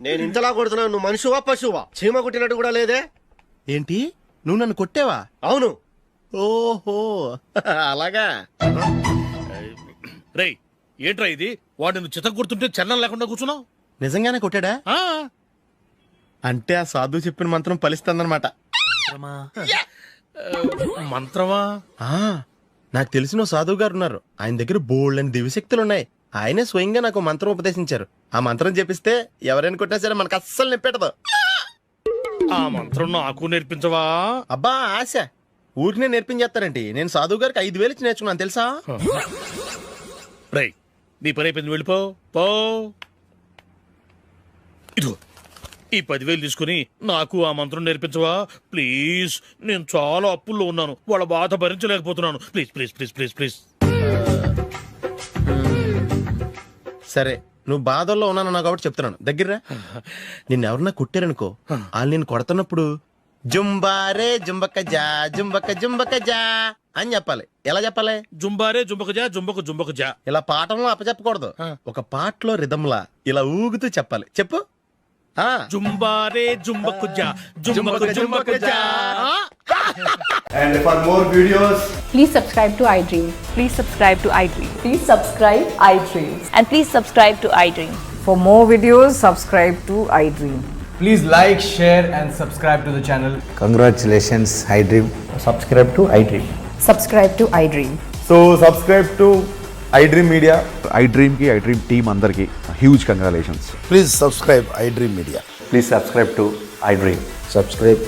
నేను ఇంతలా కొడుతున్నావు, నువ్వు మనిషివా పశువా? చీమ కొట్టినట్టు కూడా లేదే. ఏంటి, నువ్వు నన్ను కొట్టేవా? అవును. ఓహో అలాగా.
రేయ్, ఏంట్రా ఇది? వాడు నువ్వు చిత్త కొడుతుంటే చలనం లేకుండా కూర్చున్నావు.
నిజంగానే కొట్టాడా? అంటే ఆ సాధువు చెప్పిన మంత్రం ఫలిస్తుందన్నమాట.
మంత్రమా?
నాకు తెలిసిన సాధువు గారు ఉన్నారు, ఆయన దగ్గర బోల్డ్ అని దివ్యశక్తులు ఉన్నాయి. ఆయనే స్వయంగా నాకు మంత్రం ఉపదేశించారు. ఆ మంత్రం చెప్పిస్తే ఎవరైనా కొట్టినా సరే మనకు అస్సలు నిప్పెట్టదు.
ఆ మంత్రం నాకు నేర్పించవా?
అబ్బా ఆశ, ఊరినే నేర్పించేస్తారండి. నేను సాధువు గారికి 5,000 ఇచ్చి నేర్చుకున్నాను తెలుసా?
రేయ్, నీ పని అయిపోయింది, వెళ్ళిపో. పో. ఇదిగో ఈ 10,000 తీసుకుని నాకు ఆ మంత్రం నేర్పించవా ప్లీజ్? నేను చాలా అప్పుల్లో ఉన్నాను, వాళ్ళ బాధ భరించలేకపోతున్నాను. Please please please please please.
సరే, నువ్వు బాధల్లో ఉన్నాను నాకు కాబట్టి చెప్తున్నాను. దగ్గర నిన్నెవరన్నా కుట్టారనుకో, వాళ్ళు నేను కొడుతున్నప్పుడు జుంబారే జుంబక జా జుంబక జుంబక జా అని చెప్పాలి. ఎలా చెప్పాలి?
జుంబారే జుంబక జా జుంబక జుంబక జా.
ఇలా పాఠంలో అప్పచెప్పకూడదు, ఒక పాటలో రిధంలా ఇలా ఊగుతూ చెప్పాలి. చెప్పు.
జుంబారే జుంబకు జా జుంబకు జుంబకు జా.
And for more videos,
please subscribe to iDream. Please subscribe to iDream. Please subscribe iDream. And please subscribe to iDream.
For more videos, subscribe to iDream.
Please like, share and subscribe to the channel.
congratulations, iDream. Subscribe to iDream.
Subscribe to iDream.
So subscribe to iDream Media. iDream ki iDream team andarki huge congratulations. Please subscribe iDream Media. Please subscribe to iDream. Subscribe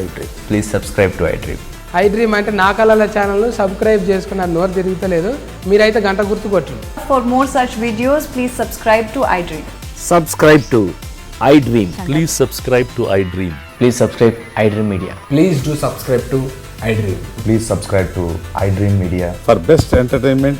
iDream. Please subscribe to iDream.
iDream అంటే నా కళల channel subscribe చేసుకున్న నోరు తిరుగుతలేదు, మీరైతే గంట గుర్తు కొట్టండి.
For more such videos, please subscribe to iDream.
Subscribe to iDream.
Please subscribe to iDream.
Please subscribe iDream Media.
Please do subscribe to iDream.
Please subscribe to iDream Media.
For best entertainment